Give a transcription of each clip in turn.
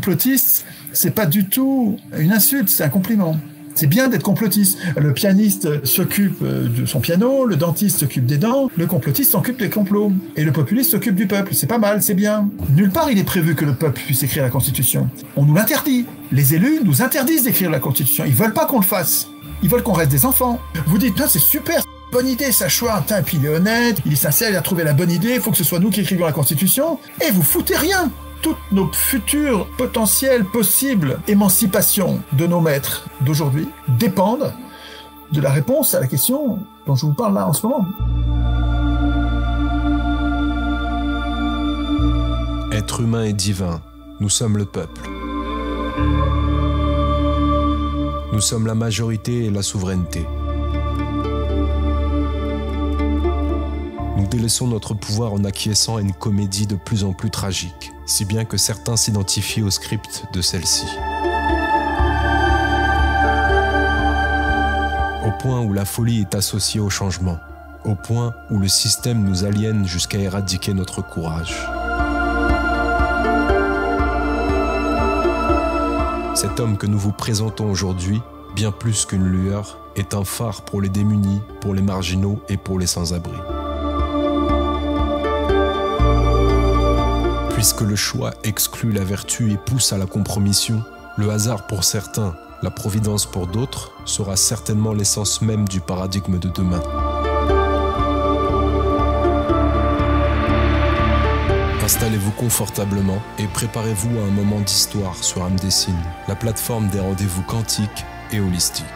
complotiste, c'est pas du tout une insulte, c'est un compliment. C'est bien d'être complotiste. Le pianiste s'occupe de son piano, le dentiste s'occupe des dents, le complotiste s'occupe des complots. Et le populiste s'occupe du peuple. C'est pas mal, c'est bien. Nulle part il est prévu que le peuple puisse écrire la Constitution. On nous l'interdit. Les élus nous interdisent d'écrire la Constitution. Ils veulent pas qu'on le fasse. Ils veulent qu'on reste des enfants. Vous dites, non, c'est super, bonne idée, Sachoir, puis il est honnête, il est sincère, il a trouvé la bonne idée, il faut que ce soit nous qui écrivions la Constitution. Et vous foutez rien. Toutes nos futures potentielles possibles émancipations de nos maîtres d'aujourd'hui dépendent de la réponse à la question dont je vous parle là en ce moment. Être humain et divin, nous sommes le peuple. Nous sommes la majorité et la souveraineté. Nous délaissons notre pouvoir en acquiesçant à une comédie de plus en plus tragique, si bien que certains s'identifient au script de celle-ci. Au point où la folie est associée au changement, au point où le système nous aliène jusqu'à éradiquer notre courage. Cet homme que nous vous présentons aujourd'hui, bien plus qu'une lueur, est un phare pour les démunis, pour les marginaux et pour les sans-abri. Puisque le choix exclut la vertu et pousse à la compromission, le hasard pour certains, la providence pour d'autres, sera certainement l'essence même du paradigme de demain. Installez-vous confortablement et préparez-vous à un moment d'histoire sur Âme Dessine, la plateforme des rendez-vous quantiques et holistiques.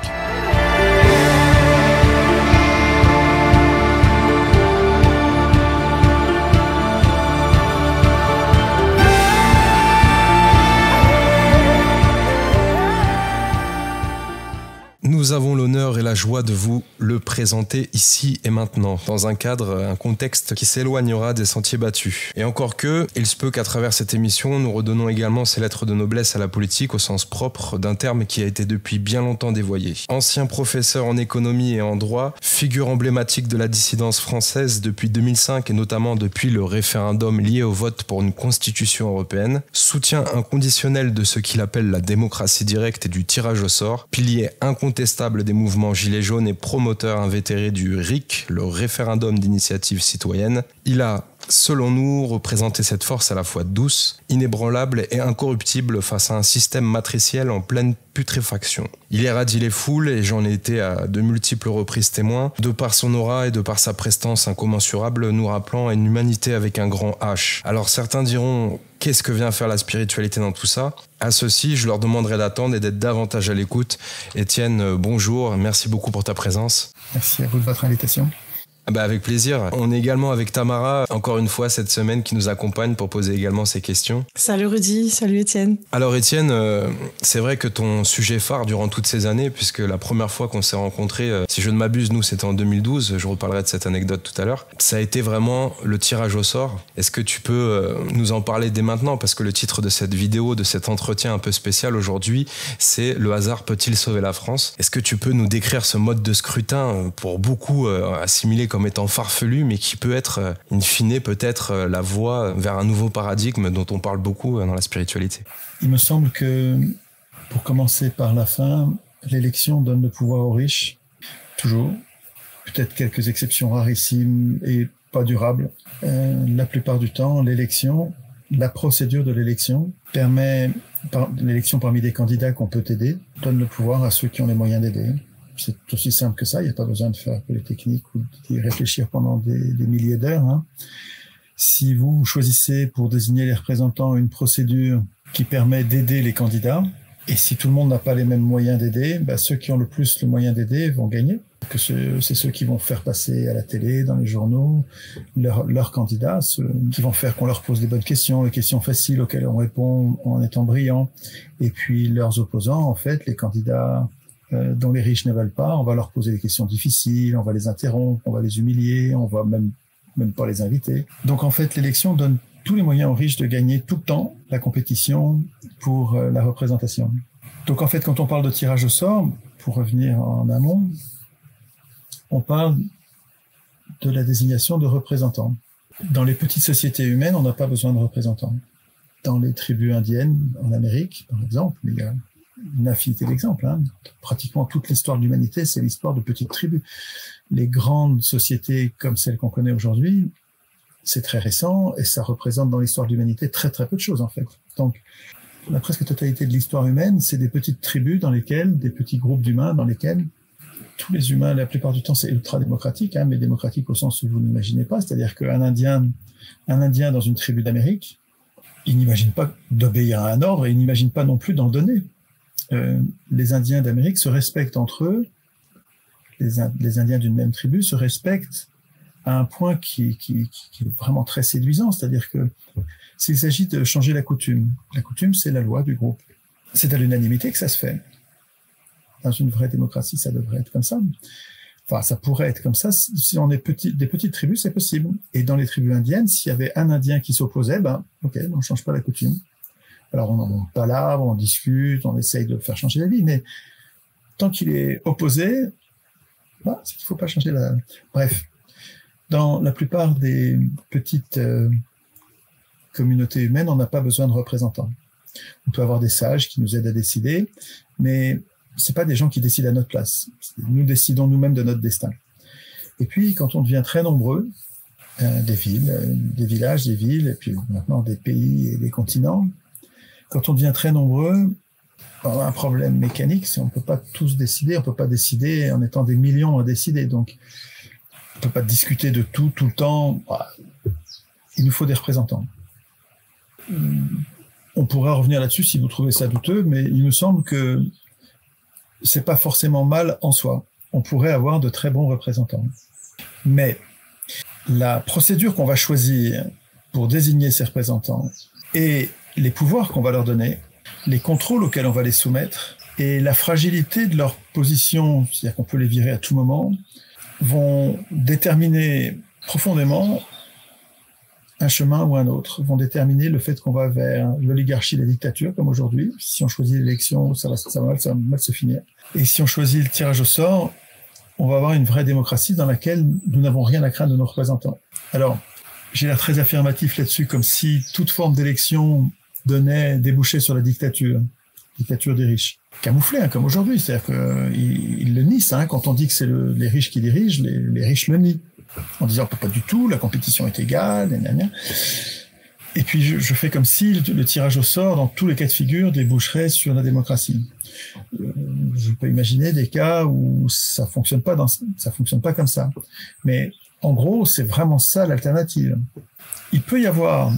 Nous avons l'honneur et la joie de vous le présenter ici et maintenant, dans un cadre, un contexte qui s'éloignera des sentiers battus. Et encore que, il se peut qu'à travers cette émission, nous redonnons également ces lettres de noblesse à la politique au sens propre d'un terme qui a été depuis bien longtemps dévoyé. Ancien professeur en économie et en droit, figure emblématique de la dissidence française depuis 2005 et notamment depuis le référendum lié au vote pour une constitution européenne, soutien inconditionnel de ce qu'il appelle la démocratie directe et du tirage au sort, pilier incontestable des mouvements Gilets jaunes et promoteur invétéré du RIC, le référendum d'initiative citoyenne. Il a, selon nous, représenté cette force à la fois douce, inébranlable et incorruptible face à un système matriciel en pleine putréfaction. Il irradie les foules et j'en ai été à de multiples reprises témoin, de par son aura et de par sa prestance incommensurable, nous rappelant à une humanité avec un grand H. Alors certains diront, qu'est-ce que vient faire la spiritualité dans tout ça ? À ceux-ci, je leur demanderai d'attendre et d'être davantage à l'écoute. Étienne, bonjour, merci beaucoup pour ta présence. Merci à vous de votre invitation. Avec plaisir. On est également avec Tamara, encore une fois cette semaine, qui nous accompagne pour poser également ces questions. Salut Rudy, salut Étienne. Alors Étienne, c'est vrai que ton sujet phare durant toutes ces années, puisque la première fois qu'on s'est rencontrés, si je ne m'abuse, nous c'était en 2012, je reparlerai de cette anecdote tout à l'heure, ça a été vraiment le tirage au sort. Est-ce que tu peux nous en parler dès maintenant ? Parce que le titre de cette vidéo, de cet entretien un peu spécial aujourd'hui, c'est « Le hasard peut-il sauver la France ?» Est-ce que tu peux nous décrire ce mode de scrutin, pour beaucoup assimilé comme étant farfelu, mais qui peut être, in fine, peut-être la voie vers un nouveau paradigme dont on parle beaucoup dans la spiritualité. Il me semble que, pour commencer par la fin, l'élection donne le pouvoir aux riches, toujours. Peut-être quelques exceptions rarissimes et pas durables. La plupart du temps, l'élection, la procédure de l'élection permet, l'élection parmi des candidats qu'on peut aider, donne le pouvoir à ceux qui ont les moyens d'aider. C'est aussi simple que ça, il n'y a pas besoin de faire que les techniques ou d'y réfléchir pendant des milliers d'heures. Hein. Si vous choisissez pour désigner les représentants une procédure qui permet d'aider les candidats, et si tout le monde n'a pas les mêmes moyens d'aider, ceux qui ont le plus le moyen d'aider vont gagner. C'est ceux qui vont faire passer à la télé, dans les journaux, leurs candidats, ceux qui vont faire qu'on leur pose des bonnes questions, les questions faciles auxquelles on répond en étant brillant. Et puis leurs opposants, en fait, les candidats dont les riches ne veulent pas, on va leur poser des questions difficiles, on va les interrompre, on va les humilier, on va même pas les inviter. Donc en fait, l'élection donne tous les moyens aux riches de gagner tout le temps la compétition pour la représentation. Donc en fait, quand on parle de tirage au sort, pour revenir en amont, on parle de la désignation de représentants. Dans les petites sociétés humaines, on n'a pas besoin de représentants. dans les tribus indiennes en Amérique, par exemple, mais il y a une infinité d'exemples. Pratiquement toute l'histoire de l'humanité, c'est l'histoire de petites tribus. Les grandes sociétés comme celles qu'on connaît aujourd'hui, c'est très récent et ça représente dans l'histoire de l'humanité très très peu de choses en fait. Donc la presque totalité de l'histoire humaine, c'est des petites tribus dans lesquelles, des petits groupes d'humains dans lesquels tous les humains, la plupart du temps, c'est ultra démocratique, mais démocratique au sens où vous n'imaginez pas. C'est-à-dire qu'un Indien dans une tribu d'Amérique, il n'imagine pas d'obéir à un ordre et il n'imagine pas non plus d'en donner. Les Indiens d'Amérique se respectent entre eux. Les Indiens d'une même tribu se respectent à un point qui est vraiment très séduisant. C'est-à-dire que s'il s'agit de changer la coutume, c'est la loi du groupe. C'est à l'unanimité que ça se fait. Dans une vraie démocratie, ça devrait être comme ça. Enfin, ça pourrait être comme ça. Si on est des petites tribus, c'est possible. Et dans les tribus indiennes, s'il y avait un Indien qui s'opposait, ok, on ne change pas la coutume. Alors, on n'en pas là, on discute, on essaye de faire changer la vie, mais tant qu'il est opposé, c'est qu'il ne faut pas changer la... Bref, dans la plupart des petites communautés humaines, on n'a pas besoin de représentants. On peut avoir des sages qui nous aident à décider, mais c'est pas des gens qui décident à notre place. Nous décidons nous-mêmes de notre destin. Et puis, quand on devient très nombreux, des villes, des villages, des villes, et puis maintenant des pays et des continents, quand on devient très nombreux, on a un problème mécanique, c'est on ne peut pas tous décider, on ne peut pas décider en étant des millions à décider. Donc, on ne peut pas discuter de tout le temps. Il nous faut des représentants. On pourra revenir là-dessus si vous trouvez ça douteux, mais il me semble que c'est pas forcément mal en soi. On pourrait avoir de très bons représentants. Mais la procédure qu'on va choisir pour désigner ces représentants et les pouvoirs qu'on va leur donner, les contrôles auxquels on va les soumettre et la fragilité de leur position, c'est-à-dire qu'on peut les virer à tout moment, vont déterminer profondément un chemin ou un autre, vont déterminer le fait qu'on va vers l'oligarchie, la dictature, comme aujourd'hui. Si on choisit l'élection, ça va mal se finir. Et si on choisit le tirage au sort, on va avoir une vraie démocratie dans laquelle nous n'avons rien à craindre de nos représentants. Alors, j'ai l'air très affirmatif là-dessus, comme si toute forme d'élection débouchait sur la dictature des riches. Camouflé, comme aujourd'hui. C'est-à-dire qu'ils le nient, ça. Quand on dit que c'est les riches qui dirigent, les riches le nient. En disant pas du tout, la compétition est égale, gna. Et puis je fais comme si le tirage au sort, dans tous les cas de figure, déboucherait sur la démocratie. Je peux imaginer des cas où ça fonctionne pas comme ça. Mais en gros, c'est vraiment ça l'alternative. Il peut y avoir,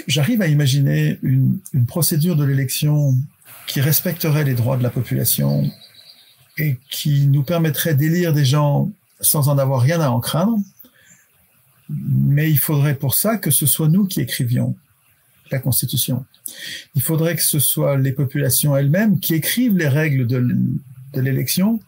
j'arrive à imaginer une procédure de l'élection qui respecterait les droits de la population et qui nous permettrait d'élire des gens sans en avoir rien à en craindre, mais il faudrait pour ça que ce soit nous qui écrivions la Constitution. Il faudrait que ce soit les populations elles-mêmes qui écrivent les règles de l'élection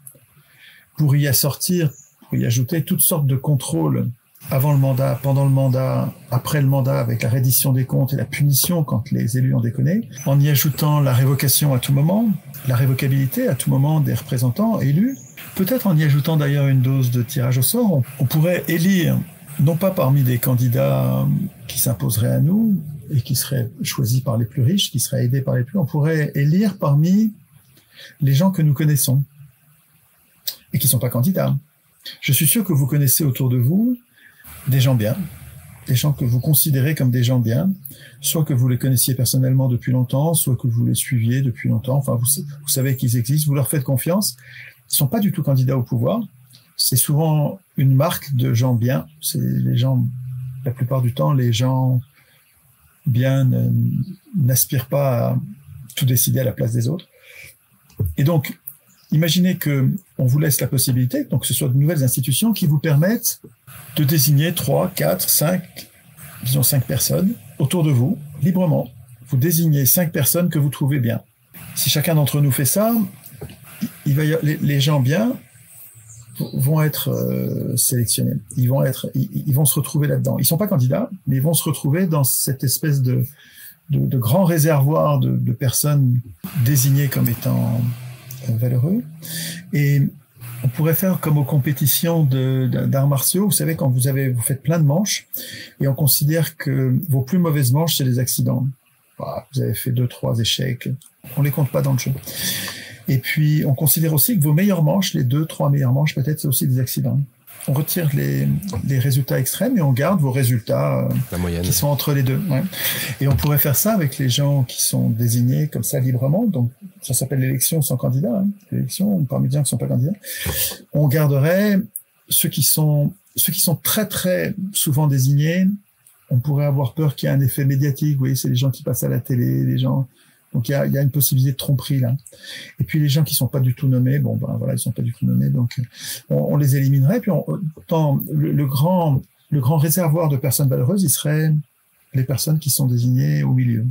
pour y ajouter toutes sortes de contrôles avant le mandat, pendant le mandat, après le mandat, avec la reddition des comptes et la punition quand les élus ont déconné, en y ajoutant la révocation à tout moment, la révocabilité à tout moment des représentants élus, peut-être en y ajoutant d'ailleurs une dose de tirage au sort, on pourrait élire, non pas parmi des candidats qui s'imposeraient à nous et qui seraient choisis par les plus riches, qui seraient aidés par les plus, on pourrait élire parmi les gens que nous connaissons et qui ne sont pas candidats. Je suis sûr que vous connaissez autour de vous des gens bien, des gens que vous considérez comme des gens bien, soit que vous les connaissiez personnellement depuis longtemps, soit que vous les suiviez depuis longtemps, enfin vous savez qu'ils existent, vous leur faites confiance, ils ne sont pas du tout candidats au pouvoir, c'est souvent une marque de gens bien, c'est les gens, la plupart du temps, les gens bien n'aspirent pas à tout décider à la place des autres. Et donc, imaginez que on vous laisse la possibilité, donc que ce soit de nouvelles institutions qui vous permettent de désigner 3, 4, 5, disons 5 personnes autour de vous, librement. Vous désignez 5 personnes que vous trouvez bien. Si chacun d'entre nous fait ça, les gens bien vont être sélectionnés. Ils vont se retrouver là-dedans. Ils sont pas candidats, mais ils vont se retrouver dans cette espèce de grand réservoir de personnes désignées comme étant valeureux. Et On pourrait faire comme aux compétitions d'arts martiaux. Vous savez, quand vous faites plein de manches et on considère que vos plus mauvaises manches, c'est des accidents. Vous avez fait 2-3 échecs. On les compte pas dans le jeu. Et puis, on considère aussi que vos meilleures manches, les 2-3 meilleures manches, peut-être, c'est aussi des accidents. On retire les résultats extrêmes et on garde vos résultats qui sont entre les deux. Ouais. Et on pourrait faire ça avec les gens qui sont désignés comme ça librement. Donc, ça s'appelle l'élection sans candidat. Hein. L'élection parmi les gens qui ne sont pas candidats. On garderait ceux qui sont très, très souvent désignés. On pourrait avoir peur qu'il y ait un effet médiatique. Vous voyez, c'est les gens qui passent à la télé, les gens... Donc, il y a une possibilité de tromperie, là. Et puis, les gens qui sont pas du tout nommés, ils sont pas du tout nommés, donc on les éliminerait. Puis, le grand réservoir de personnes valeureuses, il serait les personnes qui sont désignées au milieu.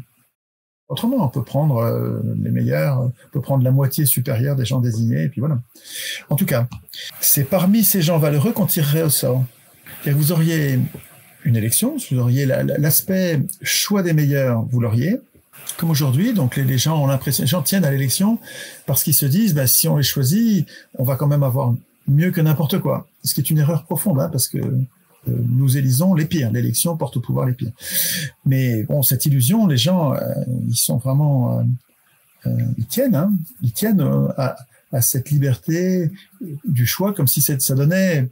Autrement, on peut prendre les meilleurs, on peut prendre la moitié supérieure des gens désignés, et puis voilà. En tout cas, c'est parmi ces gens valeureux qu'on tirerait au sort. Et vous auriez une élection, vous auriez l'aspect choix des meilleurs, vous l'auriez. Comme aujourd'hui, donc les gens ont l'impression, les gens tiennent à l'élection parce qu'ils se disent, si on les choisit, on va quand même avoir mieux que n'importe quoi. Ce qui est une erreur profonde, parce que nous élisons les pires. L'élection porte au pouvoir les pires. Mais bon, cette illusion, les gens, ils sont vraiment, ils tiennent à cette liberté du choix, comme si ça donnait.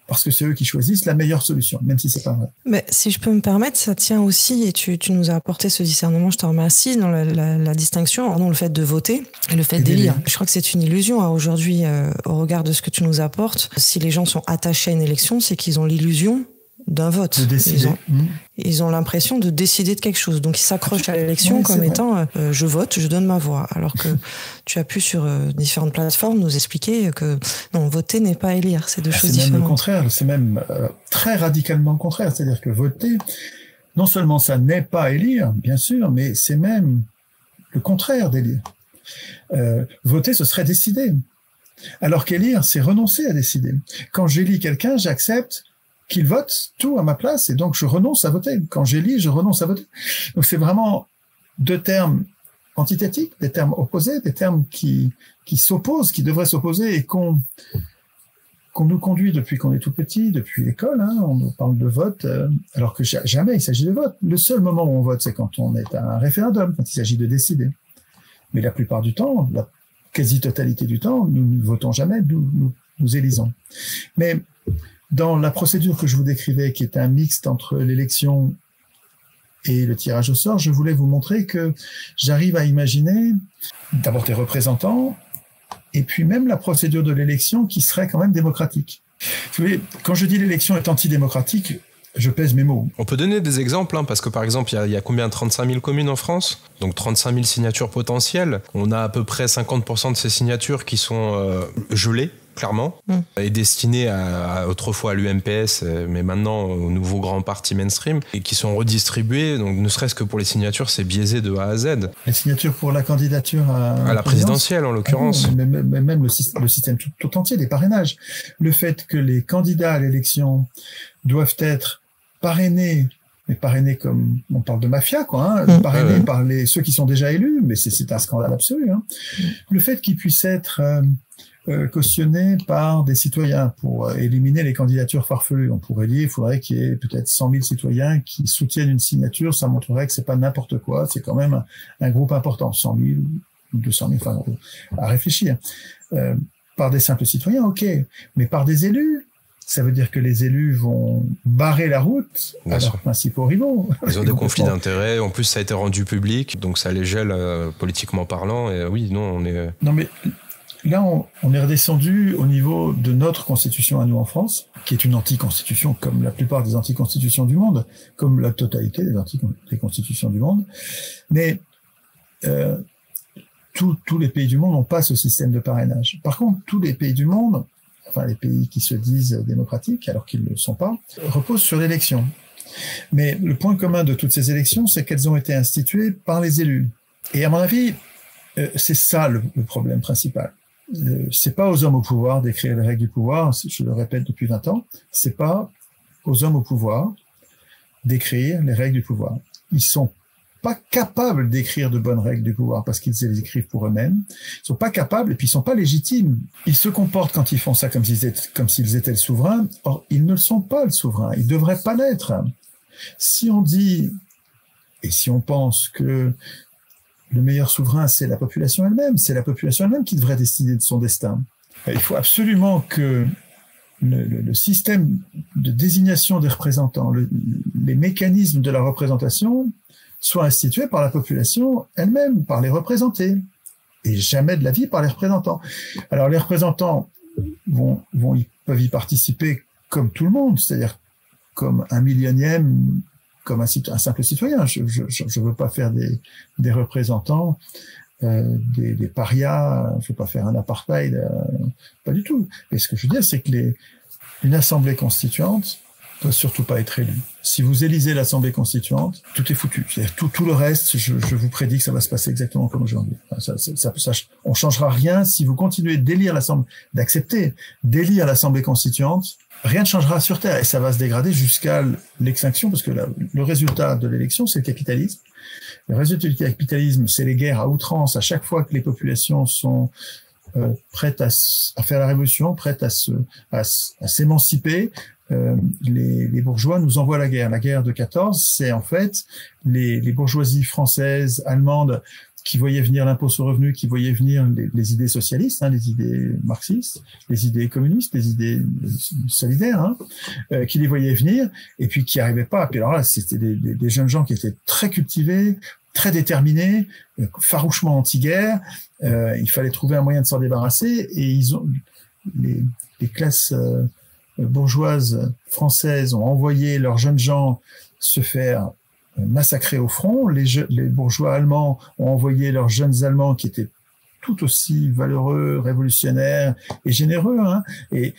Parce que c'est eux qui choisissent la meilleure solution, même si c'est pas vrai. Mais si je peux me permettre, ça tient aussi, et tu nous as apporté ce discernement, je te remercie, dans la distinction, dans le fait de voter et le fait d'élire. Je crois que c'est une illusion aujourd'hui, au regard de ce que tu nous apportes. Si les gens sont attachés à une élection, c'est qu'ils ont l'illusion d'un vote. De décider. Ils ont l'impression de décider de quelque chose. Donc ils s'accrochent à l'élection comme étant je vote, je donne ma voix. Alors que tu as pu sur différentes plateformes nous expliquer que non, voter n'est pas élire, c'est deux choses différentes. C'est même le contraire, c'est même très radicalement le contraire. C'est-à-dire que voter, non seulement ça n'est pas élire, bien sûr, mais c'est même le contraire d'élire. Voter, ce serait décider. Alors qu'élire, c'est renoncer à décider. Quand j'élis quelqu'un, j'accepte qu'il vote tout à ma place, et donc je renonce à voter. Quand j'élis, je renonce à voter. Donc c'est vraiment deux termes antithétiques, des termes opposés, des termes qui s'opposent, qui devraient s'opposer, et qu'on nous conduit depuis qu'on est tout petit, depuis l'école. On nous parle de vote, alors que jamais il s'agit de vote. Le seul moment où on vote, c'est quand on est à un référendum, quand il s'agit de décider. Mais la plupart du temps, la quasi-totalité du temps, nous ne votons jamais, nous élisons. Mais dans la procédure que je vous décrivais, qui est un mixte entre l'élection et le tirage au sort, je voulais vous montrer que j'arrive à imaginer d'abord des représentants, et puis même la procédure de l'élection qui serait quand même démocratique. Vous voyez, quand je dis l'élection est antidémocratique, je pèse mes mots. On peut donner des exemples, parce que par exemple, il y a combien? 35 000 communes en France, donc 35 000 signatures potentielles. On a à peu près 50% de ces signatures qui sont gelées, clairement, et destinées autrefois à l'UMPS, mais maintenant au nouveau grand parti mainstream, et qui sont redistribuées, donc ne serait-ce que pour les signatures, c'est biaisé de A à Z. Les signatures pour la candidature à la présidentielle, en l'occurrence. Mais même le système tout entier des parrainages. Le fait que les candidats à l'élection doivent être parrainés, mais parrainés comme on parle de mafia, parrainés par ceux qui sont déjà élus, mais c'est un scandale absolu. Le fait qu'ils puissent être cautionnés par des citoyens pour éliminer les candidatures farfelues. On pourrait dire il faudrait qu'il y ait peut-être 100 000 citoyens qui soutiennent une signature, ça montrerait que c'est pas n'importe quoi, c'est quand même un groupe important, 100 000 ou 200 000, à réfléchir. Par des simples citoyens, ok, mais par des élus, ça veut dire que les élus vont barrer la route à leurs principaux rivaux. Ils ont des conflits d'intérêts. En plus, ça a été rendu public, donc ça les gèle politiquement parlant. Et oui, non, on est... Non, mais là, on est redescendu au niveau de notre constitution à nous en France, qui est une anti-constitution comme la plupart des anti-constitutions du monde, comme la totalité des constitutions du monde. Mais tous les pays du monde n'ont pas ce système de parrainage. Par contre, tous les pays du monde, enfin les pays qui se disent démocratiques, alors qu'ils ne le sont pas, reposent sur l'élection. Mais le point commun de toutes ces élections, c'est qu'elles ont été instituées par les élus. Et à mon avis, c'est ça le problème principal. C'est pas aux hommes au pouvoir d'écrire les règles du pouvoir, je le répète depuis 20 ans, c'est pas aux hommes au pouvoir d'écrire les règles du pouvoir. Ils sont pas capables d'écrire de bonnes règles du pouvoir parce qu'ils les écrivent pour eux-mêmes. Ils sont pas capables et puis ils sont pas légitimes. Ils se comportent quand ils font ça comme s'ils étaient le souverain. Or, ils ne le sont pas le souverain. Ils devraient pas l'être. Si on dit et si on pense que le meilleur souverain, c'est la population elle-même, c'est la population elle-même qui devrait décider de son destin. Il faut absolument que le système de désignation des représentants, les mécanismes de la représentation soient institués par la population elle-même, par les représentés, et jamais de la vie par les représentants. Alors les représentants ils peuvent y participer comme tout le monde, c'est-à-dire comme un millionième, comme un simple citoyen. Je ne veux pas faire des représentants, des parias, je ne veux pas faire un apartheid, pas du tout. Mais ce que je veux dire, c'est que une assemblée constituante ne doit surtout pas être élue. Si vous élisez l'assemblée constituante, tout est foutu. C'est-à-dire tout le reste, je vous prédis que ça va se passer exactement comme aujourd'hui. On changera rien si vous continuez d'accepter d'élire l'assemblée constituante. Rien ne changera sur Terre et ça va se dégrader jusqu'à l'extinction parce que le résultat de l'élection, c'est le capitalisme. Le résultat du capitalisme, c'est les guerres à outrance à chaque fois que les populations sont prêtes à faire la révolution, prêtes à s'émanciper. Les bourgeois nous envoient la guerre. La guerre de 14, c'est en fait les bourgeoisies françaises, allemandes, qui voyaient venir l'impôt sur le revenu, qui voyaient venir les idées socialistes, les idées marxistes, les idées communistes, les idées solidaires, qui les voyaient venir, et puis qui n'arrivaient pas. Puis alors là, c'était des jeunes gens qui étaient très cultivés, très déterminés, farouchement anti-guerre. Il fallait trouver un moyen de s'en débarrasser, et les classes bourgeoises françaises ont envoyé leurs jeunes gens se faire massacrés au front. Les bourgeois allemands ont envoyé leurs jeunes Allemands qui étaient tout aussi valeureux, révolutionnaires et généreux. Et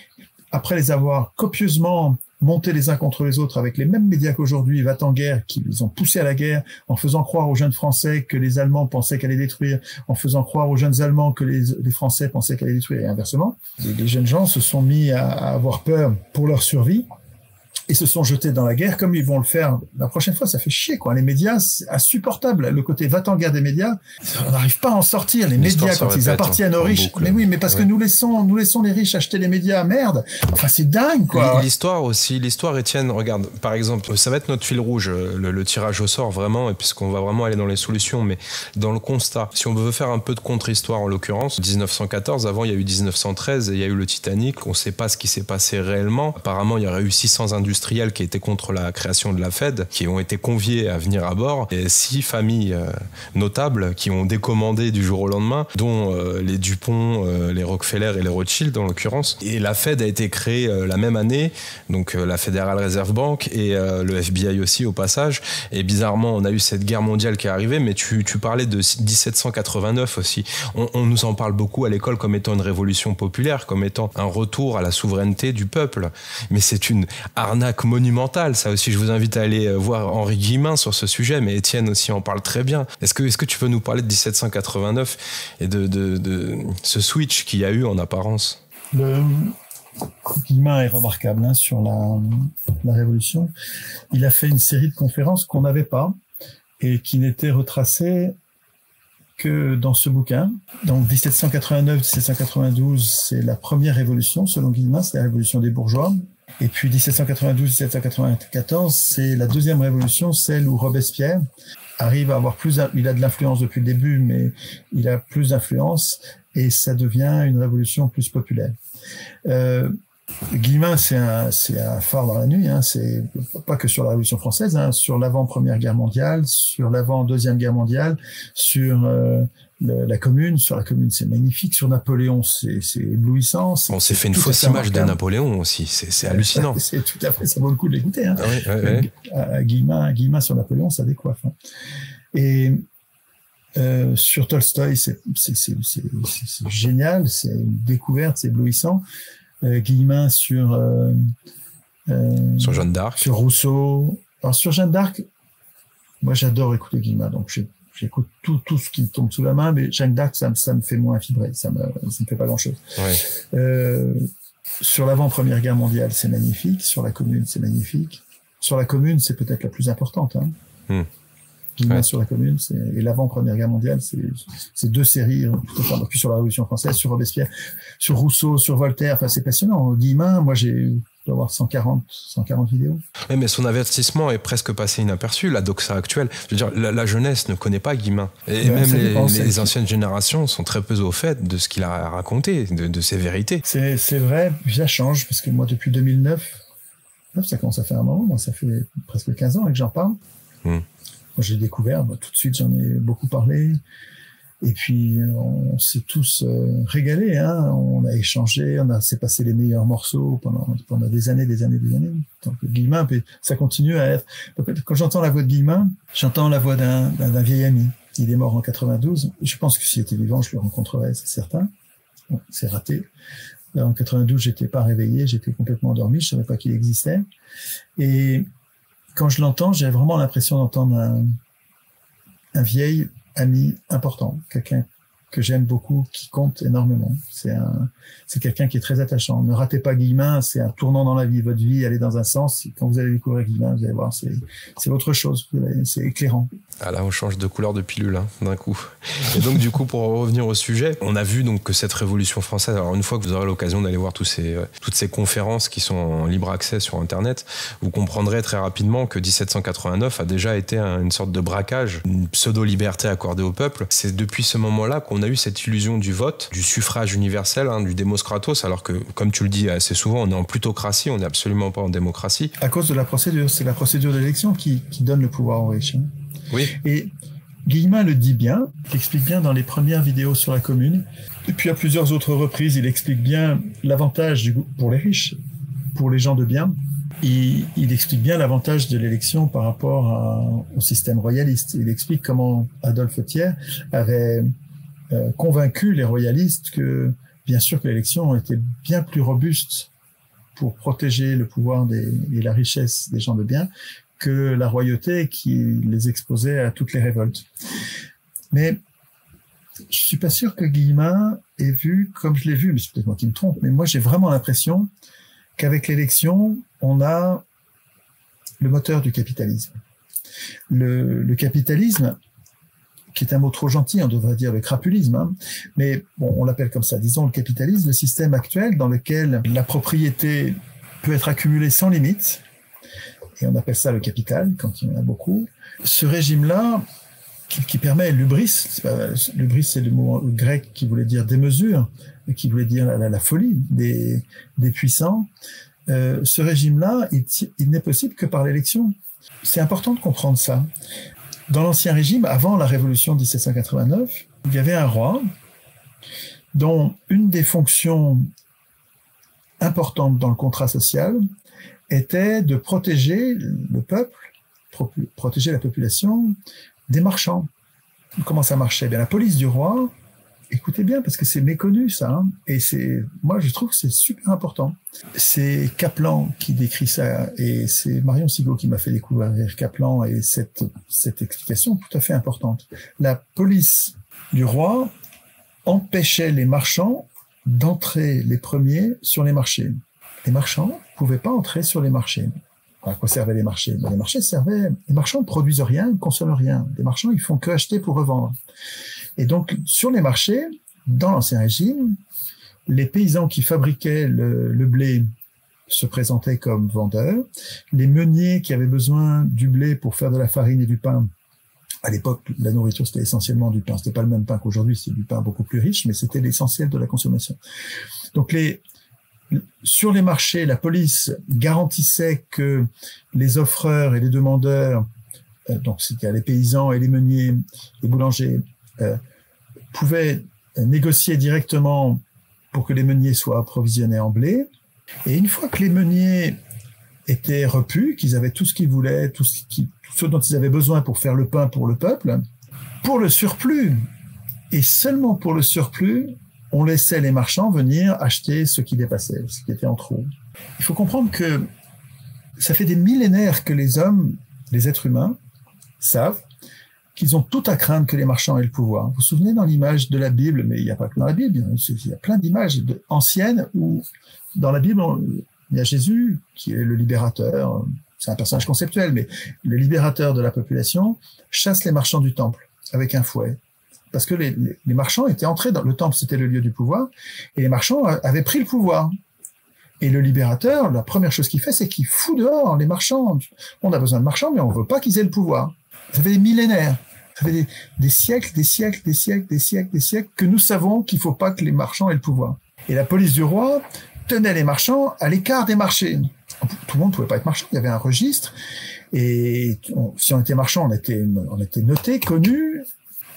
après les avoir copieusement montés les uns contre les autres avec les mêmes médias qu'aujourd'hui, va-t-en-guerre, qui les ont poussés à la guerre en faisant croire aux jeunes Français que les Allemands pensaient qu'elle allait détruire, en faisant croire aux jeunes Allemands que les Français pensaient qu'elle allait détruire, et inversement. Les jeunes gens se sont mis à avoir peur pour leur survie et se sont jetés dans la guerre comme ils vont le faire la prochaine fois. Ça fait chier, quoi. Les médias, c'est insupportable. Le côté va-t-en-guerre des médias, on n'arrive pas à en sortir. Les médias, quand ils appartiennent aux riches. Mais oui, mais parce que nous laissons les riches acheter les médias. Merde. Enfin, c'est dingue, quoi. L'histoire aussi, Étienne, regarde, par exemple, ça va être notre fil rouge, le tirage au sort, vraiment, et puisqu'on va vraiment aller dans les solutions, mais dans le constat, si on veut faire un peu de contre-histoire, en l'occurrence, 1914, avant, il y a eu 1913, et il y a eu le Titanic, on ne sait pas ce qui s'est passé réellement. Apparemment, il y aurait eu 600 industriels qui étaient contre la création de la Fed, qui ont été conviés à venir à bord, et 6 familles notables qui ont décommandé du jour au lendemain, dont les Dupont, les Rockefeller et les Rothschild en l'occurrence. Et la Fed a été créée la même année, donc la Federal Reserve Bank et le FBI aussi au passage. Et bizarrement, on a eu cette guerre mondiale qui est arrivée, mais tu parlais de 1789 aussi. On nous en parle beaucoup à l'école comme étant une révolution populaire, comme étant un retour à la souveraineté du peuple. Mais c'est une arnaque monumentale. Ça aussi, je vous invite à aller voir Henri Guillemin sur ce sujet, mais Étienne aussi en parle très bien. Est-ce que tu peux nous parler de 1789 et de ce switch qu'il y a eu en apparence? Guillemin est remarquable sur la Révolution. Il a fait une série de conférences qu'on n'avait pas et qui n'étaient retracées que dans ce bouquin. Donc 1789-1792, c'est la première révolution, selon Guillemin, c'est la révolution des bourgeois. Et puis 1792-1794, c'est la deuxième révolution, celle où Robespierre arrive à avoir il a de l'influence depuis le début, mais il a plus d'influence et ça devient une révolution plus populaire. Guillemin, c'est un phare dans la nuit, c'est pas que sur la Révolution française, sur l'avant-première guerre mondiale, sur l'avant-deuxième guerre mondiale, sur la Commune. Sur la Commune, c'est magnifique. Sur Napoléon, c'est éblouissant. On s'est fait une fausse image de Napoléon aussi. C'est hallucinant. C'est tout à fait. Ça vaut le coup de l'écouter. Oui. Guillemin sur Napoléon, ça décoiffe. Et sur Tolstoï, c'est génial. C'est une découverte. C'est éblouissant. Guillemin sur Jeanne d'Arc. Sur Rousseau. Alors sur Jeanne d'Arc, moi j'adore écouter Guillemin. Donc j'écoute tout ce qui me tombe sous la main, mais Jeanne d'Arc, ça me fait moins vibrer, ça me fait pas grand-chose. Ouais. Sur l'avant-première guerre mondiale, c'est magnifique. Sur la Commune, c'est magnifique. Sur la Commune, c'est peut-être la plus importante. Guillemin Ouais. sur la Commune, et l'avant-première guerre mondiale, c'est 2 séries, tout à fait, puis sur la Révolution française, sur Robespierre, sur Rousseau, sur Voltaire, enfin c'est passionnant. Guillemin, moi je dois avoir 140 vidéos. Ouais, mais son avertissement est presque passé inaperçu, la doxa actuelle. Je veux dire, la jeunesse ne connaît pas Guillemin. Et Ben, même ça dépend, les anciennes générations sont très peu au fait de ce qu'il a raconté, de ses vérités. C'est vrai, ça change, parce que moi depuis 2009, ça commence à faire un moment, moi ça fait presque 15 ans que j'en parle. Moi j'ai découvert, tout de suite j'en ai beaucoup parlé, et puis on s'est tous régalés, hein. On a échangé, s'est passé les meilleurs morceaux pendant des années. Donc Guillemin, ça continue à être... Quand j'entends la voix de Guillemin, j'entends la voix d'un vieil ami. Il est mort en 92, je pense que s'il était vivant, je le rencontrerais, c'est certain. Bon, c'est raté. En 92, j'étais pas réveillé, j'étais complètement endormi, je savais pas qu'il existait. Et quand je l'entends, j'ai vraiment l'impression d'entendre un vieil ami important, quelqu'un que j'aime beaucoup, qui compte énormément. C'est quelqu'un qui est très attachant. Ne ratez pas Guillemin, c'est un tournant dans la vie. Votre vie, elle est dans un sens. Quand vous allez découvrir Guillemin, vous allez voir, c'est autre chose. C'est éclairant. Ah là, on change de couleur de pilule, hein, d'un coup. Et donc, du coup, pour revenir au sujet, on a vu donc que cette Révolution française, alors une fois que vous aurez l'occasion d'aller voir toutes ces conférences qui sont en libre accès sur Internet, vous comprendrez très rapidement que 1789 a déjà été une sorte de braquage, une pseudo-liberté accordée au peuple. C'est depuis ce moment-là qu'on a eu cette illusion du vote, du suffrage universel, hein, du Demos Kratos, alors que, comme tu le dis assez souvent, on est en plutocratie, on n'est absolument pas en démocratie. À cause de la procédure, c'est la procédure d'élection qui donne le pouvoir aux riches. Hein. Oui. Et Guillemin le dit bien, il explique bien dans les premières vidéos sur la Commune, et puis à plusieurs autres reprises, il explique bien l'avantage pour les riches, pour les gens de bien. Il explique bien l'avantage de l'élection par rapport au système royaliste. Il explique comment Adolphe Thiers avait convaincu les royalistes que, bien sûr, que l'élection était bien plus robuste pour protéger le pouvoir et la richesse des gens de bien que la royauté qui les exposait à toutes les révoltes. Mais je suis pas sûr que Guillemin ait vu, comme je l'ai vu, mais c'est peut-être moi qui me trompe, mais moi j'ai vraiment l'impression qu'avec l'élection, on a le moteur du capitalisme. Le capitalisme, qui est un mot trop gentil, on devrait dire le crapulisme, hein, mais bon, on l'appelle comme ça, disons le capitalisme, le système actuel dans lequel la propriété peut être accumulée sans limite, et on appelle ça le capital, quand il y en a beaucoup. Ce régime-là, qui permet l'hubris, l'hubris c'est le mot grec qui voulait dire démesure, qui voulait dire la folie des puissants, ce régime-là, il n'est possible que par l'élection. C'est important de comprendre ça. Dans l'Ancien Régime, avant la Révolution de 1789, il y avait un roi dont une des fonctions importantes dans le contrat social était de protéger le peuple, protéger la population des marchands. Comment ça marchait? Bien, la police du roi, écoutez bien, parce que c'est méconnu ça, hein, et moi je trouve que c'est super important. C'est Kaplan qui décrit ça, et c'est Marion Sigaud qui m'a fait découvrir Kaplan et cette explication tout à fait importante. La police du roi empêchait les marchands d'entrer les premiers sur les marchés. Les marchands ne pouvaient pas entrer sur les marchés. À quoi servaient les marchés? Les marchés servaient... Les marchands ne produisent rien, ils ne consomment rien. Les marchands, ils font que acheter pour revendre. Et donc, sur les marchés, dans l'Ancien Régime, les paysans qui fabriquaient le blé se présentaient comme vendeurs. Les meuniers qui avaient besoin du blé pour faire de la farine et du pain, à l'époque, la nourriture, c'était essentiellement du pain. C'était pas le même pain qu'aujourd'hui, c'est du pain beaucoup plus riche, mais c'était l'essentiel de la consommation. Donc, sur les marchés, la police garantissait que les offreurs et les demandeurs, donc c'était les paysans et les meuniers, les boulangers, pouvaient négocier directement pour que les meuniers soient approvisionnés en blé. Et une fois que les meuniers étaient repus, qu'ils avaient tout ce qu'ils voulaient, tout ce dont ils avaient besoin pour faire le pain pour le peuple, pour le surplus, et seulement pour le surplus, on laissait les marchands venir acheter ce qui dépassait, ce qui était en trop. Il faut comprendre que ça fait des millénaires que les hommes, les êtres humains, savent qu'ils ont tout à craindre que les marchands aient le pouvoir. Vous vous souvenez dans l'image de la Bible, mais il n'y a pas que dans la Bible, il y a plein d'images anciennes où dans la Bible, il y a Jésus qui est le libérateur, c'est un personnage conceptuel, mais le libérateur de la population chasse les marchands du temple avec un fouet. Parce que les marchands étaient entrés dans le temple, c'était le lieu du pouvoir, et les marchands avaient pris le pouvoir. Et le libérateur, la première chose qu'il fait, c'est qu'il fout dehors les marchands. On a besoin de marchands, mais on veut pas qu'ils aient le pouvoir. Ça fait des millénaires, ça fait des siècles que nous savons qu'il faut pas que les marchands aient le pouvoir. Et la police du roi tenait les marchands à l'écart des marchés. Tout le monde pouvait pas être marchand, il y avait un registre. Et si on était marchand, on était noté, connu.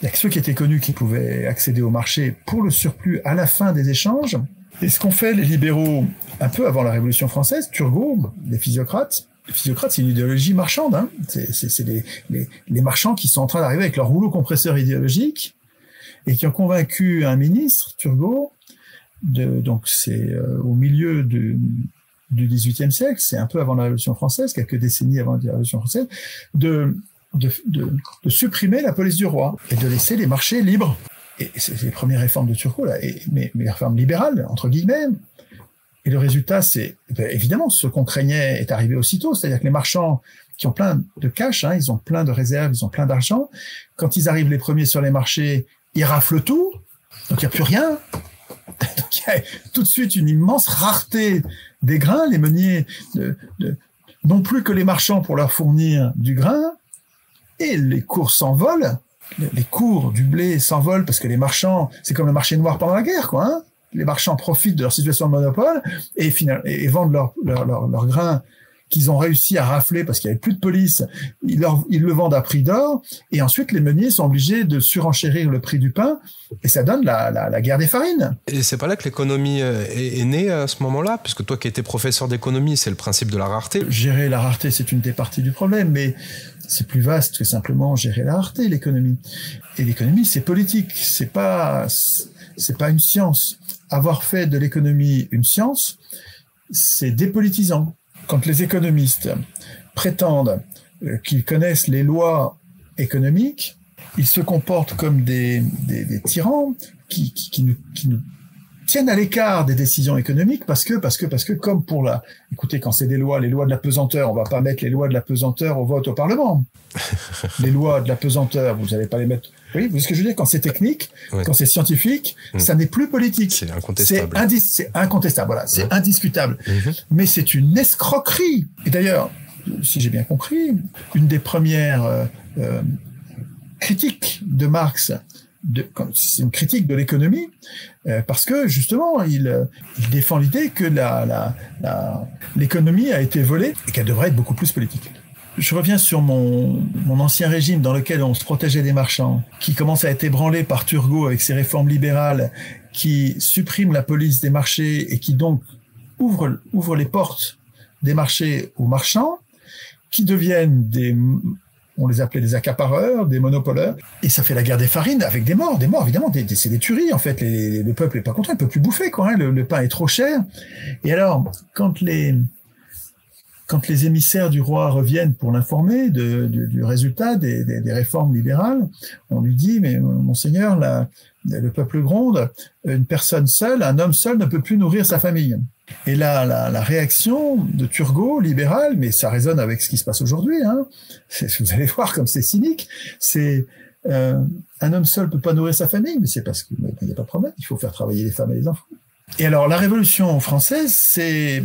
Il y a que ceux qui étaient connus qui pouvaient accéder au marché pour le surplus à la fin des échanges. Et ce qu'ont fait les libéraux un peu avant la Révolution française, Turgot, les physiocrates. Les physiocrates, c'est une idéologie marchande. Hein. C'est les marchands qui sont en train d'arriver avec leur rouleau compresseur idéologique et qui ont convaincu un ministre, Turgot, donc c'est au milieu du XVIIIe siècle, c'est un peu avant la Révolution française, quelques décennies avant la Révolution française, de supprimer la police du roi et de laisser les marchés libres. Et c'est les premières réformes de Turgot, là, mais réformes libérales, entre guillemets. Et le résultat, c'est, évidemment, ce qu'on craignait est arrivé aussitôt, c'est-à-dire que les marchands qui ont plein de cash, hein, ils ont plein de réserves, ils ont plein d'argent, quand ils arrivent les premiers sur les marchés, ils raflent tout, donc il n'y a plus rien. Donc il y a tout de suite une immense rareté des grains, les meuniers non plus que les marchands pour leur fournir du grain, et les cours s'envolent. Les cours du blé s'envolent parce que les marchands, c'est comme le marché noir pendant la guerre, quoi. Hein. Les marchands profitent de leur situation de monopole et vendent leur grain qu'ils ont réussi à rafler parce qu'il n'y avait plus de police. Ils le vendent à prix d'or et ensuite les meuniers sont obligés de surenchérir le prix du pain et ça donne la guerre des farines. Et c'est pas là que l'économie est née à ce moment-là, puisque toi qui étais professeur d'économie, c'est le principe de la rareté. Gérer la rareté, c'est une des parties du problème, mais c'est plus vaste que simplement gérer la rareté, l'économie. Et l'économie, c'est politique, c'est pas une science. Avoir fait de l'économie une science, c'est dépolitisant. Quand les économistes prétendent qu'ils connaissent les lois économiques, ils se comportent comme des tyrans qui nous tiennent à l'écart des décisions économiques parce que comme pour écoutez, quand c'est les lois de la pesanteur, on va pas mettre les lois de la pesanteur au vote au Parlement. Les lois de la pesanteur, vous n'allez pas les mettre. Oui, vous voyez ce que je veux dire? Quand c'est technique, ouais. Quand c'est scientifique, ça n'est plus politique. C'est incontestable. C'est incontestable, voilà, c'est indiscutable. Mais c'est une escroquerie. Et d'ailleurs, si j'ai bien compris, une des premières critiques de Marx, c'est une critique de l'économie, parce que justement, il défend l'idée que l'économie a été volée et qu'elle devrait être beaucoup plus politique. Je reviens sur mon ancien régime dans lequel on se protégeait des marchands, qui commence à être ébranlé par Turgot avec ses réformes libérales, qui supprime la police des marchés et qui donc ouvre les portes des marchés aux marchands, qui deviennent on les appelait des accapareurs, des monopoleurs, et ça fait la guerre des farines avec des morts évidemment, c'est des tueries en fait, le peuple est pas content, il peut plus bouffer quoi, hein, le pain est trop cher. Et alors, quand les émissaires du roi reviennent pour l'informer du résultat des réformes libérales, on lui dit, mais monseigneur, le peuple gronde, une personne seule, un homme seul ne peut plus nourrir sa famille. Et là, la réaction de Turgot, libéral, mais ça résonne avec ce qui se passe aujourd'hui, hein. Vous allez voir comme c'est cynique, c'est un homme seul peut pas nourrir sa famille, mais c'est parce qu'il n'y a pas de problème, il faut faire travailler les femmes et les enfants. Et alors, la Révolution française, c'est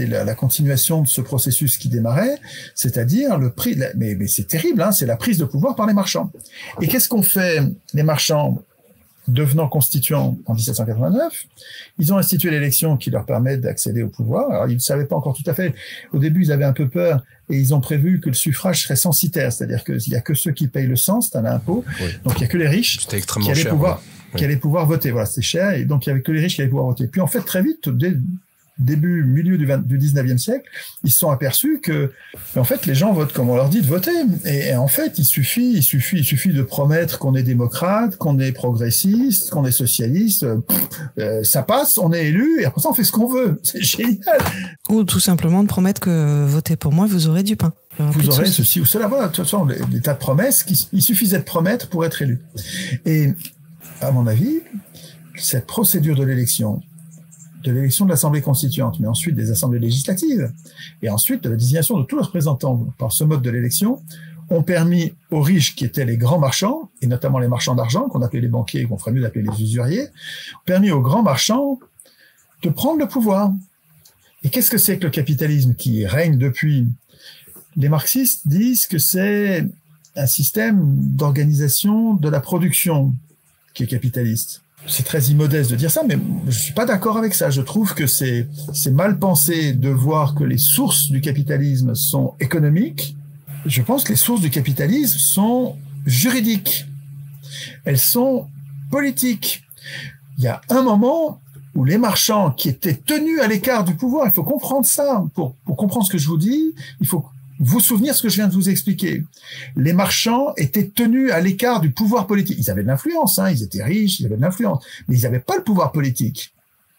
la continuation de ce processus qui démarrait, c'est-à-dire le prix, mais c'est terrible, hein, c'est la prise de pouvoir par les marchands. Et qu'est-ce qu'ont fait les marchands devenant constituants en 1789? Ils ont institué l'élection qui leur permet d'accéder au pouvoir. Alors, ils ne savaient pas encore tout à fait. Au début, ils avaient un peu peur et ils ont prévu que le suffrage serait censitaire, c'est-à-dire qu'il n'y a que ceux qui payent le cens, c'est un impôt, oui. Donc il n'y a que les riches qui allaient pouvoir... qui allaient pouvoir voter. Voilà, c'était cher, et donc il n'y avait que les riches qui allaient pouvoir voter. Puis en fait, très vite, dès milieu du 19e siècle, ils se sont aperçus que, en fait, les gens votent comme on leur dit de voter. Et en fait, il suffit de promettre qu'on est démocrate, qu'on est progressiste, qu'on est socialiste. Ça passe, on est élu, et après ça, on fait ce qu'on veut. C'est génial. Ou tout simplement de promettre que votez pour moi, vous aurez du pain. Vous aurez ceci ou cela. Voilà, de toute façon, des tas de promesses, il suffisait de promettre pour être élu. Et, à mon avis, cette procédure de l'élection de l'élection de l'Assemblée constituante, mais ensuite des assemblées législatives, et ensuite de la désignation de tous leurs représentants par ce mode de l'élection, ont permis aux riches, qui étaient les grands marchands, et notamment les marchands d'argent, qu'on appelait les banquiers, qu'on ferait mieux d'appeler les usuriers, ont permis aux grands marchands de prendre le pouvoir. Et qu'est-ce que c'est que le capitalisme qui règne depuis? Les marxistes disent que c'est un système d'organisation de la production qui est capitaliste. C'est très immodeste de dire ça, mais je suis pas d'accord avec ça. Je trouve que c'est mal pensé de voir que les sources du capitalisme sont économiques. Je pense que les sources du capitalisme sont juridiques. Elles sont politiques. Il y a un moment où les marchands qui étaient tenus à l'écart du pouvoir, il faut comprendre ça. Pour comprendre ce que je vous dis, il faut vous souvenir ce que je viens de vous expliquer. Les marchands étaient tenus à l'écart du pouvoir politique. Ils avaient de l'influence, hein, ils étaient riches, ils avaient de l'influence, mais ils n'avaient pas le pouvoir politique.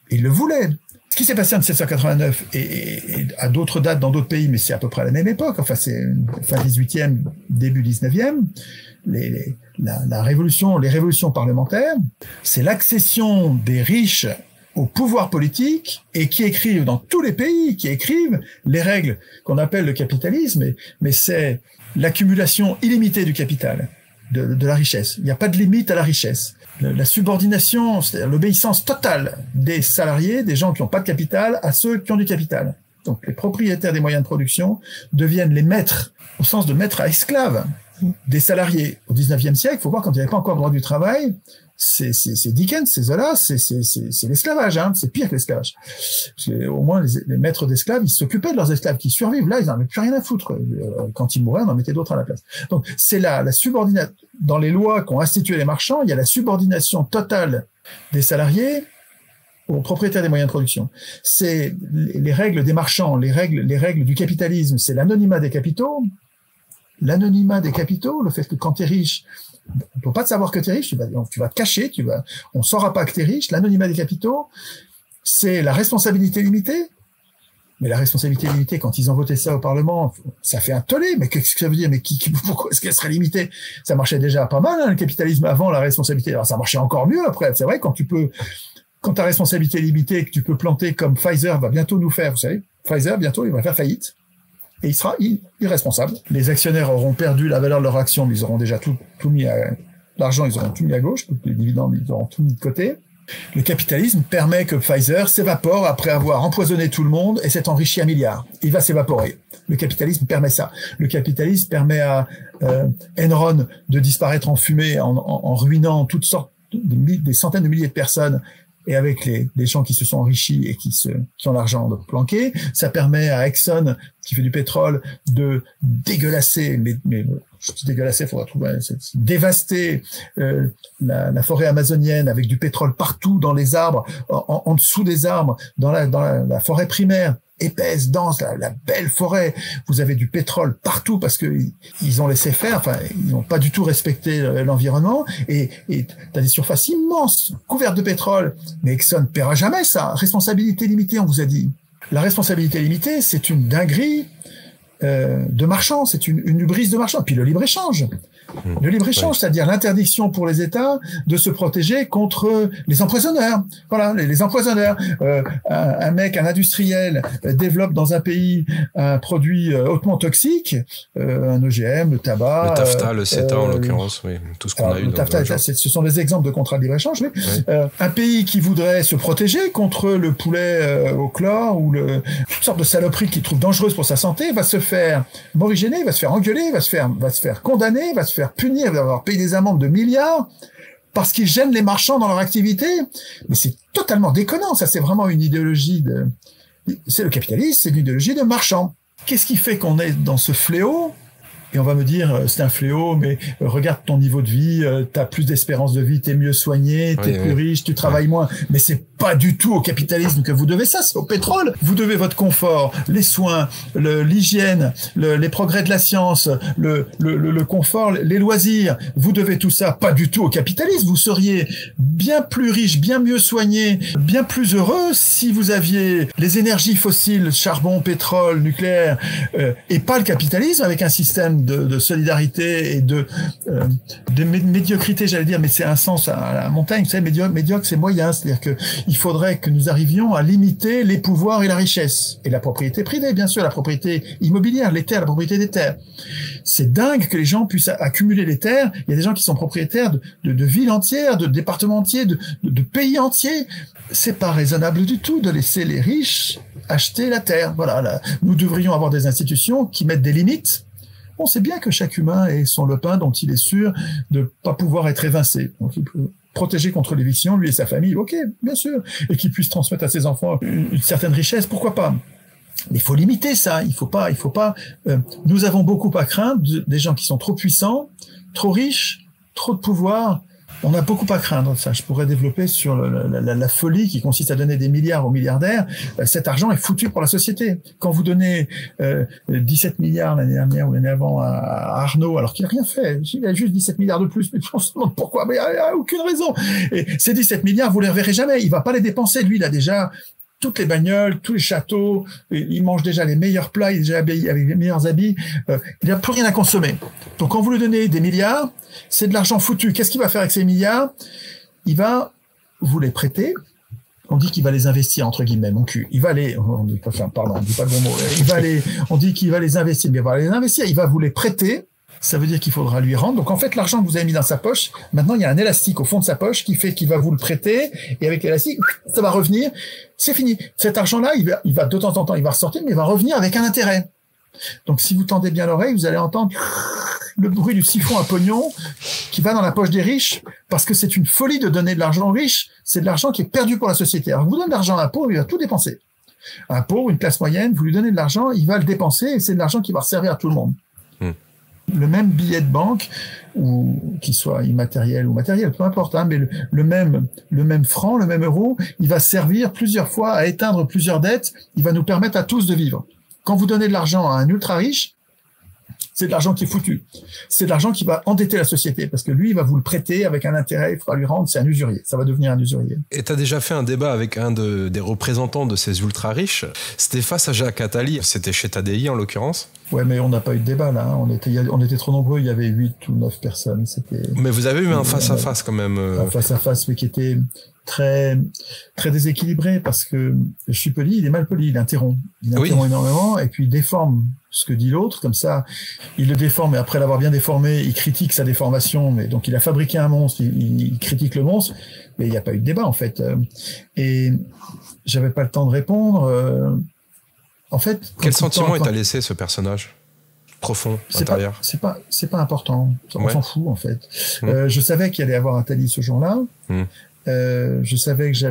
Ils le voulaient. Ce qui s'est passé en 1789 et à d'autres dates dans d'autres pays, mais c'est à peu près à la même époque, enfin c'est fin 18e, début 19e, les révolutions parlementaires, c'est l'accession des riches au pouvoir politique et qui écrivent dans tous les pays, qui écrivent les règles qu'on appelle le capitalisme, mais c'est l'accumulation illimitée du capital, de la richesse. Il n'y a pas de limite à la richesse. La subordination, c'est-à-dire l'obéissance totale des salariés, des gens qui n'ont pas de capital, à ceux qui ont du capital. Donc les propriétaires des moyens de production deviennent les maîtres, au sens de maîtres à esclaves, des salariés. Au 19e siècle, il faut voir, quand il n'y avait pas encore le droit du travail, c'est Dickens, c'est Zola, c'est l'esclavage, hein, c'est pire que l'esclavage. Au moins, les maîtres d'esclaves, ils s'occupaient de leurs esclaves qui survivent. Là, ils n'en avaient plus rien à foutre. Quand ils mouraient, on en mettait d'autres à la place. Donc, c'est la subordination. Dans les lois qu'ont instituées les marchands, il y a la subordination totale des salariés aux propriétaires des moyens de production. C'est les règles des marchands, les règles du capitalisme, c'est l'anonymat des capitaux. L'anonymat des capitaux, le fait que quand tu es riche, on ne peut pas te savoir que tu es riche, tu vas te cacher, on ne saura pas que tu es riche. L'anonymat des capitaux, c'est la responsabilité limitée. Mais la responsabilité limitée, quand ils ont voté ça au Parlement, ça fait un tollé. Mais qu'est-ce que ça veut dire? Mais pourquoi est-ce qu'elle serait limitée? Ça marchait déjà pas mal, hein, le capitalisme avant la responsabilité. Alors ça marchait encore mieux après. C'est vrai, quand ta responsabilité limitée, que tu peux planter comme Pfizer va bientôt nous faire, vous savez, Pfizer, bientôt, il va faire faillite. Et il sera irresponsable. Les actionnaires auront perdu la valeur de leur action, mais ils auront déjà tout mis l'argent, ils auront tout mis à gauche, les dividendes, ils auront tout mis de côté. Le capitalisme permet que Pfizer s'évapore après avoir empoisonné tout le monde et s'est enrichi à milliards. Il va s'évaporer. Le capitalisme permet ça. Le capitalisme permet à Enron de disparaître en fumée, en ruinant toutes sortes, des centaines de milliers de personnes, et avec des gens qui se sont enrichis et qui ont l'argent planqué. Ça permet à Exxon, qui fait du pétrole, de dégueulasser, mais je dis dégueulasser, faudra trouver, dévaster la forêt amazonienne avec du pétrole partout dans les arbres, en dessous des arbres, dans la forêt primaire, épaisse, dense, la belle forêt. Vous avez du pétrole partout parce que ils ont laissé faire, enfin, ils n'ont pas du tout respecté l'environnement et t'as des surfaces immenses, couvertes de pétrole. Mais Exxon ne paiera jamais ça. Responsabilité limitée, on vous a dit. La responsabilité limitée, c'est une dinguerie de marchand, c'est une hubris de marchand. Puis le libre-échange. Le libre-échange, oui. C'est-à-dire l'interdiction pour les États de se protéger contre les empoisonneurs. Voilà, les empoisonneurs. Un industriel développe dans un pays un produit hautement toxique, un OGM, le tabac. Le TAFTA, le CETA en l'occurrence, oui. Tout ce qu'on a eu. Le TAFTA, ce sont des exemples de contrats de libre-échange. Oui. Oui. Un pays qui voudrait se protéger contre le poulet au chlore ou toutes sortes de saloperies qu'il trouve dangereuses pour sa santé va se faire morigéner, va se faire engueuler, va se faire condamner, va se faire punir, va avoir payé des amendes de milliards parce qu'ils gênent les marchands dans leur activité. Mais c'est totalement déconnant. Ça, c'est vraiment une idéologie c'est le capitalisme, c'est une idéologie de marchand. Qu'est-ce qui fait qu'on est dans ce fléau? Et on va me dire, c'est un fléau, mais regarde ton niveau de vie, t'as plus d'espérance de vie, t'es mieux soigné, t'es plus riche, tu travailles moins. Mais c'est pas du tout au capitalisme que vous devez ça, c'est au pétrole. Vous devez votre confort, les soins, l'hygiène, les progrès de la science, le confort, les loisirs. Vous devez tout ça pas du tout au capitalisme. Vous seriez bien plus riche, bien mieux soigné, bien plus heureux si vous aviez les énergies fossiles, charbon, pétrole, nucléaire, et pas le capitalisme avec un système de solidarité et de médiocrité, j'allais dire, mais c'est un sens à la montagne. Vous savez, médiocre, c'est moyen. C'est-à-dire que il faudrait que nous arrivions à limiter les pouvoirs et la richesse. Et la propriété privée, bien sûr, la propriété immobilière, les terres, la propriété des terres. C'est dingue que les gens puissent accumuler les terres. Il y a des gens qui sont propriétaires de villes entières, de départements entiers, de pays entiers. C'est pas raisonnable du tout de laisser les riches acheter la terre. Voilà, là, nous devrions avoir des institutions qui mettent des limites. On sait bien que chaque humain ait son lopin dont il est sûr de pas pouvoir être évincé. Donc, il peut protéger contre l'éviction, lui et sa famille. Ok, bien sûr. Et qu'il puisse transmettre à ses enfants une certaine richesse. Pourquoi pas? Mais il faut limiter ça. Il faut pas. Nous avons beaucoup à craindre des gens qui sont trop puissants, trop riches, trop de pouvoir. On a beaucoup à craindre de ça. Je pourrais développer sur la folie qui consiste à donner des milliards aux milliardaires. Cet argent est foutu pour la société. Quand vous donnez 17 milliards l'année dernière ou l'année avant à Arnaud, alors qu'il n'a rien fait, il a juste 17 milliards de plus, mais on se demande pourquoi, mais il n'y a aucune raison. Et ces 17 milliards, vous les reverrez jamais. Il va pas les dépenser. Lui, il a déjà toutes les bagnoles, tous les châteaux, il mange déjà les meilleurs plats, il est déjà habillé avec les meilleurs habits, il n'a plus rien à consommer. Donc quand vous lui donnez des milliards, c'est de l'argent foutu. Qu'est-ce qu'il va faire avec ces milliards? Il va vous les prêter. On dit qu'il va les investir, entre guillemets, mon cul. Il va les, on dit pas le bon mot. On dit qu'il va les investir, mais il va les investir, il va vous les prêter. Ça veut dire qu'il faudra lui rendre. Donc, en fait, l'argent que vous avez mis dans sa poche, maintenant, il y a un élastique au fond de sa poche qui fait qu'il va vous le prêter. Et avec l'élastique, ça va revenir. C'est fini. Cet argent-là, il va de temps en temps, il va ressortir, mais il va revenir avec un intérêt. Donc, si vous tendez bien l'oreille, vous allez entendre le bruit du siphon à pognon qui va dans la poche des riches, parce que c'est une folie de donner de l'argent aux riches. C'est de l'argent qui est perdu pour la société. Alors, vous donnez de l'argent à un pauvre, il va tout dépenser. Un pauvre, une classe moyenne, vous lui donnez de l'argent, il va le dépenser, et c'est de l'argent qui va servir à tout le monde. Le même billet de banque, ou qu'il soit immatériel ou matériel, peu importe, hein, mais le même franc, le même euro, il va servir plusieurs fois à éteindre plusieurs dettes. Il va nous permettre à tous de vivre. Quand vous donnez de l'argent à un ultra riche, c'est de l'argent qui est foutu. C'est de l'argent qui va endetter la société, parce que lui, il va vous le prêter avec un intérêt, il faudra lui rendre, c'est un usurier. Ça va devenir un usurier. Et tu as déjà fait un débat avec un des représentants de ces ultra-riches. C'était face à Jacques Attali, c'était chez Tadi en l'occurrence. Ouais, mais on n'a pas eu de débat là. On était trop nombreux, il y avait 8 ou 9 personnes. Mais vous avez eu un face-à-face quand même. Un face-à-face, mais qui était très, très déséquilibré, parce que je suis poli, il est mal poli, il interrompt. Il interrompt énormément, et puis il déforme ce que dit l'autre, comme ça, il le déforme, et après l'avoir bien déformé, il critique sa déformation, mais donc il a fabriqué un monstre, il critique le monstre, mais il n'y a pas eu de débat, en fait. Et j'avais pas le temps de répondre. En fait. Quel sentiment il t'a laissé, ce personnage profond, intérieur? C'est pas important. On s'en fout, en fait. Je savais qu'il allait y avoir Attali ce jour-là. Je savais que je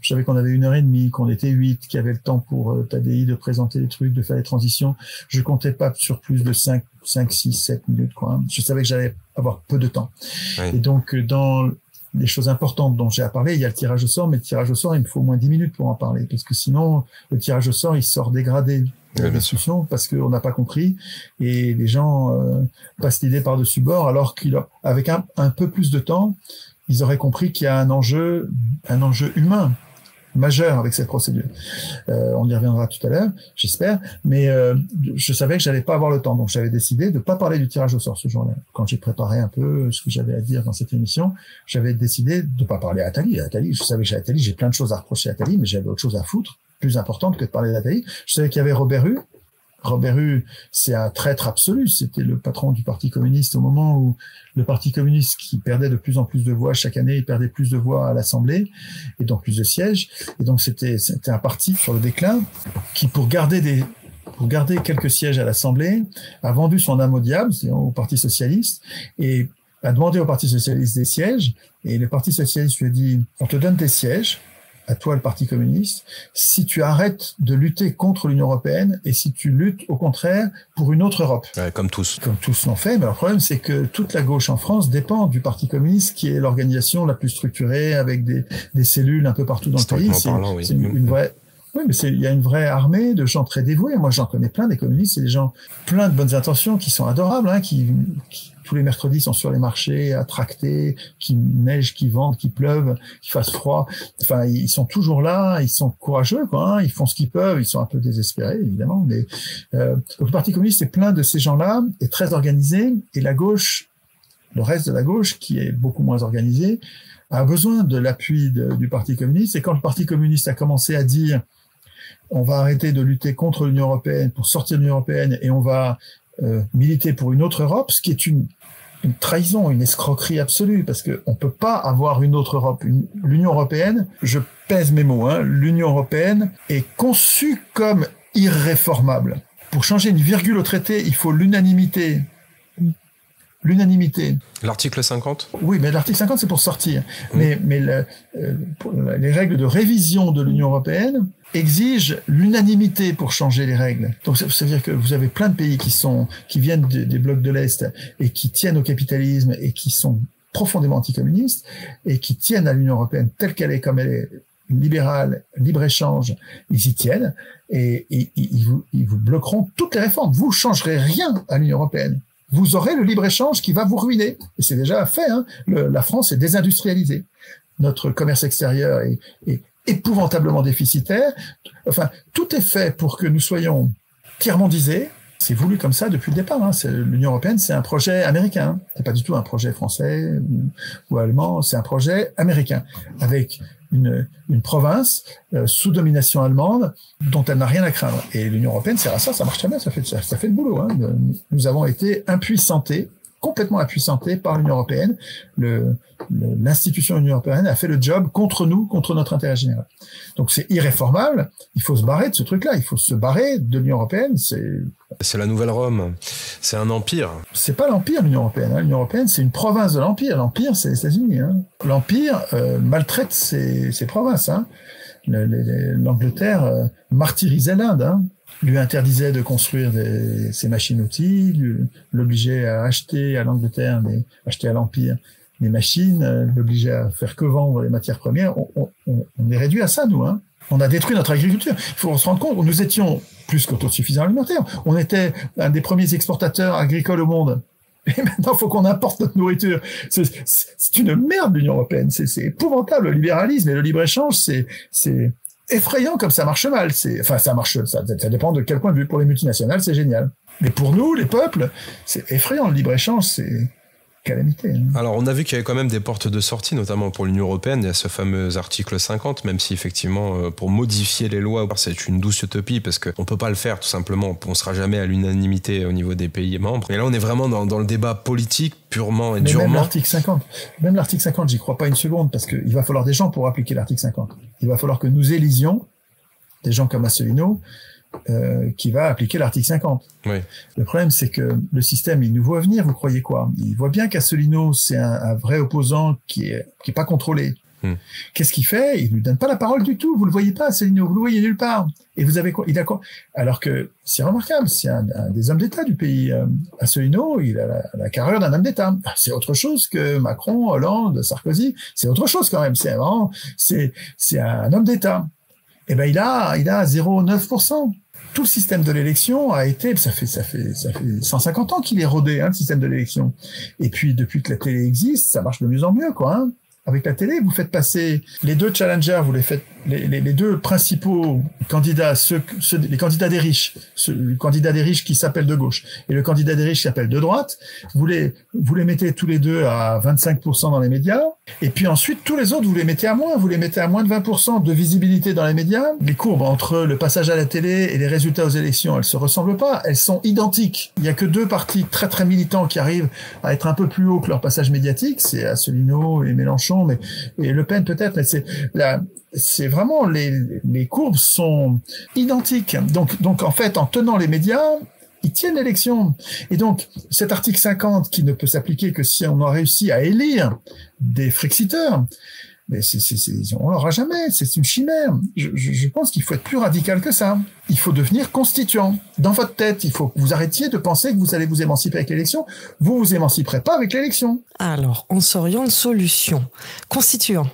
savais qu'on avait 1h30, qu'on était 8, qu'il y avait le temps pour Tadi de présenter les trucs, de faire les transitions. Je comptais pas sur plus de 5, 6, 7 minutes, quoi. Je savais que j'allais avoir peu de temps. Oui. Et donc, dans les choses importantes dont j'ai à parler, il y a le tirage au sort, mais le tirage au sort, il me faut au moins 10 minutes pour en parler, parce que sinon, le tirage au sort, il sort dégradé de la discussion, parce qu'on n'a pas compris, et les gens passent l'idée par-dessus bord, alors qu'avec un peu plus de temps, ils auraient compris qu'il y a un enjeu humain majeur avec cette procédure. On y reviendra tout à l'heure, j'espère, mais je savais que j'allais pas avoir le temps, donc j'avais décidé de pas parler du tirage au sort ce jour-là. Quand j'ai préparé un peu ce que j'avais à dire dans cette émission, j'avais décidé de pas parler à Attali. Je savais que j'ai plein de choses à reprocher à Attali, mais j'avais autre chose à foutre, plus importante que de parler d'Attali. Je savais qu'il y avait Robert Hue. Robert Hue, c'est un traître absolu. C'était le patron du Parti communiste au moment où le Parti communiste, qui perdait de plus en plus de voix chaque année, il perdait plus de voix à l'Assemblée et donc plus de sièges. Et donc c'était un parti sur le déclin qui, pour garder quelques sièges à l'Assemblée, a vendu son âme au diable, c'est-à-dire au Parti socialiste, et a demandé au Parti socialiste des sièges. Et le Parti socialiste lui a dit: on te donne tes sièges, à toi le Parti communiste, si tu arrêtes de lutter contre l'Union européenne et si tu luttes au contraire pour une autre Europe. Ouais, comme tous. Comme tous l'ont fait, mais le problème c'est que toute la gauche en France dépend du Parti communiste, qui est l'organisation la plus structurée, avec des cellules un peu partout dans le pays. C'est une vraie... Oui, mais il y a une vraie armée de gens très dévoués. Moi, j'en connais plein des communistes, c'est des gens plein de bonnes intentions qui sont adorables, hein, qui tous les mercredis sont sur les marchés à tracter, qui neige, qui vente, qui pleuve, qui fasse froid. Enfin, ils sont toujours là, ils sont courageux, quoi. Hein, ils font ce qu'ils peuvent, ils sont un peu désespérés, évidemment. Mais donc le Parti communiste est plein de ces gens-là, est très organisé, et la gauche, le reste de la gauche, qui est beaucoup moins organisée, a besoin de l'appui du Parti communiste. Et quand le Parti communiste a commencé à dire on va arrêter de lutter contre l'Union européenne pour sortir de l'Union européenne et on va militer pour une autre Europe, ce qui est une trahison, une escroquerie absolue, parce qu'on ne peut pas avoir une autre Europe. L'Union européenne, je pèse mes mots, hein, l'Union européenne est conçue comme irréformable. Pour changer une virgule au traité, il faut l'unanimité. L'unanimité. L'article 50 ? Oui, mais l'article 50, c'est pour sortir. Mais les règles de révision de l'Union européenne exigent l'unanimité pour changer les règles. Donc, ça veut dire que vous avez plein de pays qui viennent des blocs de l'Est et qui tiennent au capitalisme et qui sont profondément anticommunistes et qui tiennent à l'Union européenne telle qu'elle est, comme elle est, libérale, libre-échange, ils y tiennent et ils vous bloqueront toutes les réformes. Vous changerez rien à l'Union européenne. Vous aurez le libre-échange qui va vous ruiner. Et c'est déjà fait, hein. La France est désindustrialisée. Notre commerce extérieur est épouvantablement déficitaire. Enfin, tout est fait pour que nous soyons tiers-mondisés. C'est voulu comme ça depuis le départ. Hein. L'Union européenne, c'est un projet américain. C'est pas du tout un projet français ou allemand. C'est un projet américain avec une province sous domination allemande dont elle n'a rien à craindre. Et l'Union européenne sert à ça, ça marche très bien, ça fait le boulot. Hein. Nous avons été complètement impuissantés par l'Union européenne. L'institution de l'Union européenne a fait le job contre nous, contre notre intérêt général. Donc c'est irréformable, il faut se barrer de ce truc-là, il faut se barrer de l'Union européenne. C'est la nouvelle Rome, c'est un empire. C'est pas l'empire, l'Union européenne. Hein. L'Union européenne, c'est une province de l'empire. L'empire, c'est les États-Unis. Hein. L'empire maltraite ses provinces. Hein. L'Angleterre martyrisait l'Inde. Hein. Lui interdisait de construire ses machines-outils, l'obligeait à acheter à l'Angleterre, acheter à l'Empire des machines, l'obligeait à faire que vendre les matières premières. On est réduit à ça, nous. Hein. On a détruit notre agriculture. Il faut se rendre compte, nous étions plus qu'autosuffisants alimentaires. On était un des premiers exportateurs agricoles au monde. Et maintenant, il faut qu'on importe notre nourriture. C'est une merde, l'Union européenne. C'est épouvantable. Le libéralisme et le libre-échange, c'est effrayant comme ça marche mal. Ça marche, ça dépend de quel point de vue. Pour les multinationales, c'est génial. Mais pour nous, les peuples, c'est effrayant. Le libre-échange, c'est calamité. Hein. Alors, on a vu qu'il y avait quand même des portes de sortie, notamment pour l'Union européenne. Il y a ce fameux article 50, même si effectivement, pour modifier les lois, c'est une douce utopie parce qu'on ne peut pas le faire tout simplement. On ne sera jamais à l'unanimité au niveau des pays membres. Et là, on est vraiment dans le débat politique purement et durement. Même l'article 50, j'y crois pas une seconde parce qu'il va falloir des gens pour appliquer l'article 50. Il va falloir que nous élisions des gens comme Asselineau qui va appliquer l'article 50. Oui. Le problème, c'est que le système, il nous voit venir, vous croyez quoi? Il voit bien qu'Asselineau, c'est un vrai opposant qui est pas contrôlé. Qu'est-ce qu'il fait? Il lui donne pas la parole du tout. Vous le voyez pas, Asselineau, vous le voyez nulle part. Et vous avez quoi? Il a quoi? Alors que c'est remarquable, c'est un des hommes d'État du pays. Asselineau, il a la carrure d'un homme d'État. C'est autre chose que Macron, Hollande, Sarkozy. C'est autre chose quand même. C'est un homme d'État. Eh ben il a 0,9%. Tout le système de l'élection a été, ça fait 150 ans qu'il est rodé, hein, le système de l'élection. Et puis, depuis que la télé existe, ça marche de mieux en mieux, quoi, hein. Avec la télé, vous faites passer les deux challengers, vous les faites, les deux principaux candidats, les candidats des riches, le candidat des riches qui s'appelle de gauche et le candidat des riches qui s'appelle de droite, vous les mettez tous les deux à 25% dans les médias, et puis ensuite, tous les autres, vous les mettez à moins de 20% de visibilité dans les médias. Les courbes entre le passage à la télé et les résultats aux élections, elles se ressemblent pas, elles sont identiques. Il y a que deux partis très très militants qui arrivent à être un peu plus haut que leur passage médiatique, c'est Asselineau et Mélenchon, et Le Pen peut-être, mais c'est vraiment les courbes sont identiques. Donc en fait, en tenant les médias, ils tiennent l'élection. Et donc cet article 50 qui ne peut s'appliquer que si on a réussi à élire des frexiteurs, mais on l'aura jamais, c'est une chimère. Je pense qu'il faut être plus radical que ça. Il faut devenir constituant. Dans votre tête, il faut que vous arrêtiez de penser que vous allez vous émanciper avec l'élection. Vous vous émanciperez pas avec l'élection. Alors, on s'oriente solution. Constituant.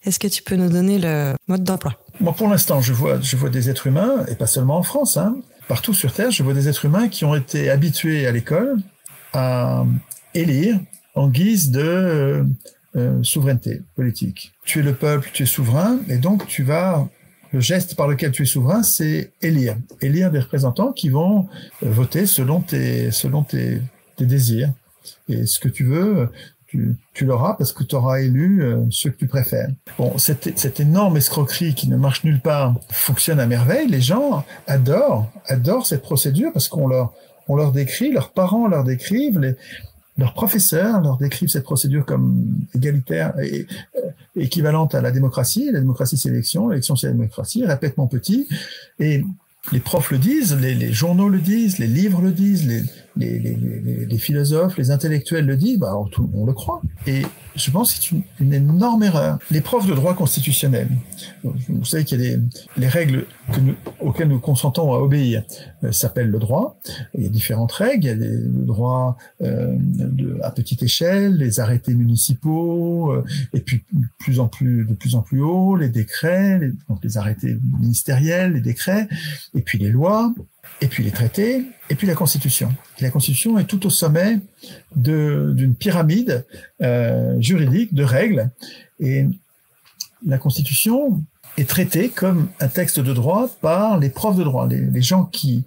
Est-ce que tu peux nous donner le mode d'emploi? Moi, pour l'instant, je vois des êtres humains, et pas seulement en France, hein, partout sur Terre, je vois des êtres humains qui ont été habitués à l'école à élire en guise de souveraineté politique. Tu es le peuple, tu es souverain, et donc le geste par lequel tu es souverain, c'est élire des représentants qui vont voter selon tes désirs. Et ce que tu veux, tu l'auras parce que tu auras élu ceux que tu préfères. Bon, cette énorme escroquerie qui ne marche nulle part fonctionne à merveille. Les gens adorent cette procédure parce qu'on leur décrit, leurs parents leur décrivent, leurs professeurs leur décrivent cette procédure comme égalitaire et équivalente à la démocratie. La démocratie, c'est l'élection c'est la démocratie. Répète mon petit. Et les profs le disent, les journaux le disent, les livres le disent, les philosophes, les intellectuels le disent, on le croit. Et je pense que c'est une énorme erreur. Les profs de droit constitutionnel, vous savez qu'il y a les règles auxquelles nous consentons à obéir s'appellent le droit. Il y a différentes règles. Il y a le droit à petite échelle, les arrêtés municipaux, et puis de plus en plus haut, les décrets, donc les arrêtés ministériels, les décrets, et puis les lois, et puis les traités, et puis la Constitution. Et la Constitution est tout au sommet d'une pyramide juridique de règles. Et la Constitution est traitée comme un texte de droit par les profs de droit, les gens qui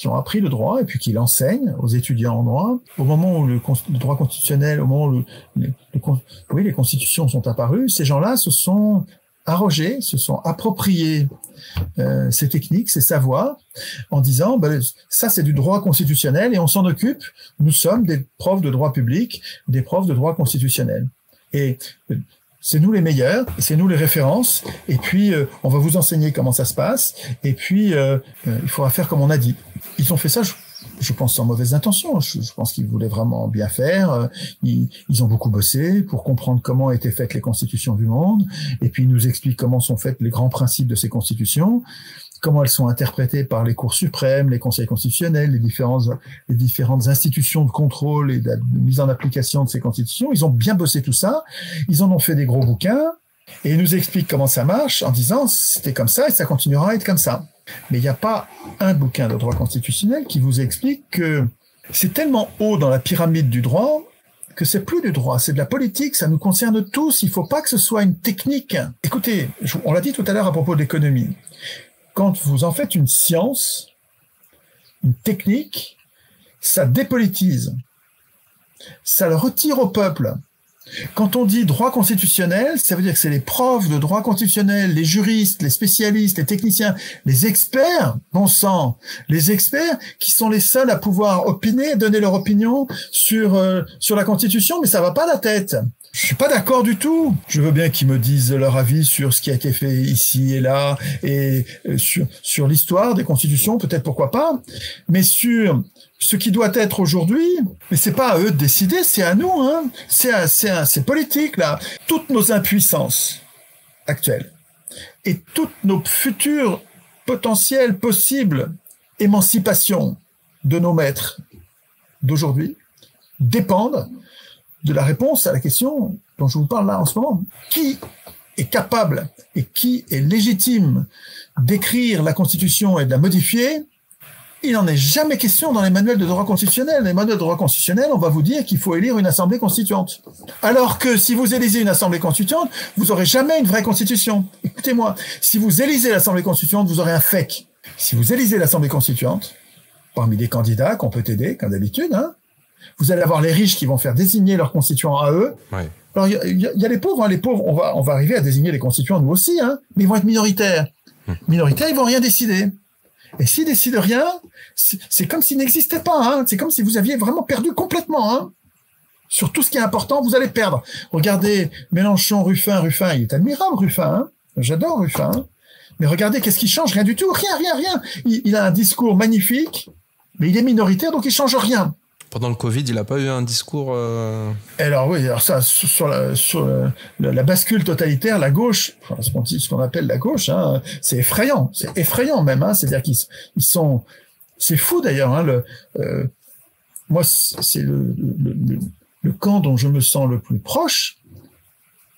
ont appris le droit et puis qui l'enseignent aux étudiants en droit. Au moment où le droit constitutionnel, au moment où les constitutions sont apparues, ces gens-là se sont arrogés, se sont appropriés ces techniques, ces savoirs, en disant ça c'est du droit constitutionnel et on s'en occupe, nous sommes des profs de droit public, des profs de droit constitutionnel. Et c'est nous les meilleurs, c'est nous les références, et puis on va vous enseigner comment ça se passe, et puis il faudra faire comme on a dit. Ils ont fait ça, je pense sans mauvaise intention, je pense qu'ils voulaient vraiment bien faire, ils ont beaucoup bossé pour comprendre comment étaient faites les constitutions du monde, et puis ils nous expliquent comment sont faits les grands principes de ces constitutions, comment elles sont interprétées par les cours suprêmes, les conseils constitutionnels, les différentes institutions de contrôle et de mise en application de ces constitutions. Ils ont bien bossé tout ça, ils en ont fait des gros bouquins, et ils nous expliquent comment ça marche en disant c'était comme ça et ça continuera à être comme ça. Mais il n'y a pas un bouquin de droit constitutionnel qui vous explique que c'est tellement haut dans la pyramide du droit que c'est plus du droit, c'est de la politique, ça nous concerne tous, il ne faut pas que ce soit une technique. Écoutez, on l'a dit tout à l'heure à propos de l'économie, quand vous en faites une science, une technique, ça dépolitise, ça le retire au peuple. Quand on dit droit constitutionnel, ça veut dire que c'est les profs de droit constitutionnel, les juristes, les spécialistes, les techniciens, les experts, bon sang, les experts qui sont les seuls à pouvoir opiner, donner leur opinion sur la Constitution, mais ça va pas la tête. Je suis pas d'accord du tout. Je veux bien qu'ils me disent leur avis sur ce qui a été fait ici et là, et sur l'histoire des constitutions, peut-être pourquoi pas, mais sur ce qui doit être aujourd'hui, mais c'est pas à eux de décider, c'est à nous, hein. C'est politique, là. Toutes nos impuissances actuelles et toutes nos futures potentielles possibles émancipations de nos maîtres d'aujourd'hui dépendent de la réponse à la question dont je vous parle là en ce moment. Qui est capable et qui est légitime d'écrire la Constitution et de la modifier? Il n'en est jamais question dans les manuels de droit constitutionnel. Les manuels de droit constitutionnel, on va vous dire qu'il faut élire une assemblée constituante. Alors que si vous élisez une assemblée constituante, vous n'aurez jamais une vraie constitution. Écoutez-moi, si vous élisez l'assemblée constituante, vous aurez un fake. Si vous élisez l'assemblée constituante, parmi les candidats qu'on peut aider, comme d'habitude, hein, vous allez avoir les riches qui vont faire désigner leurs constituants à eux. Ouais. Alors, il y a les pauvres, hein. Les pauvres, on va arriver à désigner les constituants nous aussi, hein, mais ils vont être minoritaires. Minoritaires, ils vont rien décider. Et s'ils décident rien, c'est comme s'ils n'existaient pas, hein. C'est comme si vous aviez vraiment perdu complètement, hein. Sur tout ce qui est important, vous allez perdre. Regardez Mélenchon, Ruffin, il est admirable, Ruffin, hein. J'adore Ruffin, hein. Mais regardez, qu'est-ce qui change? Rien du tout, rien. Il a un discours magnifique, mais il est minoritaire, donc il change rien. Pendant le Covid, il n'a pas eu un discours... Alors oui, ça, sur la bascule totalitaire, la gauche, enfin, ce qu'on appelle la gauche, hein, c'est effrayant même, hein, c'est-à-dire qu'ils sont... C'est fou d'ailleurs, hein, moi, c'est le camp dont je me sens le plus proche,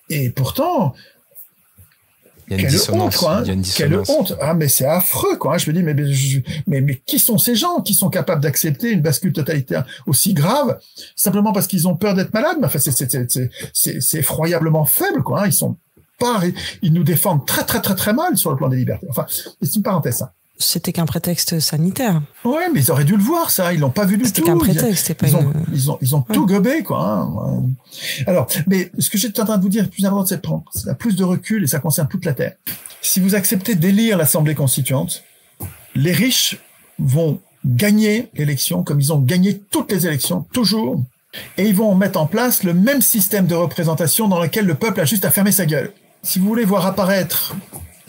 et pourtant, Il y a une dissonance. Honte, quoi, hein. Il y a une Quelle dissonance. honte. Ah, mais c'est affreux, quoi. Je me dis, mais qui sont ces gens qui sont capables d'accepter une bascule totalitaire aussi grave, simplement parce qu'ils ont peur d'être malades? Mais enfin, c'est effroyablement faible, quoi, hein. Ils nous défendent très, très, très, très mal sur le plan des libertés. Enfin, c'est une parenthèse, ça. C'était qu'un prétexte sanitaire. Ouais, mais ils auraient dû le voir, ça. Ils l'ont pas vu du tout. C'était qu'un prétexte, c'est pas ils ont tout gobé, quoi, hein. Alors, mais ce que j'étais en train de vous dire, le plus important, c'est de prendre plus de recul, et ça concerne toute la Terre. Si vous acceptez d'élire l'Assemblée constituante, les riches vont gagner l'élection, comme ils ont gagné toutes les élections, toujours, et ils vont mettre en place le même système de représentation dans lequel le peuple a juste à fermer sa gueule. Si vous voulez voir apparaître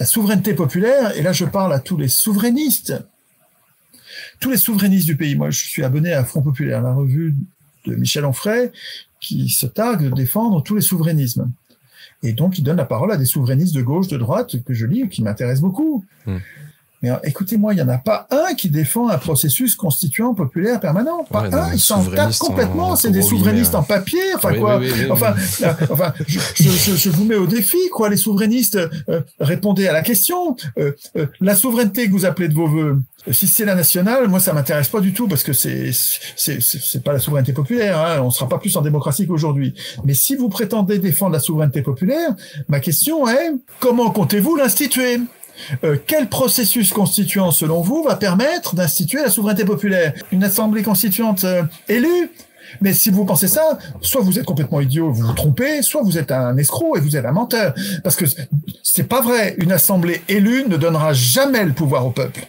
la souveraineté populaire, et là je parle à tous les souverainistes du pays. Moi, je suis abonné à Front Populaire, la revue de Michel Onfray, qui se targue de défendre tous les souverainismes. Et donc, il donne la parole à des souverainistes de gauche, de droite, que je lis, qui m'intéressent beaucoup. Mais écoutez-moi, il n'y en a pas un qui défend un processus constituant populaire permanent. Pas un, ils s'en tapent complètement. C'est des souverainistes en papier. Enfin, quoi. Enfin, je vous mets au défi, quoi. Les souverainistes, répondez à la question. La souveraineté que vous appelez de vos voeux, si c'est la nationale, moi, ça m'intéresse pas du tout parce que c'est pas la souveraineté populaire, hein. On sera pas plus en démocratie qu'aujourd'hui. Mais si vous prétendez défendre la souveraineté populaire, ma question est, comment comptez-vous l'instituer? Quel processus constituant, selon vous, va permettre d'instituer la souveraineté populaire? Une assemblée constituante élue? Mais si vous pensez ça, soit vous êtes complètement idiot, vous vous trompez, soit vous êtes un escroc et vous êtes un menteur. Parce que c'est pas vrai. Une assemblée élue ne donnera jamais le pouvoir au peuple.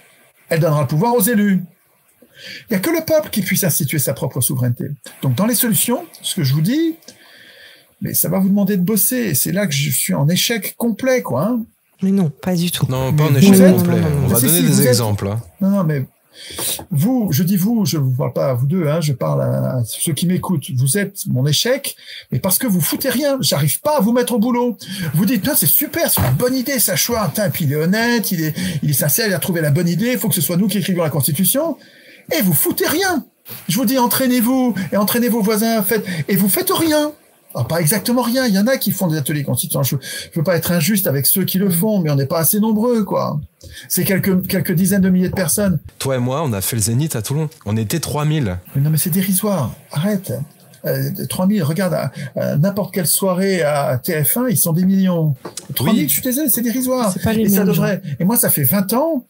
Elle donnera le pouvoir aux élus. Il n'y a que le peuple qui puisse instituer sa propre souveraineté. Donc, dans les solutions, ce que je vous dis, mais ça va vous demander de bosser. Et c'est là que je suis en échec complet, quoi, hein. Mais non, pas du tout. Non, pas en échec complet. On va donner des exemples. Hein. Non, mais vous, je dis vous, je vous parle pas à vous deux, hein, je parle à ceux qui m'écoutent. Vous êtes mon échec, mais parce que vous foutez rien. J'arrive pas à vous mettre au boulot. Vous dites, c'est super, c'est une bonne idée, ça choix. Et puis il est honnête, il est sincère, il a trouvé la bonne idée. Il faut que ce soit nous qui écrivions la Constitution. Et vous foutez rien. Je vous dis, entraînez-vous et entraînez vos voisins, et vous faites rien. Alors, pas exactement rien. Il y en a qui font des ateliers constituants. Je veux pas être injuste avec ceux qui le font, mais on n'est pas assez nombreux, quoi. C'est quelques dizaines de milliers de personnes. Toi et moi, on a fait le Zénith à Toulon. On était 3000. Mais non, mais c'est dérisoire. Arrête. 3000, regarde, n'importe quelle soirée à TF1, ils sont des millions. 3000, je suis désolé, c'est dérisoire. C'est pas les et mêmes ça devrait. gens. Et moi, ça fait 20 ans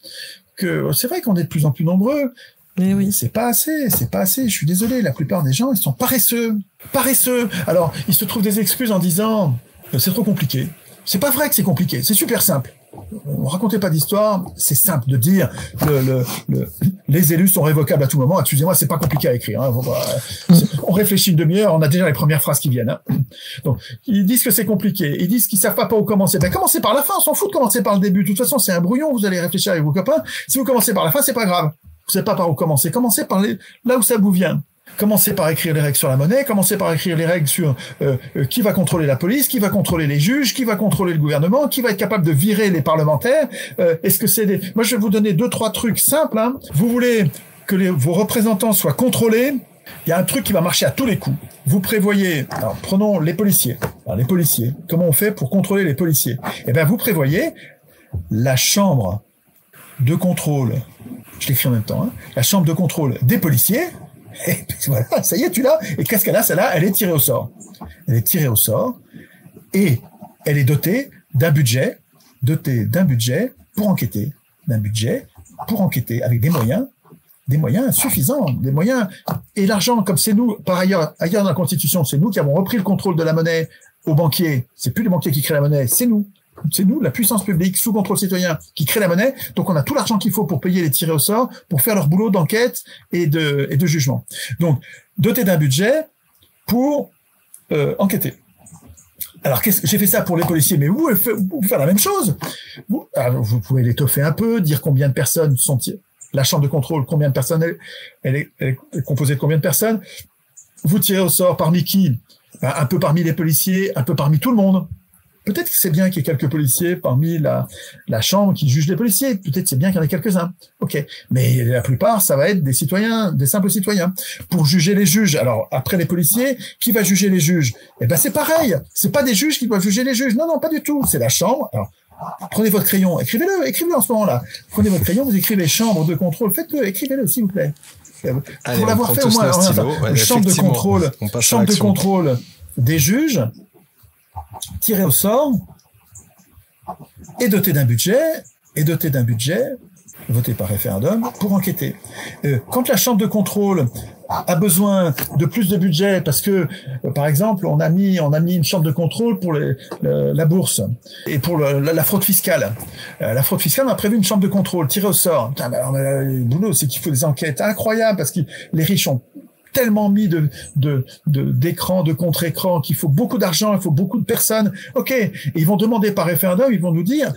que c'est vrai qu'on est de plus en plus nombreux. Mais oui. C'est pas assez. Je suis désolé. La plupart des gens, ils sont paresseux. Alors, ils se trouvent des excuses en disant, c'est trop compliqué. C'est pas vrai que c'est compliqué. C'est super simple. Racontez pas d'histoire. C'est simple de dire, les élus sont révocables à tout moment. Excusez-moi, c'est pas compliqué à écrire, hein. On réfléchit une demi-heure, on a déjà les premières phrases qui viennent, hein. Donc, ils disent que c'est compliqué. Ils disent qu'ils savent pas par où commencer. Ben, commencez par la fin. On s'en fout de commencer par le début. De toute façon, c'est un brouillon. Vous allez réfléchir avec vos copains. Si vous commencez par la fin, c'est pas grave. Vous savez pas par où commencer. Commencez par là où ça vous vient. Commencez par écrire les règles sur la monnaie. Commencez par écrire les règles sur qui va contrôler la police, qui va contrôler les juges, qui va contrôler le gouvernement, qui va être capable de virer les parlementaires. Est-ce que c'est Moi, je vais vous donner 2-3 trucs simples, hein. Vous voulez que vos représentants soient contrôlés? Il y a un truc qui va marcher à tous les coups. Vous prévoyez, alors prenons les policiers. Alors les policiers, comment on fait pour contrôler les policiers? Eh bien, vous prévoyez la chambre de contrôle. Je l'écris en même temps, hein. La chambre de contrôle des policiers. Et puis voilà, ça y est, tu l'as. Et qu'est-ce qu'elle a, celle-là? Elle est tirée au sort. Elle est tirée au sort et elle est dotée d'un budget pour enquêter. Avec des moyens suffisants, des moyens. Et l'argent, comme c'est nous, par ailleurs dans la Constitution, c'est nous qui avons repris le contrôle de la monnaie aux banquiers. C'est plus les banquiers qui créent la monnaie, c'est nous. C'est nous, la puissance publique, sous contrôle citoyen, qui crée la monnaie. Donc, on a tout l'argent qu'il faut pour payer les tirés au sort, pour faire leur boulot d'enquête et de jugement. Donc, doté d'un budget pour enquêter. Alors, j'ai fait ça pour les policiers, mais vous pouvez faire la même chose. Vous pouvez l'étoffer un peu, dire combien de personnes sont... La chambre de contrôle, combien de personnes elle est composée de combien de personnes. Vous tirez au sort parmi qui? Un peu parmi les policiers, un peu parmi tout le monde. Peut-être que c'est bien qu'il y ait quelques policiers parmi la chambre qui juge les policiers. Peut-être c'est bien qu'il y en ait quelques-uns. Ok. Mais la plupart, ça va être des citoyens, des simples citoyens. Pour juger les juges. Alors, après les policiers, qui va juger les juges? Eh ben, c'est pareil. C'est pas des juges qui doivent juger les juges. Non, pas du tout. C'est la chambre. Alors, Prenez votre crayon, écrivez-le en ce moment-là. Prenez votre crayon, vous écrivez chambre de contrôle, faites-le, écrivez-le s'il vous plaît. Allez, pour l'avoir fait au moins, chambre de contrôle des juges, tiré au sort, et doté d'un budget, voté par référendum, pour enquêter. Quand la chambre de contrôle a besoin de plus de budget parce que, par exemple, on a mis une chambre de contrôle pour la bourse et pour la fraude fiscale. La fraude fiscale, on a prévu une chambre de contrôle tirée au sort. Putain, le boulot, c'est qu'il faut des enquêtes incroyables parce que les riches ont tellement mis d'écrans, de contre-écrans, qu'il faut beaucoup d'argent, il faut beaucoup de personnes. OK. Et ils vont demander par référendum, ils vont nous dire,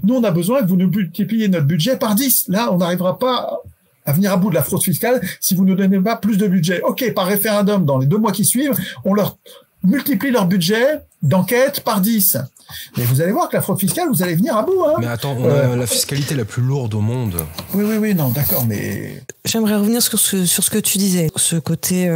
nous, on a besoin que vous nous multipliez notre budget par 10. Là, on n'arrivera pas à venir à bout de la fraude fiscale si vous ne donnez pas plus de budget. OK. Par référendum, dans les 2 mois qui suivent, on leur multiplie leur budget d'enquête par 10. Mais vous allez voir que la fraude fiscale, vous allez venir à bout. Hein. Mais attends, on a la fiscalité la plus lourde au monde. Oui, non, d'accord, mais... J'aimerais revenir sur ce que tu disais. Ce côté,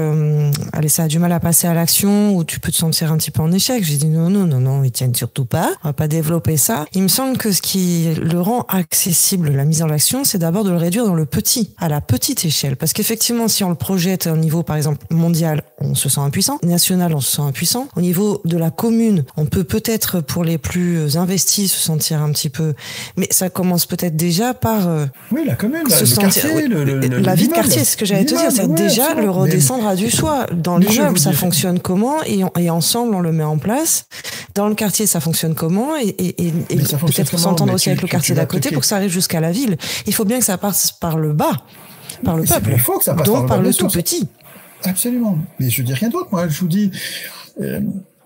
allez, ça a du mal à passer à l'action, où tu peux te sentir un petit peu en échec. J'ai dit non, ils tiennent surtout pas. On va pas développer ça. Il me semble que ce qui le rend accessible, la mise en action, c'est d'abord de le réduire dans le petit, à la petite échelle. Parce qu'effectivement, si on le projette au niveau, par exemple, mondial, on se sent impuissant. National, on se sent impuissant. Au niveau de la commune, on peut peut-être, pour les plus investis, se sentir un petit peu... Mais ça commence peut-être déjà par... oui, la commune, le quartier, la vie de quartier, c'est ce que j'allais te dire. C'est déjà le redescendre à du soi. Dans l'immeuble, ça fonctionne comment et ensemble, on le met en place. Dans le quartier, ça fonctionne comment et peut-être s'entendre aussi avec le quartier d'à côté pour que ça arrive jusqu'à la ville. Il faut bien que ça passe par le bas, par le peuple. Il faut que ça passe donc par le tout petit. Absolument. Mais je dis rien d'autre. Moi, je vous dis...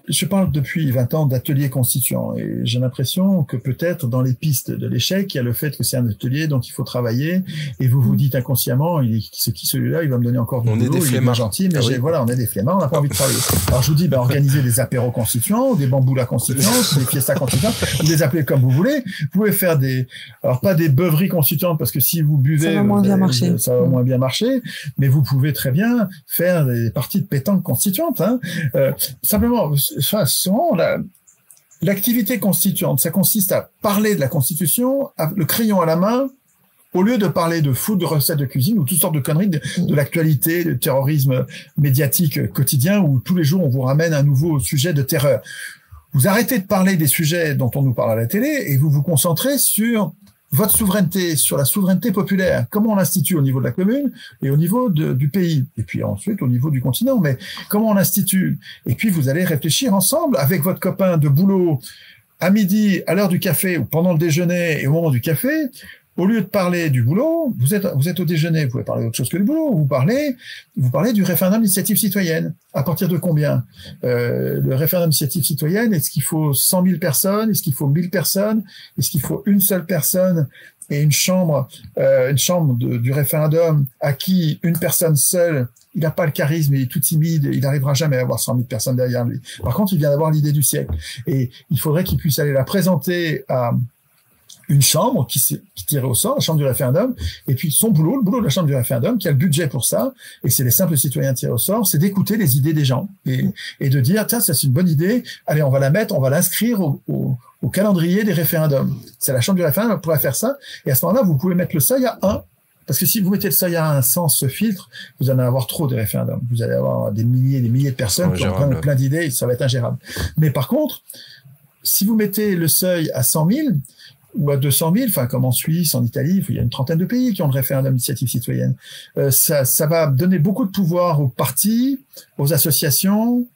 je parle depuis 20 ans d'ateliers constituants et j'ai l'impression que peut-être dans les pistes de l'échec, il y a le fait que c'est un atelier donc il faut travailler et vous vous dites inconsciemment, c'est qui celui-là, il va me donner encore du boulot, il est bien gentil, mais voilà, on est des flemmards, on n'a pas envie de travailler. Alors je vous dis, organisez des apéros constituants, des bamboulas constituants, des fiestas constituantes, vous les appelez comme vous voulez, vous pouvez faire alors pas des beuveries constituantes parce que si vous buvez, ça va moins bien marcher, mais vous pouvez très bien faire des parties de pétanque constituantes, hein. Simplement, souvent, l'activité constituante, ça consiste à parler de la Constitution, le crayon à la main, au lieu de parler de food, de recettes de cuisine ou toutes sortes de conneries de l'actualité, de terrorisme médiatique quotidien où tous les jours on vous ramène un nouveau sujet de terreur. Vous arrêtez de parler des sujets dont on nous parle à la télé et vous vous concentrez sur votre souveraineté, sur la souveraineté populaire, comment on l'institue au niveau de la commune et au niveau du pays, et puis ensuite au niveau du continent, mais comment on l'institue. Et puis vous allez réfléchir ensemble avec votre copain de boulot à midi, à l'heure du café ou pendant le déjeuner et au moment du café. Au lieu de parler du boulot, vous êtes au déjeuner, vous pouvez parler d'autre chose que du boulot, vous parlez du référendum d'initiative citoyenne. À partir de combien? Le référendum d'initiative citoyenne, est-ce qu'il faut 100 000 personnes? Est-ce qu'il faut 1000 personnes? Est-ce qu'il faut une seule personne et une chambre du référendum à qui une personne seule, il n'a pas le charisme, il est tout timide, il n'arrivera jamais à avoir 100 000 personnes derrière lui. Par contre, il vient d'avoir l'idée du siècle. Et il faudrait qu'il puisse aller la présenter à une chambre qui tirait au sort, la chambre du référendum, et puis le boulot de la chambre du référendum, qui a le budget pour ça, et c'est les simples citoyens tirés au sort, c'est d'écouter les idées des gens, et de dire, tiens, ça c'est une bonne idée, allez, on va l'inscrire au calendrier des référendums. C'est la chambre du référendum qui pourrait faire ça, et à ce moment-là, vous pouvez mettre le seuil à 1, parce que si vous mettez le seuil à 1 sans ce filtre, vous allez avoir trop de référendums. Vous allez avoir des milliers de personnes qui ont plein d'idées, et ça va être ingérable. Mais par contre, si vous mettez le seuil à 100 000, ou à 200 000, enfin comme en Suisse, en Italie, il y a une trentaine de pays qui ont le référendum d'initiative citoyenne. Ça va donner beaucoup de pouvoir aux partis, aux associations,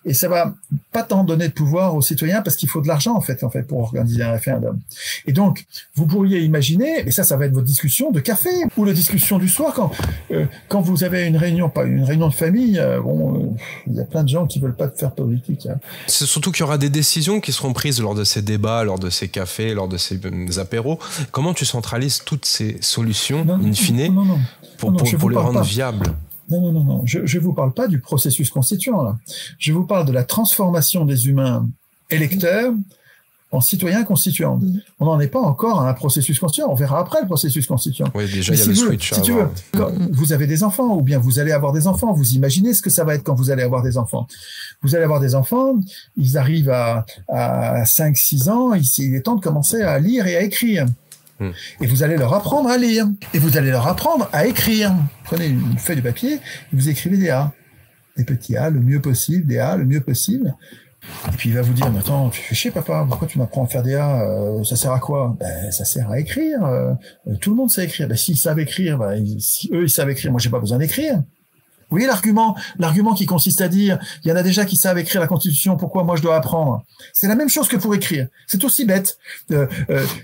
et ça va pas tant donner de pouvoir aux citoyens parce qu'il faut de l'argent en fait pour organiser un référendum. Et donc vous pourriez imaginer, et ça va être votre discussion de café ou la discussion du soir quand vous avez une réunion, pas une réunion de famille. Il y a plein de gens qui veulent pas faire politique. Hein. C'est surtout qu'il y aura des décisions qui seront prises lors de ces débats, lors de ces cafés, lors de ces apéros. Comment tu centralises toutes ces solutions in fine pour les rendre viables? Non. Je vous parle pas du processus constituant, là. Je vous parle de la transformation des humains électeurs en citoyen constituant. On n'en est pas encore à un processus constituant. On verra après le processus constituant. Oui, déjà, il y a le switch. Si tu veux, quand vous avez des enfants, ou bien vous allez avoir des enfants, vous imaginez ce que ça va être quand vous allez avoir des enfants. Vous allez avoir des enfants, ils arrivent à 5-6 ans, il est temps de commencer à lire et à écrire. Et vous allez leur apprendre à lire. Et vous allez leur apprendre à écrire. Prenez une feuille de papier, et vous écrivez des A. Des petits A, le mieux possible, des A, le mieux possible. Et puis il va vous dire, mais attends, tu fais chier papa, pourquoi tu m'apprends à faire des A, ça sert à quoi? Ben, ça sert à écrire. Tout le monde sait écrire. Ben, s'ils savent écrire, si eux ils savent écrire, moi j'ai pas besoin d'écrire. Vous voyez l'argument qui consiste à dire, il y en a déjà qui savent écrire la Constitution, pourquoi moi je dois apprendre? C'est la même chose que pour écrire. C'est aussi bête.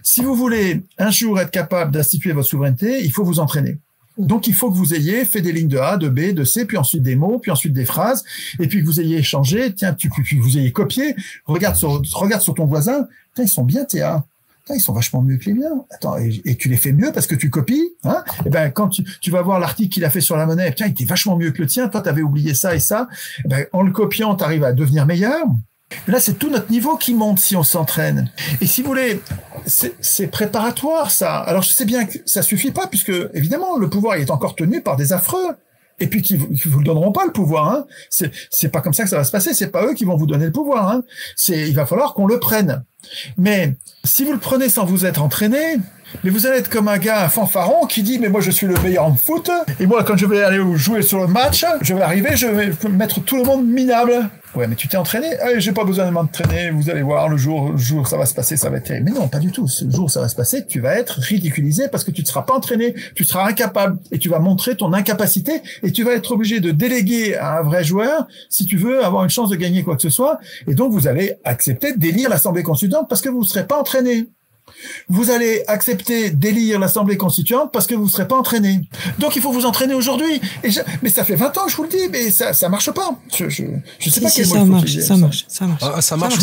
Si vous voulez un jour être capable d'instituer votre souveraineté, il faut vous entraîner. Donc, il faut que vous ayez fait des lignes de A, de B, de C, puis ensuite des mots, puis ensuite des phrases, et puis que vous ayez échangé, tiens, puis vous ayez copié, regarde sur ton voisin, putain, ils sont bien tes A. Putain, ils sont vachement mieux que les miens. Attends, et tu les fais mieux parce que tu copies, hein? Et ben, quand tu vas voir l'article qu'il a fait sur la monnaie, tiens, il était vachement mieux que le tien, toi, t'avais oublié ça et ça. Et ben, en le copiant, t'arrives à devenir meilleur. Mais là, c'est tout notre niveau qui monte si on s'entraîne. Et si vous voulez, c'est préparatoire, ça. Alors, je sais bien que ça suffit pas, puisque, évidemment, le pouvoir il est encore tenu par des affreux. Et puis, qui vous le donneront pas, le pouvoir, hein. C'est pas comme ça que ça va se passer. C'est pas eux qui vont vous donner le pouvoir, hein. Il va falloir qu'on le prenne. Mais, si vous le prenez sans vous être entraîné, mais vous allez être comme un gars, un fanfaron qui dit, mais moi je suis le meilleur en foot, et moi quand je vais aller jouer sur le match, je vais arriver, je vais mettre tout le monde minable. Ouais, mais tu t'es entraîné? Ah, j'ai pas besoin de m'entraîner, vous allez voir, le jour ça va se passer, ça va être terrible. Mais non, pas du tout. Ce jour ça va se passer, tu vas être ridiculisé parce que tu ne seras pas entraîné, tu seras incapable, et tu vas montrer ton incapacité, et tu vas être obligé de déléguer à un vrai joueur si tu veux avoir une chance de gagner quoi que ce soit, et donc vous allez accepter d'élire l'Assemblée constituante parce que vous ne serez pas entraîné. Vous allez accepter d'élire l'Assemblée constituante parce que vous ne serez pas entraîné. Donc il faut vous entraîner aujourd'hui. Mais ça fait 20 ans que je vous le dis, mais ça marche pas. Je sais pas quel mot ça marche. Ah, ça marche,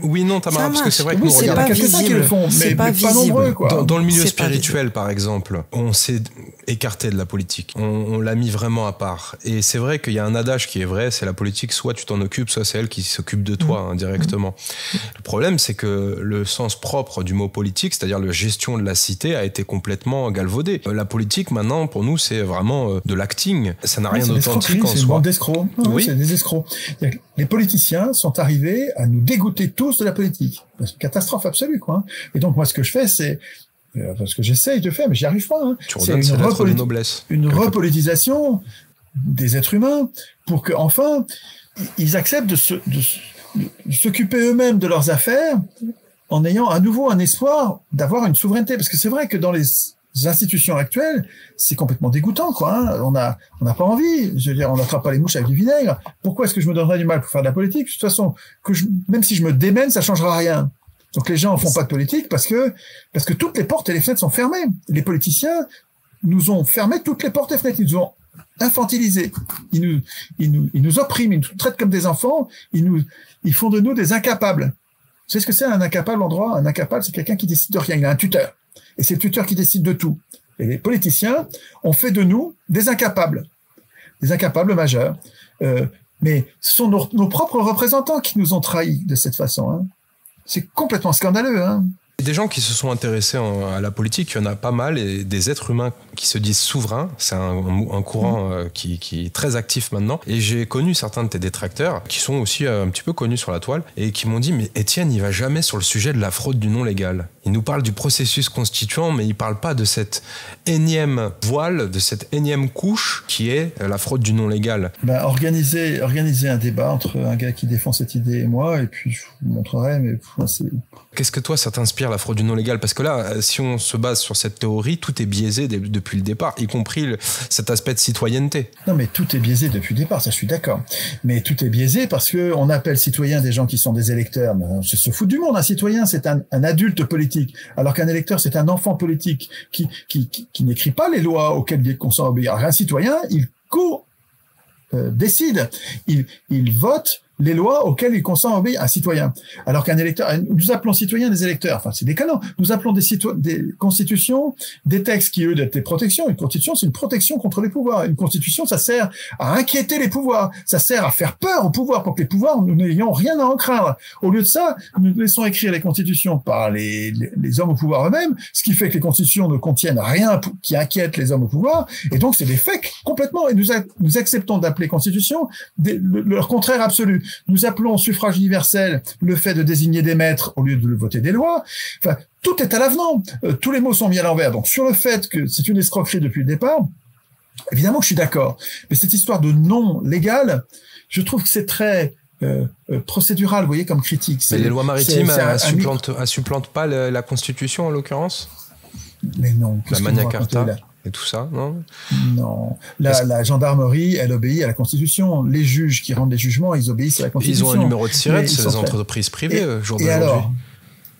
oui, non, Tamara, parce que c'est vrai que oui, nous c'est pas regardons. qui le font, mais pas nombreux, quoi. Dans le milieu spirituel, par exemple, on s'est écarté de la politique. On l'a mis vraiment à part. Et c'est vrai qu'il y a un adage qui est vrai, c'est la politique, soit tu t'en occupes, soit c'est elle qui s'occupe de toi, directement. Le problème, c'est que le sens propre du mot politique, c'est-à-dire la gestion de la cité, a été complètement galvaudé. La politique, maintenant, pour nous, c'est vraiment de l'acting. Ça n'a rien d'authentique en soi. C'est une bande d'escrocs. Oui, c'est des escrocs. Les politiciens sont arrivés à nous dégoûter tous de la politique. C'est une catastrophe absolue, quoi. Et donc, moi, ce que je fais, c'est parce que j'essaye de faire, mais j'y arrive pas. Hein. C'est une repolitisation des êtres humains pour que, enfin, ils acceptent de s'occuper eux-mêmes de leurs affaires en ayant à nouveau un espoir d'avoir une souveraineté. Parce que c'est vrai que dans les institutions actuelles, c'est complètement dégoûtant, quoi. Hein. On n'a pas envie. Je veux dire, on n'attrape pas les mouches avec du vinaigre. Pourquoi est-ce que je me donnerais du mal pour faire de la politique? De toute façon, même si je me démène, ça changera rien. Donc les gens font pas de politique parce que toutes les portes et les fenêtres sont fermées. Les politiciens nous ont fermé toutes les portes et fenêtres. Ils nous ont infantilisés. Ils nous oppriment. Ils nous traitent comme des enfants. Ils font de nous des incapables. Vous savez ce que c'est un incapable en droit? Un incapable, c'est quelqu'un qui décide de rien. Il a un tuteur. Et c'est le tuteur qui décide de tout. Et les politiciens ont fait de nous des incapables majeurs. Mais ce sont nos propres représentants qui nous ont trahis de cette façon. Hein. C'est complètement scandaleux. Hein. Des gens qui se sont intéressés à la politique, il y en a pas mal, et des êtres humains qui se disent souverains. C'est un courant qui est très actif maintenant. Et j'ai connu certains de tes détracteurs qui sont aussi un petit peu connus sur la toile et qui m'ont dit, mais Étienne, il va jamais sur le sujet de la fraude du non légal. Il nous parle du processus constituant, mais il parle pas de cette énième voile, de cette énième couche qui est la fraude du non légal. Ben, organiser un débat entre un gars qui défend cette idée et moi, et puis je vous montrerai, mais c'est... Qu'est-ce que toi, ça t'inspire, la fraude du non légal? Parce que là, si on se base sur cette théorie, tout est biaisé depuis le départ, y compris cet aspect de citoyenneté. Non, mais tout est biaisé depuis le départ, ça je suis d'accord. Mais tout est biaisé parce que on appelle citoyens des gens qui sont des électeurs. C'est se foutre du monde. Un citoyen, c'est un adulte politique, alors qu'un électeur, c'est un enfant politique qui n'écrit pas les lois auxquelles il consent à obéir. Alors, un citoyen, il décide, il vote les lois auxquelles il consent à obéir, un citoyen. Alors qu'un électeur, nous appelons citoyens des électeurs. Enfin, c'est déconnant. Nous appelons des constitutions, des textes qui, eux, d'être des protections. Une constitution, c'est une protection contre les pouvoirs. Une constitution, ça sert à inquiéter les pouvoirs. Ça sert à faire peur aux pouvoirs pour que les pouvoirs, nous n'ayons rien à en craindre. Au lieu de ça, nous laissons écrire les constitutions par les hommes au pouvoir eux-mêmes, ce qui fait que les constitutions ne contiennent rien qui inquiète les hommes au pouvoir. Et donc, c'est des fakes complètement. Et nous acceptons d'appeler constitution leur contraire absolu. Nous appelons au suffrage universel le fait de désigner des maîtres au lieu de voter des lois. Enfin, tout est à l'avenant. Tous les mots sont mis à l'envers. Donc, sur le fait que c'est une escroquerie depuis le départ, évidemment que je suis d'accord. Mais cette histoire de non légal, je trouve que c'est très procédural, vous voyez, comme critique. Mais les lois maritimes supplantent pas la Constitution, en l'occurrence? Mais non. La Magna Carta et tout ça, non? Non. La gendarmerie, elle obéit à la Constitution. Les juges qui rendent les jugements, ils obéissent à la Constitution. Ils ont un numéro de SIRET, c'est les entreprises privées, jour d'aujourd'hui.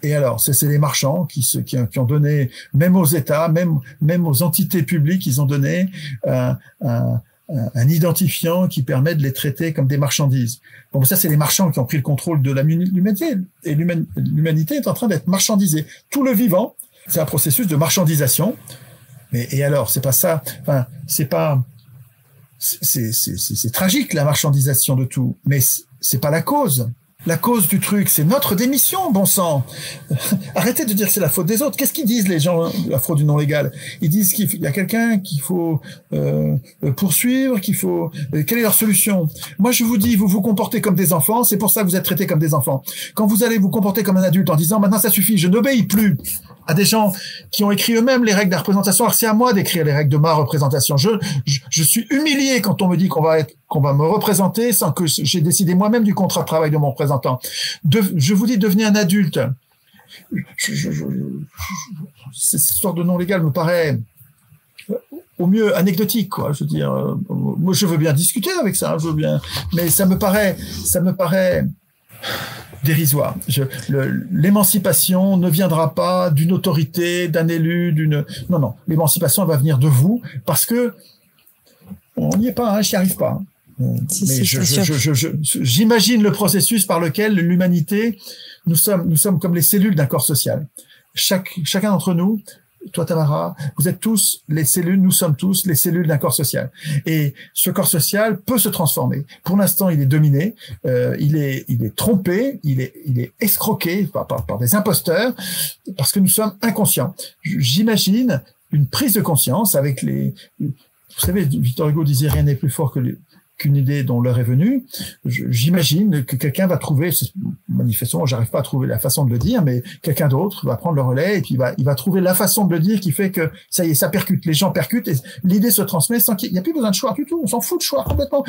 Et alors, c'est les marchands qui ont donné, même aux États, même aux entités publiques, ils ont donné un identifiant qui permet de les traiter comme des marchandises. Bon, ça, c'est les marchands qui ont pris le contrôle de l'humanité. Et l'humanité est en train d'être marchandisée. Tout le vivant, c'est un processus de marchandisation. Et alors, c'est pas ça. Enfin, c'est tragique, la marchandisation de tout. Mais c'est pas la cause. La cause du truc, c'est notre démission, bon sang. Arrêtez de dire que c'est la faute des autres. Qu'est-ce qu'ils disent, les gens, la fraude du non légal? Ils disent qu'il y a quelqu'un qu'il faut poursuivre, quelle est leur solution? Moi, je vous dis, vous vous comportez comme des enfants, c'est pour ça que vous êtes traités comme des enfants. Quand vous allez vous comporter comme un adulte en disant, maintenant ça suffit, je n'obéis plus à des gens qui ont écrit eux-mêmes les règles de la représentation, alors c'est à moi d'écrire les règles de ma représentation. Je suis humilié quand on me dit qu'on va me représenter sans que j'ai décidé moi-même du contrat de travail de mon représentant. Je vous dis, devenez un adulte. Cette histoire de non légal me paraît au mieux anecdotique, quoi. Je veux dire, moi je veux bien discuter avec ça, mais ça me paraît dérisoire. L'émancipation ne viendra pas d'une autorité, d'un élu, non. L'émancipation, elle va venir de vous, parce que on n'y est pas, j'y arrive pas. Mais j'imagine le processus par lequel l'humanité, nous sommes comme les cellules d'un corps social. Chacun d'entre nous, toi Tamara, vous êtes tous les cellules, nous sommes tous les cellules d'un corps social. Et ce corps social peut se transformer. Pour l'instant, il est dominé, il est trompé, il est escroqué par des imposteurs, parce que nous sommes inconscients. J'imagine une prise de conscience avec vous savez, Victor Hugo disait rien n'est plus fort qu'une idée dont l'heure est venue. J'imagine que quelqu'un va trouver, manifestement, j'arrive pas à trouver la façon de le dire, mais quelqu'un d'autre va prendre le relais et puis il va trouver la façon de le dire qui fait que ça y est, ça percute, les gens percutent et l'idée se transmet sans qu'il n'y a plus besoin de choix du tout. On s'en fout de choix complètement.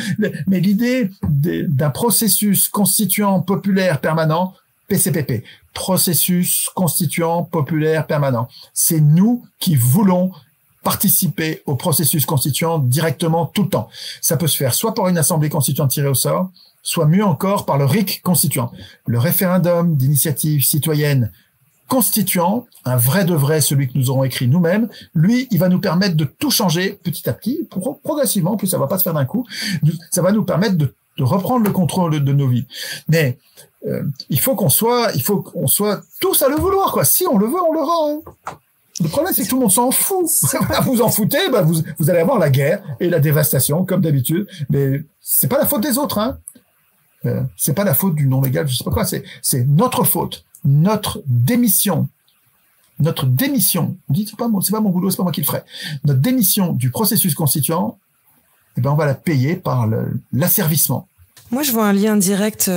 Mais l'idée d'un processus constituant populaire permanent, PCPP, processus constituant populaire permanent. C'est nous qui voulons participer au processus constituant directement tout le temps. Ça peut se faire soit par une assemblée constituante tirée au sort, soit mieux encore par le RIC constituant. Le référendum d'initiative citoyenne constituant, un vrai de vrai, celui que nous aurons écrit nous-mêmes, lui, il va nous permettre de tout changer petit à petit, progressivement, en plus ça va pas se faire d'un coup, ça va nous permettre de reprendre le contrôle de nos vies. Mais il faut qu'on soit tous à le vouloir, quoi. Si on le veut, on l'aura. Hein. Le problème, c'est que tout le monde s'en fout. Vous en foutez, vous allez avoir la guerre et la dévastation, comme d'habitude. Mais c'est pas la faute des autres, hein. C'est pas la faute du non légal, je sais pas quoi. C'est notre faute, notre démission. On dit c'est pas mon boulot, c'est pas moi qui le ferai. Notre démission du processus constituant, on va la payer par l'asservissement. Moi, je vois un lien direct,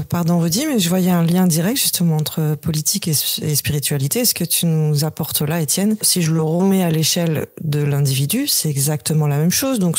pardon Rudy, mais je voyais un lien direct justement entre politique et spiritualité. Ce que tu nous apportes là, Étienne, si je le remets à l'échelle de l'individu, c'est exactement la même chose. Donc,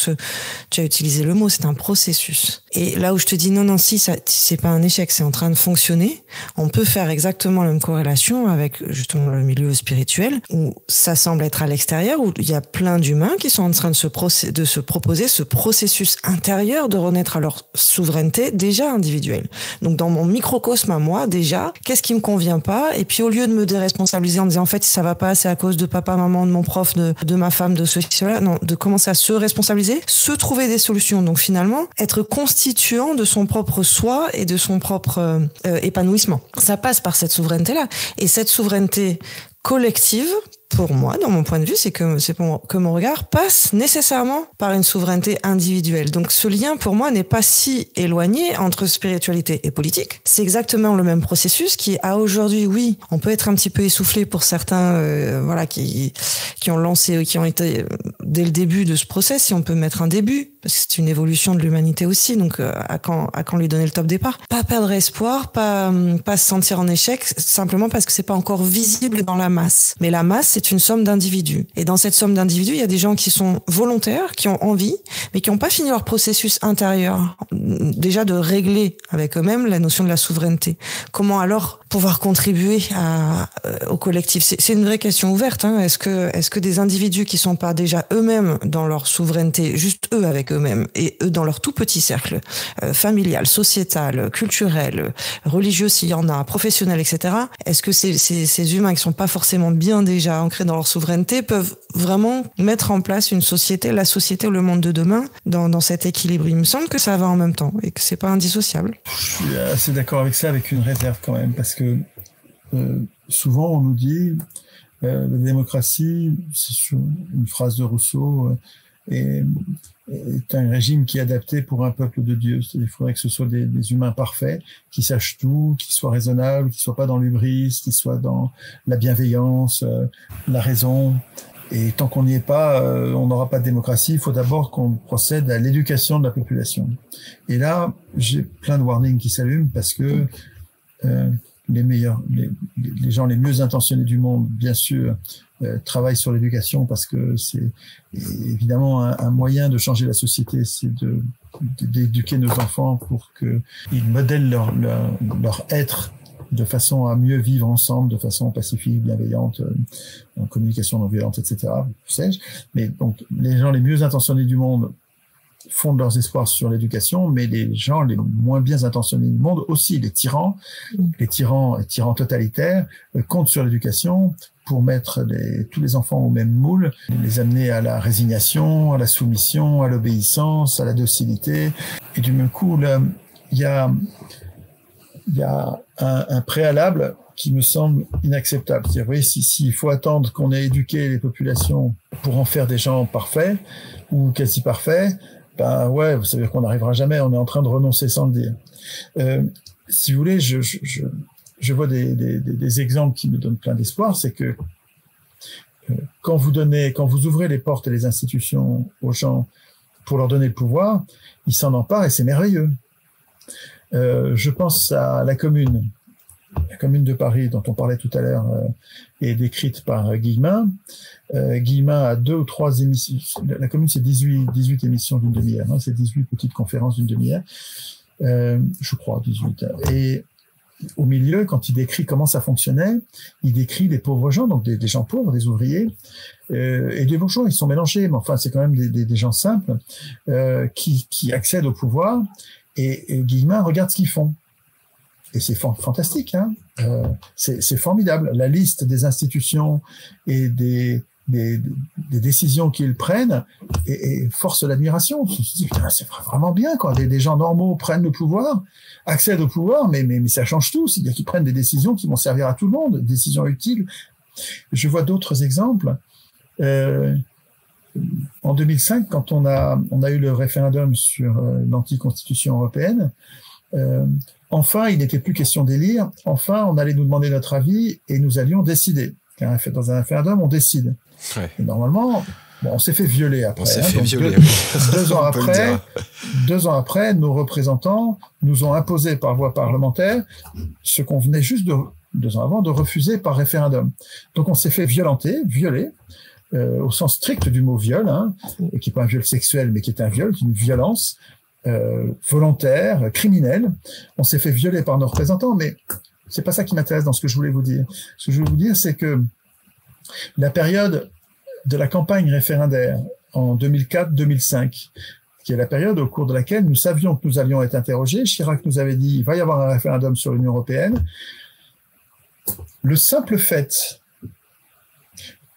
tu as utilisé le mot, c'est un processus. Et là où je te dis non, si c'est pas un échec, c'est en train de fonctionner, on peut faire exactement la même corrélation avec justement le milieu spirituel, où ça semble être à l'extérieur, où il y a plein d'humains qui sont en train de se proposer ce processus intérieur de renaître à leur souveraineté souveraineté déjà individuelle. Donc dans mon microcosme à moi, déjà, qu'est-ce qui me convient pas? Et puis au lieu de me déresponsabiliser en disant en fait ça va pas, c'est à cause de papa, maman, de mon prof, de ma femme, de ceci, cela, non, de commencer à se responsabiliser, se trouver des solutions. Donc finalement, être constituant de son propre soi et de son propre épanouissement. Ça passe par cette souveraineté-là. Et cette souveraineté collective, pour moi, dans mon point de vue, c'est que mon regard passe nécessairement par une souveraineté individuelle. Donc ce lien, pour moi, n'est pas si éloigné entre spiritualité et politique. C'est exactement le même processus qui, à aujourd'hui, oui, on peut être un petit peu essoufflé pour certains, voilà, qui ont lancé, qui ont été dès le début de ce process, si on peut mettre un début, parce que c'est une évolution de l'humanité aussi, donc à quand lui donner le top départ. Pas perdre espoir, pas se sentir en échec, simplement parce que c'est pas encore visible dans la masse. Mais la masse, c'est une somme d'individus. Et dans cette somme d'individus, il y a des gens qui sont volontaires, qui ont envie, mais qui n'ont pas fini leur processus intérieur, déjà de régler avec eux-mêmes la notion de la souveraineté. Comment alors pouvoir contribuer au collectif? C'est une vraie question ouverte. Hein. Est-ce que des individus qui sont pas déjà eux-mêmes dans leur souveraineté, juste eux avec eux-mêmes, et eux dans leur tout petit cercle familial, sociétal, culturel, religieux s'il y en a, professionnel, etc. Est-ce que ces humains qui sont pas forcément bien déjà ancrés dans leur souveraineté peuvent vraiment mettre en place une société, la société ou le monde de demain dans cet équilibre? Il me semble que ça va en même temps et que c'est pas indissociable. Je suis assez d'accord avec ça, avec une réserve quand même, parce que souvent on nous dit la démocratie, c'est sur une phrase de Rousseau, est un régime qui est adapté pour un peuple de Dieu. Il faudrait que ce soit des humains parfaits, qui sachent tout, qui soient raisonnables, qui soient pas dans l'hubris, qui soient dans la bienveillance, la raison. Et tant qu'on n'y est pas, on n'aura pas de démocratie. Il faut d'abord qu'on procède à l'éducation de la population. Et là, j'ai plein de warnings qui s'allument parce que les gens les mieux intentionnés du monde, bien sûr, travaillent sur l'éducation parce que c'est évidemment un moyen de changer la société, c'est d'éduquer nos enfants pour qu'ils modèlent leur être de façon à mieux vivre ensemble, de façon pacifique, bienveillante, en communication non violente, etc. Sais-je. Mais donc, les gens les mieux intentionnés du monde fondent leurs espoirs sur l'éducation, mais les gens les moins bien intentionnés du monde aussi, les tyrans totalitaires, comptent sur l'éducation pour mettre tous les enfants au même moule, les amener à la résignation, à la soumission, à l'obéissance, à la docilité. Et du même coup, là, il y a un préalable qui me semble inacceptable. C'est-à-dire, vous voyez, s'il faut attendre qu'on ait éduqué les populations pour en faire des gens parfaits ou quasi parfaits, ben ouais, vous savez qu'on n'arrivera jamais. On est en train de renoncer sans le dire. Si vous voulez, je vois des exemples qui me donnent plein d'espoir. C'est que quand vous ouvrez les portes et les institutions aux gens pour leur donner le pouvoir, ils s'en emparent et c'est merveilleux. Je pense à la commune de Paris dont on parlait tout à l'heure est décrite par Guillemin. Guillemin a 2 ou 3 émissions. La commune, c'est 18 émissions d'une demi-heure. Hein, c'est 18 petites conférences d'une demi-heure. Je crois, 18. Et au milieu, quand il décrit comment ça fonctionnait, il décrit des pauvres gens, donc des gens pauvres, des ouvriers, et des bourgeois, ils sont mélangés, mais enfin, c'est quand même des gens simples qui accèdent au pouvoir, et Guillemin regarde ce qu'ils font. Et c'est fantastique, hein. C'est formidable. La liste des institutions et des décisions qu'ils prennent et force l'admiration. Je me suis dit, putain, c'est vraiment bien, quoi. Des gens normaux prennent le pouvoir, accèdent au pouvoir, mais ça change tout. C'est-à-dire qu'ils prennent des décisions qui vont servir à tout le monde, décisions utiles. Je vois d'autres exemples. En 2005, quand on a eu le référendum sur l'anticonstitution européenne, enfin, il n'était plus question d'élire. Enfin, on allait nous demander notre avis et nous allions décider. Car dans un référendum, on décide. Ouais. Et normalement, on s'est fait violer après. On s'est fait violer. 2 ans après, nos représentants nous ont imposé par voie parlementaire ce qu'on venait juste 2 ans avant de refuser par référendum. Donc, on s'est fait violer, au sens strict du mot viol, hein, qui n'est pas un viol sexuel, mais qui est un viol, une violence volontaire, criminelle. On s'est fait violer par nos représentants, mais c'est pas ça qui m'intéresse dans ce que je voulais vous dire. Ce que je voulais vous dire, c'est que la période de la campagne référendaire en 2004-2005 qui est la période au cours de laquelle nous savions que nous allions être interrogés. Chirac nous avait dit, il va y avoir un référendum sur l'Union européenne. Le simple fait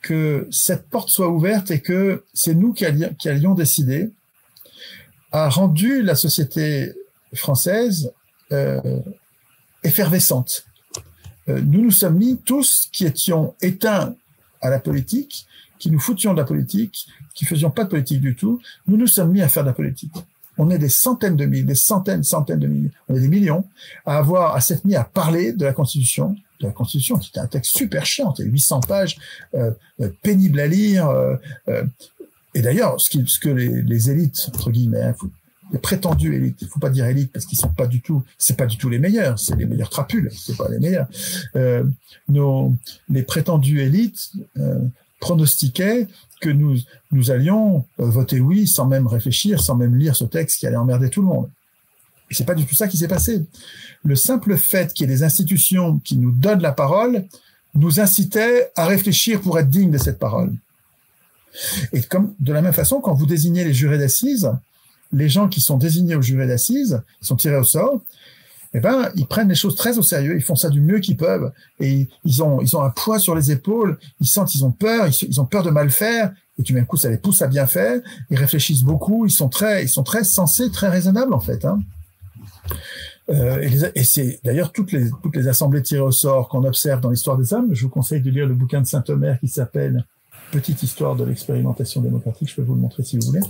que cette porte soit ouverte et que c'est nous qui allions décider a rendu la société française effervescente. Nous nous sommes mis tous qui étions éteints à la politique, qui nous foutions de la politique, qui faisions pas de politique du tout, nous nous sommes mis à faire de la politique. On est des centaines de milliers, des centaines de milliers, on est des millions à s'être mis à parler de la Constitution qui était un texte super chiant, 800 pages, pénible à lire. Et d'ailleurs, ce que les élites, entre guillemets, les prétendues élites, il faut pas dire élites parce qu'ils sont pas du tout, c'est pas du tout les meilleurs, c'est les meilleurs crapules, c'est pas les meilleurs. Les prétendues élites pronostiquaient que nous allions voter oui sans même réfléchir, sans même lire ce texte qui allait emmerder tout le monde. Et c'est pas du tout ça qui s'est passé. Le simple fait qu'il y ait des institutions qui nous donnent la parole nous incitait à réfléchir pour être digne de cette parole. Et comme de la même façon, quand vous désignez les jurés d'assises, les gens qui sont désignés aux jurés d'assises, ils sont tirés au sort, eh ben, ils prennent les choses très au sérieux, ils font ça du mieux qu'ils peuvent, et ils ont un poids sur les épaules, ils ont peur, ils ont peur de mal faire, et du même coup, ça les pousse à bien faire, ils réfléchissent beaucoup, ils sont très sensés, très raisonnables, en fait, hein. Et c'est d'ailleurs toutes les assemblées tirées au sort qu'on observe dans l'histoire des hommes. Je vous conseille de lire le bouquin de Saint-Omer qui s'appelle Petite histoire de l'expérimentation démocratique, je peux vous le montrer si vous voulez,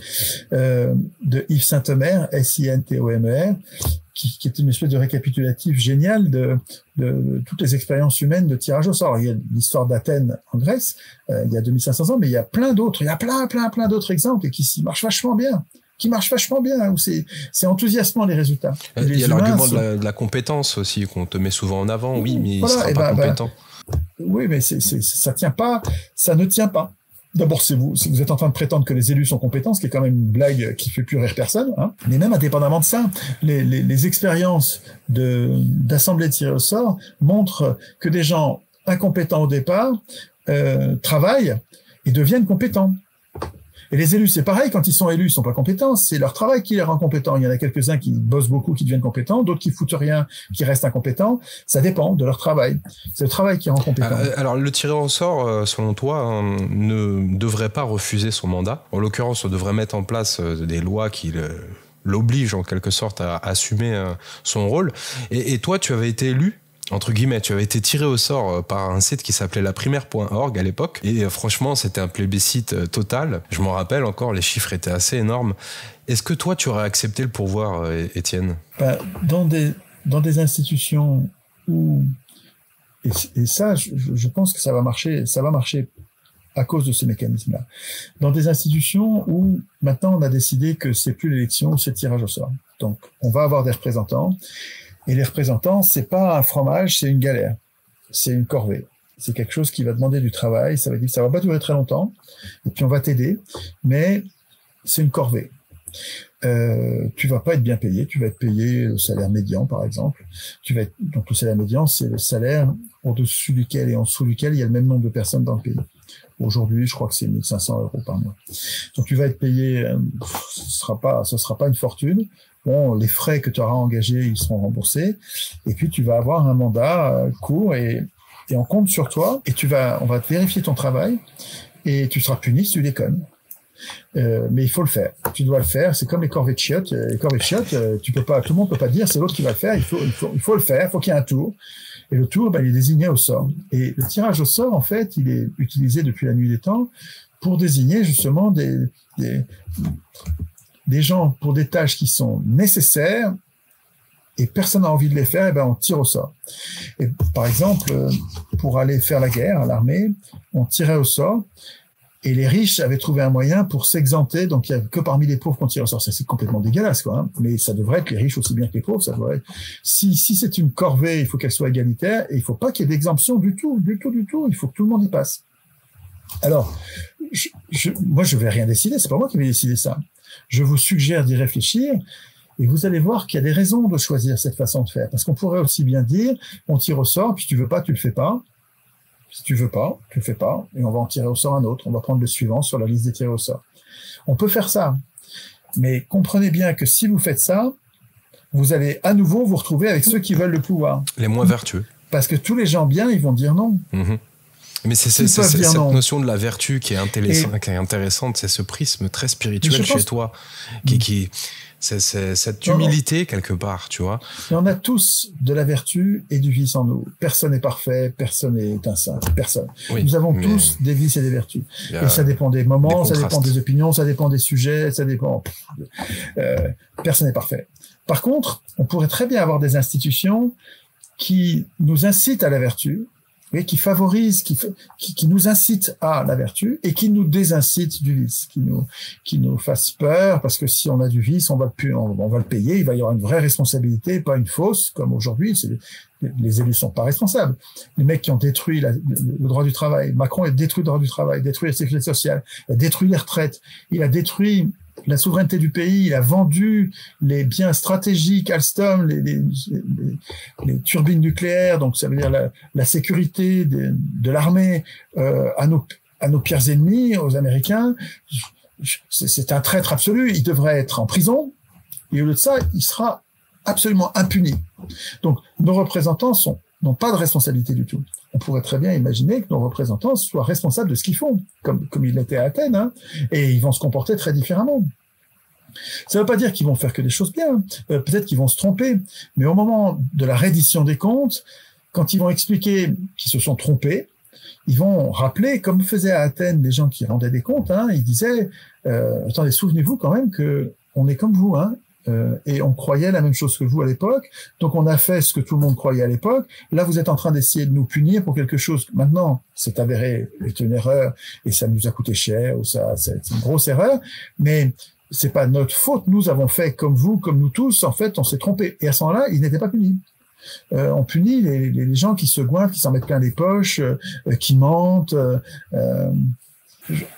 de Yves Saint-Omer, Sintomer, qui est une espèce de récapitulatif génial de toutes les expériences humaines de tirage au sort. Il y a l'histoire d'Athènes en Grèce, il y a 2500 ans, mais il y a plein d'autres, il y a plein d'autres exemples et qui marchent vachement bien. Où c'est enthousiasmant les résultats. Il y a l'argument de la compétence aussi qu'on te met souvent en avant. Oui, mais voilà, il sera pas compétent. Oui, mais ça tient pas, ça ne tient pas. D'abord, si vous êtes en train de prétendre que les élus sont compétents, ce qui est quand même une blague qui fait plus rire personne, hein. Mais même indépendamment de ça, les expériences d'assemblées tirées au sort montrent que des gens incompétents au départ travaillent et deviennent compétents. Et les élus, c'est pareil, quand ils sont élus, ils sont pas compétents, c'est leur travail qui les rend compétents. Il y en a quelques-uns qui bossent beaucoup, qui deviennent compétents, d'autres qui foutent rien, qui restent incompétents. Ça dépend de leur travail. C'est le travail qui rend compétent. Alors, le tiré au sort, selon toi, ne devrait pas refuser son mandat. En l'occurrence, on devrait mettre en place des lois qui l'obligent en quelque sorte à assumer son rôle. Et toi, tu avais été élu, entre guillemets, tu avais été tiré au sort par un site qui s'appelait laprimaire.org à l'époque, et franchement c'était un plébiscite total. Je m'en rappelle encore, les chiffres étaient assez énormes. Est-ce que toi tu aurais accepté le pourvoir, Étienne? Dans des institutions où, et ça je pense que ça va marcher à cause de ce mécanisme-là, dans des institutions où maintenant on a décidé que c'est plus l'élection, c'est le tirage au sort. Donc on va avoir des représentants. Et les représentants, c'est pas un fromage, c'est une galère. C'est une corvée. C'est quelque chose qui va demander du travail. Ça veut dire que ça va pas durer très longtemps. Et puis on va t'aider. Mais c'est une corvée. Tu vas pas être bien payé. Tu vas être payé le salaire médian, par exemple. Donc le salaire médian, c'est le salaire au-dessus duquel et en dessous duquel il y a le même nombre de personnes dans le pays. Aujourd'hui, je crois que c'est 1 500 € par mois. Donc tu vas être payé, ce sera pas une fortune. Bon, les frais que tu auras engagés, ils seront remboursés. Et puis, tu vas avoir un mandat court et on compte sur toi. Et on va vérifier ton travail et tu seras puni si tu déconnes. Mais il faut le faire. Tu dois le faire. C'est comme les corvées de chiottes. Les corvées de chiottes, tout le monde peut pas dire c'est l'autre qui va le faire. Il faut le faire. Il faut qu'il y ait un tour. Et le tour, il est désigné au sort. Et le tirage au sort, en fait, il est utilisé depuis la nuit des temps pour désigner justement des gens pour des tâches qui sont nécessaires et personne n'a envie de les faire, et on tire au sort. Et par exemple, pour aller faire la guerre à l'armée, on tirait au sort et les riches avaient trouvé un moyen pour s'exempter, donc il n'y a que parmi les pauvres qu'on tire au sort. Ça, c'est complètement dégueulasse, quoi, hein. Mais ça devrait être les riches aussi bien que les pauvres, ça devrait être. Si c'est une corvée, il faut qu'elle soit égalitaire et il faut pas qu'il y ait d'exemption du tout. Il faut que tout le monde y passe. Alors, moi, je vais rien décider, c'est pas moi qui vais décider ça. Je vous suggère d'y réfléchir et vous allez voir qu'il y a des raisons de choisir cette façon de faire. Parce qu'on pourrait aussi bien dire, on tire au sort, puis si tu veux pas, tu le fais pas. Si tu veux pas, tu le fais pas, et on va en tirer au sort un autre. On va prendre le suivant sur la liste des tirés au sort. On peut faire ça. Mais comprenez bien que si vous faites ça, vous allez à nouveau vous retrouver avec ceux qui veulent le pouvoir. Les moins vertueux. Parce que tous les gens bien, ils vont dire non. Mais c'est cette notion de la vertu qui est intéressante, c'est ce prisme très spirituel chez toi, c'est cette humilité quelque part, tu vois. Et on a tous de la vertu et du vice en nous. Personne n'est parfait, personne n'est un saint, personne. Oui, nous avons tous des vices et des vertus. Et ça dépend des moments, ça dépend des opinions, ça dépend des sujets, ça dépend... personne n'est parfait. Par contre, on pourrait très bien avoir des institutions qui nous incitent à la vertu, et qui favorisent, qui nous incitent à la vertu et qui nous désincitent du vice, qui nous fassent peur, parce que si on a du vice, on va le payer, il va y avoir une vraie responsabilité, pas une fausse, comme aujourd'hui, les élus sont pas responsables. Les mecs qui ont détruit le droit du travail, Macron a détruit le droit du travail, détruit la sécurité sociale, il a détruit les retraites, il a détruit la souveraineté du pays, il a vendu les biens stratégiques, Alstom, les turbines nucléaires, donc ça veut dire la sécurité de l'armée à nos pires ennemis, aux Américains. C'est un traître absolu, il devrait être en prison, et au lieu de ça, il sera absolument impuni. Donc nos représentants n'ont pas de responsabilité du tout. On pourrait très bien imaginer que nos représentants soient responsables de ce qu'ils font, comme ils l'étaient à Athènes, hein, et ils vont se comporter très différemment. Ça ne veut pas dire qu'ils vont faire que des choses bien, peut-être qu'ils vont se tromper, mais au moment de la reddition des comptes, quand ils vont expliquer qu'ils se sont trompés, ils vont rappeler, comme faisaient à Athènes les gens qui rendaient des comptes, hein, ils disaient attendez, souvenez-vous quand même que on est comme vous, hein, et on croyait la même chose que vous à l'époque, donc on a fait ce que tout le monde croyait à l'époque. Là, vous êtes en train d'essayer de nous punir pour quelque chose que maintenant c'est avéré est une erreur et ça nous a coûté cher, ou ça c'est une grosse erreur, mais c'est pas notre faute. Nous avons fait comme vous, comme nous tous. En fait, on s'est trompé. Et à ce moment-là, ils n'étaient pas punis. On punit les gens qui se goinfrent, qui s'en mettent plein les poches, qui mentent.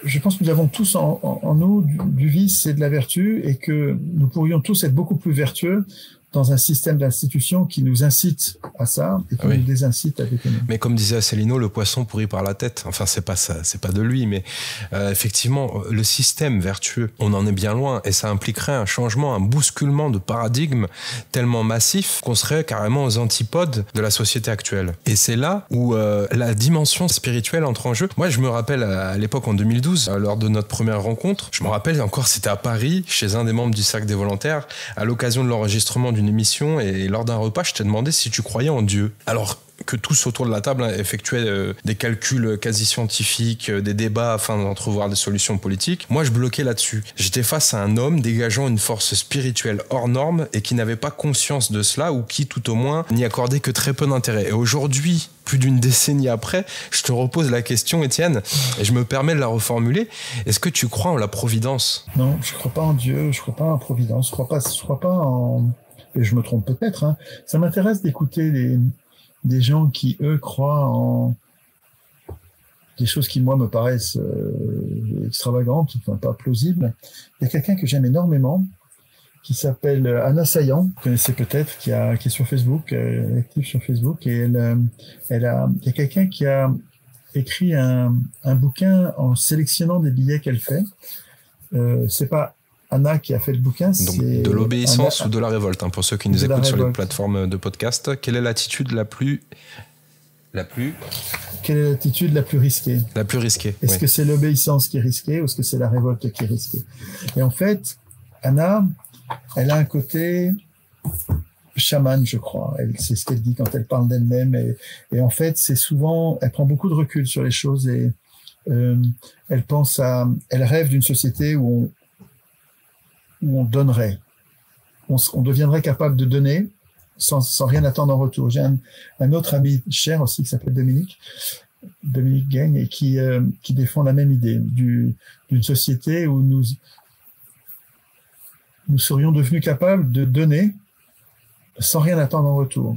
Je pense que nous avons tous en nous du vice et de la vertu, et que nous pourrions tous être beaucoup plus vertueux dans un système d'institutions qui nous incite à ça et qui nous désincite à déconner. Mais comme disait Asselineau, le poisson pourrit par la tête. Enfin, c'est pas ça, c'est pas de lui, mais effectivement, le système vertueux, on en est bien loin, et ça impliquerait un changement, un bousculement de paradigme tellement massif qu'on serait carrément aux antipodes de la société actuelle. Et c'est là où la dimension spirituelle entre en jeu. Moi, je me rappelle à l'époque en 2012, lors de notre première rencontre, je me rappelle encore, c'était à Paris, chez un des membres du Cercle des volontaires, à l'occasion de l'enregistrement d'une émission, et lors d'un repas, je t'ai demandé si tu croyais en Dieu. Alors que tous autour de la table effectuaient des calculs quasi scientifiques, des débats afin d'entrevoir des solutions politiques, moi je bloquais là-dessus. J'étais face à un homme dégageant une force spirituelle hors norme et qui n'avait pas conscience de cela, ou qui tout au moins n'y accordait que très peu d'intérêt. Et aujourd'hui, plus d'une décennie après, je te repose la question, Étienne, et je me permets de la reformuler. Est-ce que tu crois en la providence ? Non, je crois pas en Dieu, je crois pas en providence, je crois pas en... Et je me trompe peut-être, hein. Ça m'intéresse d'écouter des gens qui, eux, croient en des choses qui, moi, me paraissent extravagantes, enfin, pas plausibles. Il y a quelqu'un que j'aime énormément, qui s'appelle Anna Sayan, vous connaissez peut-être, qui est sur Facebook, active sur Facebook, et il y a quelqu'un qui a écrit un bouquin en sélectionnant des billets qu'elle fait. C'est pas Anna qui a fait le bouquin. Donc, de l'obéissance ou de la révolte, hein, pour ceux qui nous écoutent sur les plateformes de podcast. Quelle est l'attitude la plus... Quelle est l'attitude la plus risquée ? La plus risquée. Est-ce que c'est l'obéissance qui est risquée, ou est-ce que c'est la révolte qui est risquée ? Et en fait, Anna, elle a un côté chamane, je crois. C'est ce qu'elle dit quand elle parle d'elle-même. Et en fait, c'est souvent... Elle prend beaucoup de recul sur les choses, et elle rêve d'une société où on donnerait. On deviendrait capable de donner sans rien attendre en retour. J'ai un autre ami cher aussi qui s'appelle Dominique Gagne, et qui défend la même idée d'une société où nous serions devenus capables de donner sans rien attendre en retour.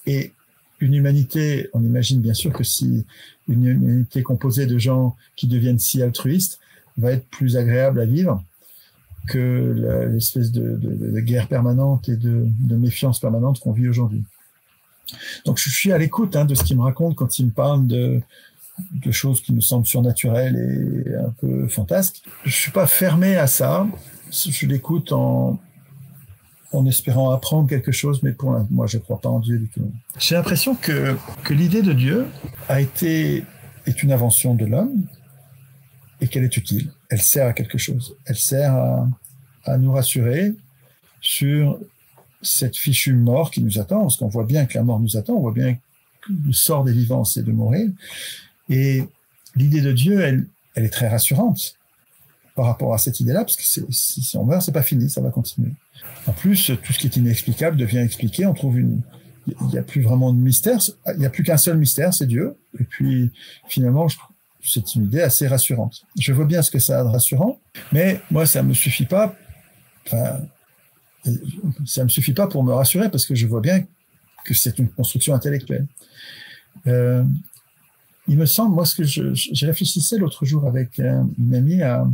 Et une humanité, on imagine bien sûr que si une humanité composée de gens qui deviennent si altruistes va être plus agréable à vivre que l'espèce de guerre permanente et de méfiance permanente qu'on vit aujourd'hui. Donc je suis à l'écoute de ce qu'il me raconte quand il me parle de choses qui me semblent surnaturelles et un peu fantasques. Je suis pas fermé à ça. je l'écoute en espérant apprendre quelque chose, mais moi, je ne crois pas en Dieu du tout. J'ai l'impression que l'idée de Dieu est une invention de l'homme et qu'elle est utile. Elle sert à quelque chose. Elle sert à nous rassurer sur cette fichue mort qui nous attend, parce qu'on voit bien que la mort nous attend, on voit bien que le sort des vivants, c'est de mourir. Et l'idée de Dieu, elle est très rassurante par rapport à cette idée-là, parce que si on meurt, c'est pas fini, ça va continuer. En plus, tout ce qui est inexplicable devient expliqué. On trouve il n'y a plus vraiment de mystère. Il n'y a plus qu'un seul mystère, c'est Dieu. Et puis, finalement, c'est une idée assez rassurante. Je vois bien ce que ça a de rassurant, mais moi, ça me suffit pas. Enfin, ça me suffit pas pour me rassurer, parce que je vois bien que c'est une construction intellectuelle. Il me semble, moi, j'ai réfléchissais l'autre jour avec une amie à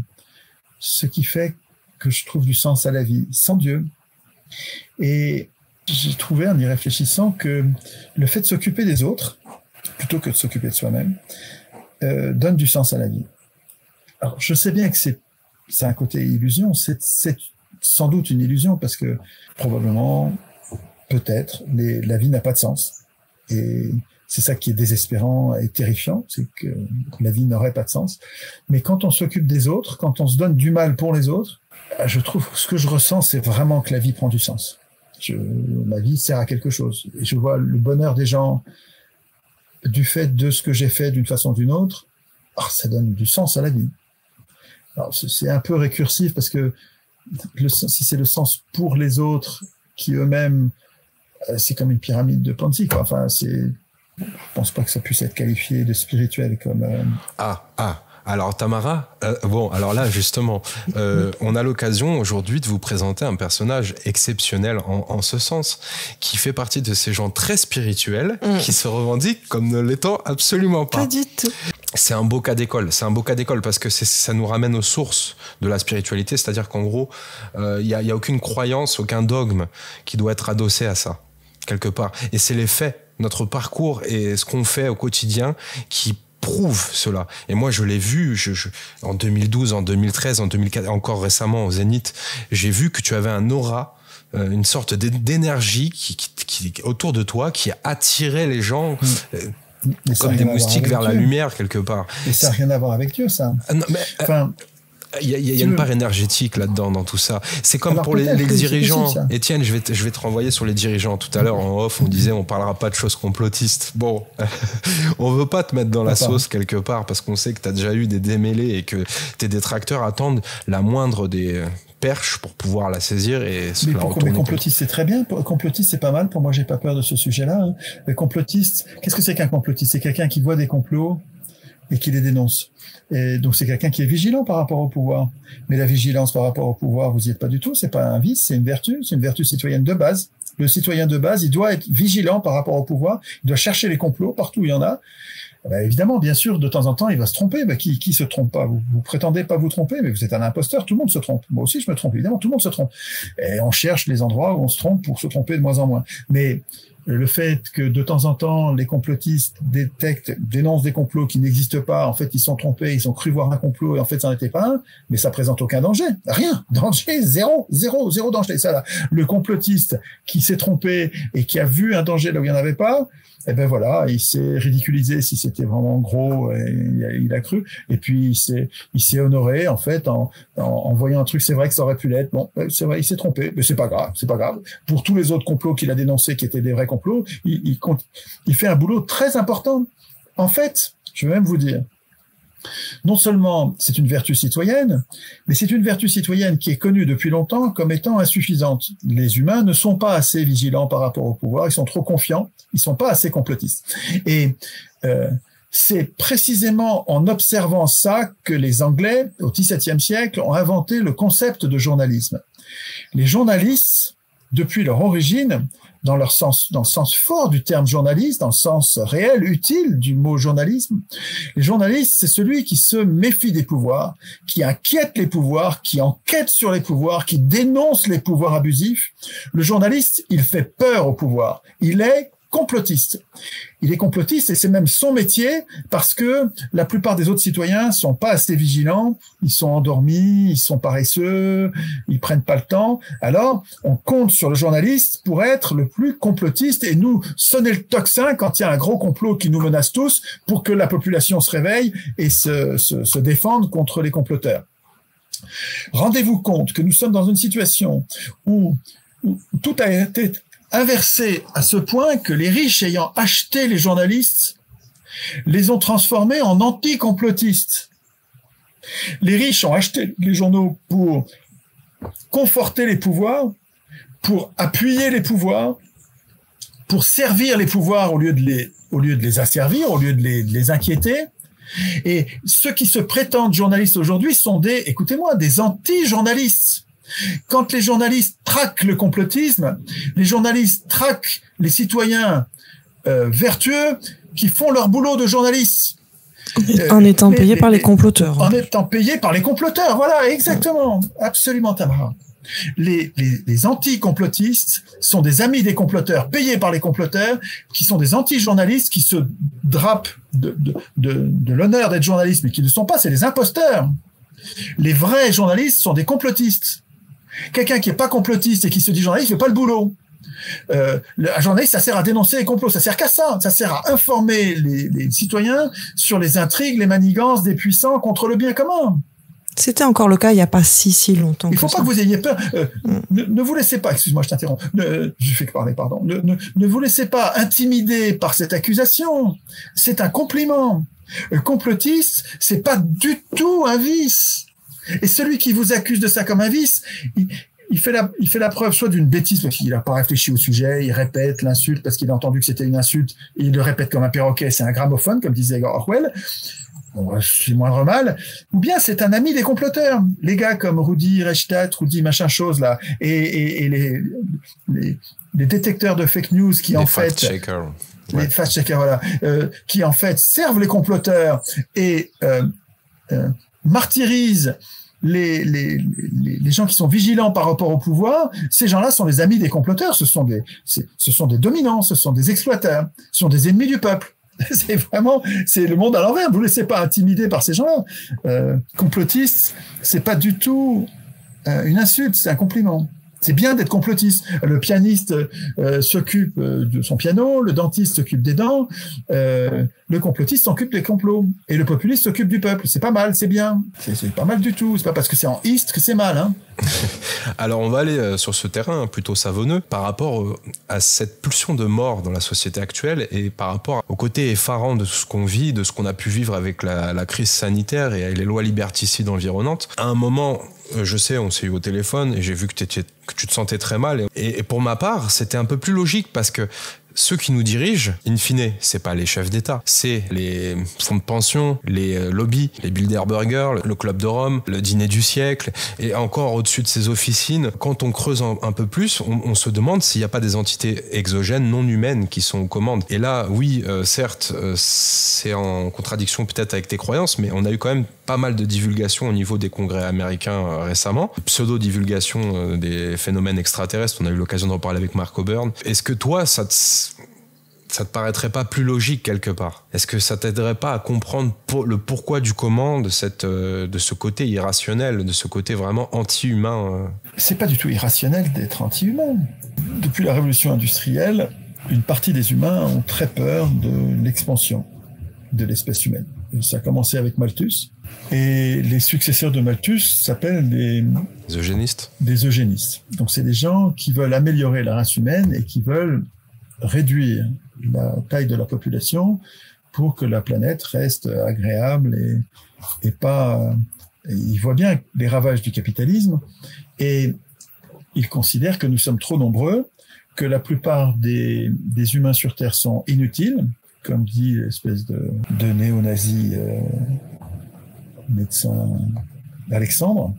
ce qui fait que je trouve du sens à la vie sans Dieu. Et j'ai trouvé, en y réfléchissant, que le fait de s'occuper des autres, plutôt que de s'occuper de soi-même, donne du sens à la vie. Alors, je sais bien que c'est un côté illusion, c'est sans doute une illusion, parce que probablement, peut-être, la vie n'a pas de sens. Et c'est ça qui est désespérant et terrifiant, c'est que la vie n'aurait pas de sens. Mais quand on s'occupe des autres, quand on se donne du mal pour les autres, je trouve, ce que je ressens, c'est vraiment que la vie prend du sens. Ma vie sert à quelque chose. Et je vois le bonheur des gens du fait de ce que j'ai fait d'une façon ou d'une autre, ça donne du sens à la vie. Alors, c'est un peu récursif, parce que si c'est le sens pour les autres, qui eux-mêmes, c'est comme une pyramide de Ponzi, quoi. Enfin, je pense pas que ça puisse être qualifié de spirituel comme... Alors Tamara, alors là justement, on a l'occasion aujourd'hui de vous présenter un personnage exceptionnel en ce sens, qui fait partie de ces gens très spirituels qui se revendiquent comme ne l'étant absolument pas. Pas du tout. C'est un beau cas d'école, parce que ça nous ramène aux sources de la spiritualité, c'est-à-dire qu'en gros, il y a aucune croyance, aucun dogme qui doit être adossé à ça, quelque part. Et c'est les faits, notre parcours et ce qu'on fait au quotidien qui prouve cela. Et moi, je l'ai vu en 2012, en 2013, en 2004, encore récemment au Zénith, j'ai vu que tu avais un aura, une sorte d'énergie qui autour de toi, qui attirait les gens comme des moustiques vers la lumière, quelque part. Et ça n'a rien à voir avec Dieu, ça. Non, mais, il y a une part énergétique là-dedans, dans tout ça. C'est comme pour les dirigeants. Possible, Étienne, je vais te renvoyer sur les dirigeants. Tout à l'heure, en off, on disait on parlera pas de choses complotistes. Bon, on veut pas te mettre dans la sauce quelque part, parce qu'on sait que tu as déjà eu des démêlés et que tes détracteurs attendent la moindre des perches pour pouvoir la saisir et se la retourner. Mais complotiste, c'est très bien. Complotiste, c'est pas mal. Pour moi, j'ai pas peur de ce sujet-là. Le complotiste, qu'est-ce que c'est qu'un complotiste? C'est quelqu'un qui voit des complots et qui les dénonce. Et donc, c'est quelqu'un qui est vigilant par rapport au pouvoir. Mais la vigilance par rapport au pouvoir, vous y êtes pas du tout. C'est pas un vice, c'est une vertu citoyenne de base. Le citoyen de base, il doit être vigilant par rapport au pouvoir. Il doit chercher les complots partout où il y en a. Évidemment, bien sûr, de temps en temps, il va se tromper. Qui se trompe pas? Vous prétendez pas vous tromper, mais vous êtes un imposteur. Tout le monde se trompe. Moi aussi, je me trompe. Évidemment, tout le monde se trompe. Et on cherche les endroits où on se trompe pour se tromper de moins en moins. Mais le fait que de temps en temps, les complotistes dénoncent des complots qui n'existent pas, en fait, ils sont trompés, ils ont cru voir un complot et en fait, ça n'en était pas un, mais ça présente aucun danger. Rien. Danger, zéro danger. Ça, là. Le complotiste qui s'est trompé et qui a vu un danger là où il n'y en avait pas, voilà, il s'est ridiculisé si c'était vraiment gros, et il a cru, et puis il s'est honoré, en fait, en voyant un truc, c'est vrai que ça aurait pu l'être, bon, c'est vrai, il s'est trompé, mais c'est pas grave. Pour tous les autres complots qu'il a dénoncés, qui étaient des vrais complots, il fait un boulot très important. En fait, je vais même vous dire, non seulement c'est une vertu citoyenne, mais c'est une vertu citoyenne qui est connue depuis longtemps comme étant insuffisante. Les humains ne sont pas assez vigilants par rapport au pouvoir, ils sont trop confiants, ils sont pas assez complotistes. Et c'est précisément en observant ça que les Anglais, au XVIIe siècle, ont inventé le concept de journalisme. Les journalistes, depuis leur origine, dans le sens fort du terme journaliste, dans le sens réel, utile du mot journalisme. Les journalistes, c'est celui qui se méfie des pouvoirs, qui inquiète les pouvoirs, qui enquête sur les pouvoirs, qui dénonce les pouvoirs abusifs. Le journaliste, il fait peur au pouvoir. Il est complotiste. Il est complotiste et c'est même son métier parce que la plupart des autres citoyens sont pas assez vigilants, ils sont endormis, ils sont paresseux, ils prennent pas le temps. Alors, on compte sur le journaliste pour être le plus complotiste et nous sonner le tocsin quand il y a un gros complot qui nous menace tous pour que la population se réveille et se défende contre les comploteurs. Rendez-vous compte que nous sommes dans une situation où tout a été inversé à ce point que les riches ayant acheté les journalistes les ont transformés en anti-complotistes. Les riches ont acheté les journaux pour conforter les pouvoirs, pour appuyer les pouvoirs, pour servir les pouvoirs au lieu de les asservir, au lieu de les inquiéter. Et ceux qui se prétendent journalistes aujourd'hui sont écoutez-moi, des anti-journalistes. Quand les journalistes traquent le complotisme, les journalistes traquent les citoyens vertueux qui font leur boulot de journalistes. En étant payés par les comploteurs. En étant payés par les comploteurs, voilà, exactement. Absolument, Tamara. Les anti-complotistes sont des amis des comploteurs, payés par les comploteurs, qui sont des anti-journalistes, qui se drapent de l'honneur d'être journalistes, mais qui ne le sont pas, c'est des imposteurs. Les vrais journalistes sont des complotistes. Quelqu'un qui n'est pas complotiste et qui se dit journaliste ne fait pas le boulot. Un journaliste, ça sert à dénoncer les complots, ça sert qu'à ça sert à informer les citoyens sur les intrigues, les manigances des puissants contre le bien commun. C'était encore le cas il n'y a pas si longtemps. Il ne faut pas que vous ayez peur. Ne vous laissez pas, excuse-moi, je t'interromps. Je fais que parler, pardon. Ne vous laissez pas intimider par cette accusation. C'est un compliment. Le complotiste, c'est pas du tout un vice. Et celui qui vous accuse de ça comme un vice, il fait la preuve soit d'une bêtise parce qu'il n'a pas réfléchi au sujet, il répète l'insulte parce qu'il a entendu que c'était une insulte et il le répète comme un perroquet, c'est un gramophone, comme disait Orwell. Bon, c'est moindre mal. Ou bien c'est un ami des comploteurs. Les gars comme Rudy Reichstadt, Rudy machin chose là, et les détecteurs de fake news qui en fait les fact-checkers, voilà, qui en fait servent les comploteurs et martyrisent les gens qui sont vigilants par rapport au pouvoir. Ces gens-là sont les amis des comploteurs. Ce sont des dominants, ce sont des exploiteurs, ce sont des ennemis du peuple. C'est le monde à l'envers. Vous ne laissez pas intimider par ces gens-là. Complotiste, c'est pas du tout une insulte, c'est un compliment. C'est bien d'être complotiste. Le pianiste s'occupe de son piano, le dentiste s'occupe des dents, le complotiste s'occupe des complots, et le populiste s'occupe du peuple. C'est pas mal, c'est bien. C'est pas mal du tout. C'est pas parce que c'est en east que c'est mal, hein. Alors on va aller sur ce terrain plutôt savonneux par rapport à cette pulsion de mort dans la société actuelle et par rapport au côté effarant de ce qu'on vit, de ce qu'on a pu vivre avec la crise sanitaire et les lois liberticides environnantes. À un moment, je sais, on s'est eu au téléphone et j'ai vu que tu te sentais très mal. Et pour ma part, c'était un peu plus logique parce que ceux qui nous dirigent, in fine, c'est pas les chefs d'État, c'est les fonds de pension, les lobbies, les Bilderberger, le Club de Rome, le dîner du siècle, et encore au-dessus de ces officines. Quand on creuse un peu plus, on se demande s'il n'y a pas des entités exogènes non humaines qui sont aux commandes. Et là, oui, certes, c'est en contradiction peut-être avec tes croyances, mais on a eu quand même pas mal de divulgation au niveau des congrès américains récemment, pseudo-divulgation des phénomènes extraterrestres. On a eu l'occasion d'en parler avec Mark Oburn. Est-ce que toi, ça te paraîtrait pas plus logique quelque part? Est-ce que ça t'aiderait pas à comprendre le pourquoi du comment de ce côté irrationnel, de ce côté vraiment anti-humain? C'est pas du tout irrationnel d'être anti-humain. Depuis la révolution industrielle, une partie des humains ont très peur de l'expansion de l'espèce humaine. Ça a commencé avec Malthus. Et les successeurs de Malthus s'appellent des eugénistes. Des eugénistes. Donc c'est des gens qui veulent améliorer la race humaine et qui veulent réduire la taille de la population pour que la planète reste agréable et pas... Ils voient bien les ravages du capitalisme et ils considèrent que nous sommes trop nombreux, que la plupart des humains sur Terre sont inutiles, comme dit l'espèce de néo-nazi médecin Alexandre,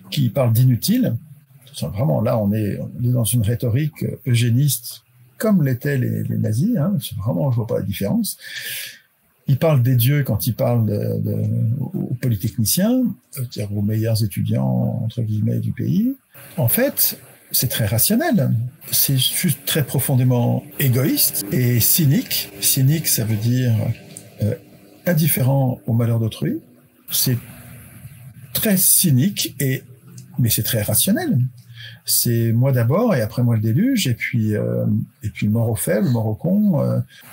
qui parle d'inutiles. Vraiment, là, on est dans une rhétorique eugéniste comme l'étaient les nazis, hein. Vraiment, je vois pas la différence. Il parle des dieux quand il parle aux polytechniciens, c'est-à-dire aux meilleurs étudiants, entre guillemets, du pays. En fait, c'est très rationnel. C'est juste très profondément égoïste et cynique. Cynique, ça veut dire indifférent au malheur d'autrui. C'est très cynique, mais c'est très rationnel. C'est moi d'abord et après moi le déluge, et puis mort aux faibles, mort aux cons.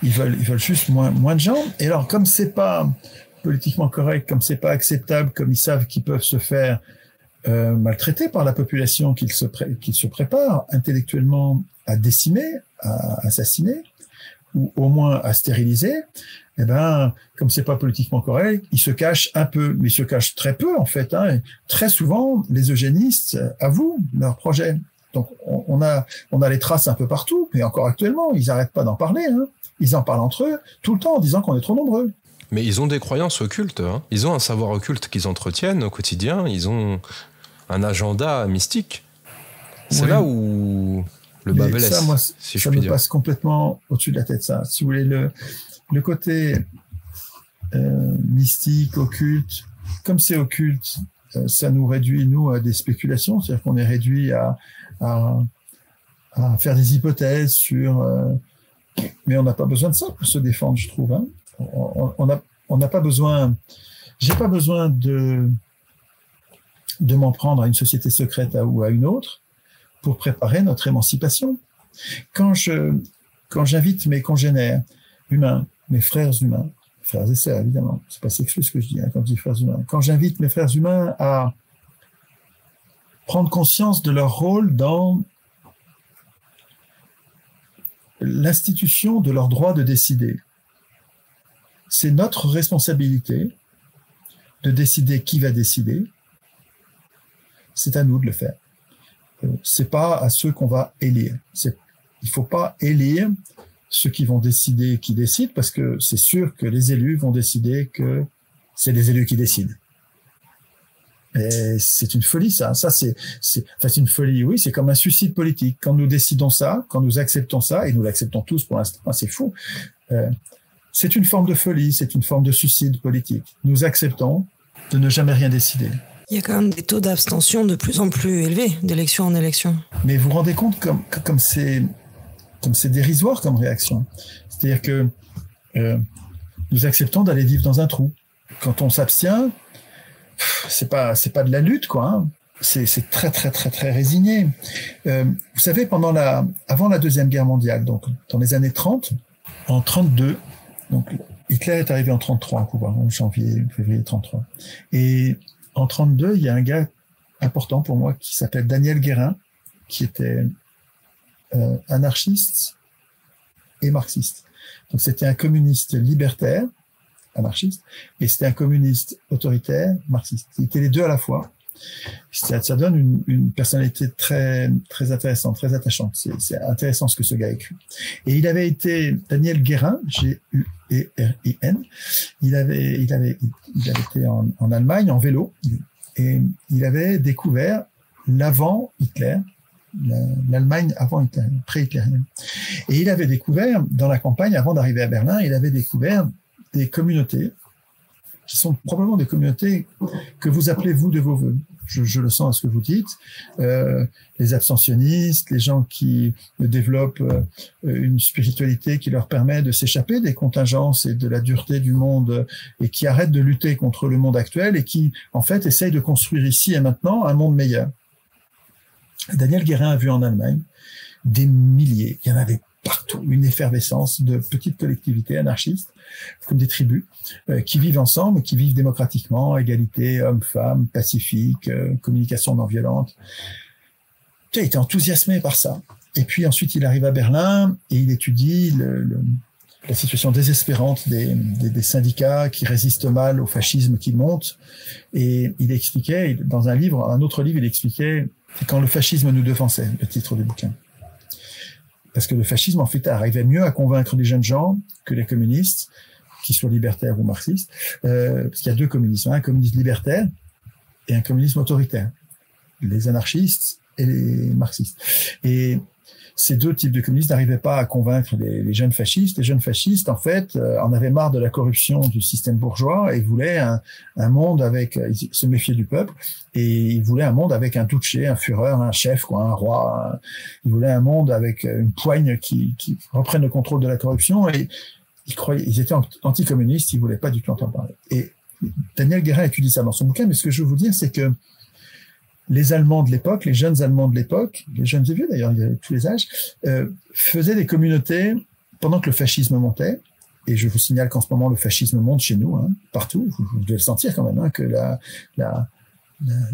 Ils veulent juste moins de gens. Et alors, comme c'est pas politiquement correct, comme c'est pas acceptable, comme ils savent qu'ils peuvent se faire maltraités par la population qu'ils se préparent intellectuellement à décimer, à assassiner, ou au moins à stériliser, eh ben, comme c'est pas politiquement correct, ils se cachent un peu, mais ils se cachent très peu en fait. Hein. Très souvent, les eugénistes avouent leurs projets. Donc, on a les traces un peu partout, mais encore actuellement, ils n'arrêtent pas d'en parler. Hein. Ils en parlent entre eux tout le temps en disant qu'on est trop nombreux. Mais ils ont des croyances occultes. Hein. Ils ont un savoir occulte qu'ils entretiennent au quotidien. Ils ont un agenda mystique. C'est là où le bas blesse, ça, moi, si je ça puis me dire. passe complètement au-dessus de la tête, ça. Si vous voulez, le côté mystique, occulte, comme c'est occulte, ça nous réduit, nous, à des spéculations. C'est-à-dire qu'on est réduit à faire des hypothèses sur... mais on n'a pas besoin de ça pour se défendre, je trouve. Hein. On n'a pas besoin... J'ai pas besoin de m'en prendre à une société secrète ou à une autre pour préparer notre émancipation. Quand j'invite mes congénères humains, mes frères humains, frères et sœurs évidemment, c'est pas sexueux ce que je dis hein, quand je dis frères humains, quand j'invite mes frères humains à prendre conscience de leur rôle dans l'institution de leur droit de décider, c'est notre responsabilité de décider qui va décider. C'est à nous de le faire. C'est pas à ceux qu'on va élire. Il faut pas élire ceux qui vont décider qui décident, parce que c'est sûr que les élus vont décider que c'est les élus qui décident. Et c'est une folie, ça. Ça, c'est une folie, oui, c'est comme un suicide politique. Quand nous décidons ça, quand nous acceptons ça, et nous l'acceptons tous pour l'instant, c'est fou, c'est une forme de folie, c'est une forme de suicide politique. Nous acceptons de ne jamais rien décider. Il y a quand même des taux d'abstention de plus en plus élevés d'élection en élection. Mais vous vous rendez compte comme c'est dérisoire comme réaction. C'est-à-dire que nous acceptons d'aller vivre dans un trou. Quand on s'abstient, c'est pas de la lutte, quoi. Hein. C'est très très très très résigné. Vous savez, avant la Deuxième Guerre mondiale, donc dans les années 30, en 32, donc Hitler est arrivé en 33 au pouvoir, en février 33. Et en 32, il y a un gars important pour moi qui s'appelle Daniel Guérin, qui était anarchiste et marxiste. Donc c'était un communiste libertaire, anarchiste, et c'était un communiste autoritaire, marxiste. Il était les deux à la fois. Ça donne une personnalité très très intéressante, très attachante. C'est intéressant ce que ce gars écrit. Et il avait été Daniel Guérin, G-U-E-R-I-N. Il avait été en Allemagne en vélo et il avait découvert l'avant Hitler, l'Allemagne avant Hitler, pré-hitlérienne. Et il avait découvert dans la campagne, avant d'arriver à Berlin, il avait découvert des communautés qui sont probablement des communautés que vous appelez vous de vos voeux. Je le sens à ce que vous dites. Les abstentionnistes, les gens qui développent une spiritualité qui leur permet de s'échapper des contingences et de la dureté du monde et qui arrêtent de lutter contre le monde actuel et qui, en fait, essayent de construire ici et maintenant un monde meilleur. Daniel Guérin a vu en Allemagne des milliers, il y en avait partout, une effervescence de petites collectivités anarchistes, comme des tribus, qui vivent ensemble, qui vivent démocratiquement, égalité, hommes-femmes, pacifique, communication non violente. Il était enthousiasmé par ça. Et puis ensuite, il arrive à Berlin et il étudie la situation désespérante des syndicats qui résistent mal au fascisme qui monte. Et il expliquait, dans un autre livre, il expliquait « Quand le fascisme nous devançait », le titre du bouquin. Parce que le fascisme, en fait, arrivait mieux à convaincre les jeunes gens que les communistes, qu'ils soient libertaires ou marxistes, parce qu'il y a deux communismes, un communisme libertaire et un communisme autoritaire, les anarchistes et les marxistes. Et ces deux types de communistes n'arrivaient pas à convaincre les jeunes fascistes. Les jeunes fascistes, en fait, en avaient marre de la corruption du système bourgeois et voulaient un monde avec, ils se méfiaient du peuple, et ils voulaient un monde avec un duce, un Führer, un chef, quoi, un roi. Ils voulaient un monde avec une poigne qui reprenne le contrôle de la corruption, et ils étaient anticommunistes, ils voulaient pas du tout entendre parler. Et Daniel Guérin étudie ça dans son bouquin, mais ce que je veux vous dire, c'est que les Allemands de l'époque, les jeunes Allemands de l'époque, les jeunes et vieux d'ailleurs, il y avait tous les âges, faisaient des communautés pendant que le fascisme montait. Et je vous signale qu'en ce moment, le fascisme monte chez nous, hein, partout. Vous devez le sentir quand même, hein, que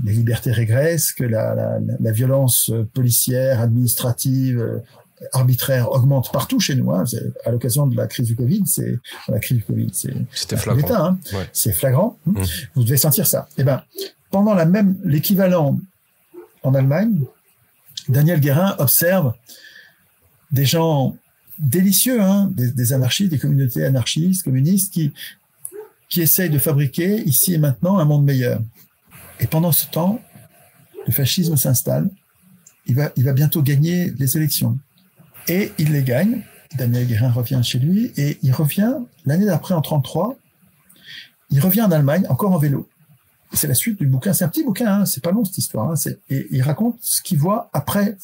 les libertés régressent, que la violence policière, administrative, arbitraire augmente partout chez nous. Hein. À l'occasion de la crise du Covid, c'était flagrant. Hein. Ouais. C'est flagrant. Vous devez sentir ça. Eh ben, pendant l'équivalent en Allemagne, Daniel Guérin observe des gens délicieux, hein, des anarchistes, des communautés anarchistes, communistes, qui essayent de fabriquer ici et maintenant un monde meilleur. Et pendant ce temps, le fascisme s'installe. Il va bientôt gagner les élections. Et il les gagne. Daniel Guérin revient chez lui, et il revient l'année d'après, en 1933. Il revient en Allemagne, encore en vélo. C'est la suite du bouquin. C'est un petit bouquin, hein, c'est pas long cette histoire. Hein, et il raconte ce qu'il voit après.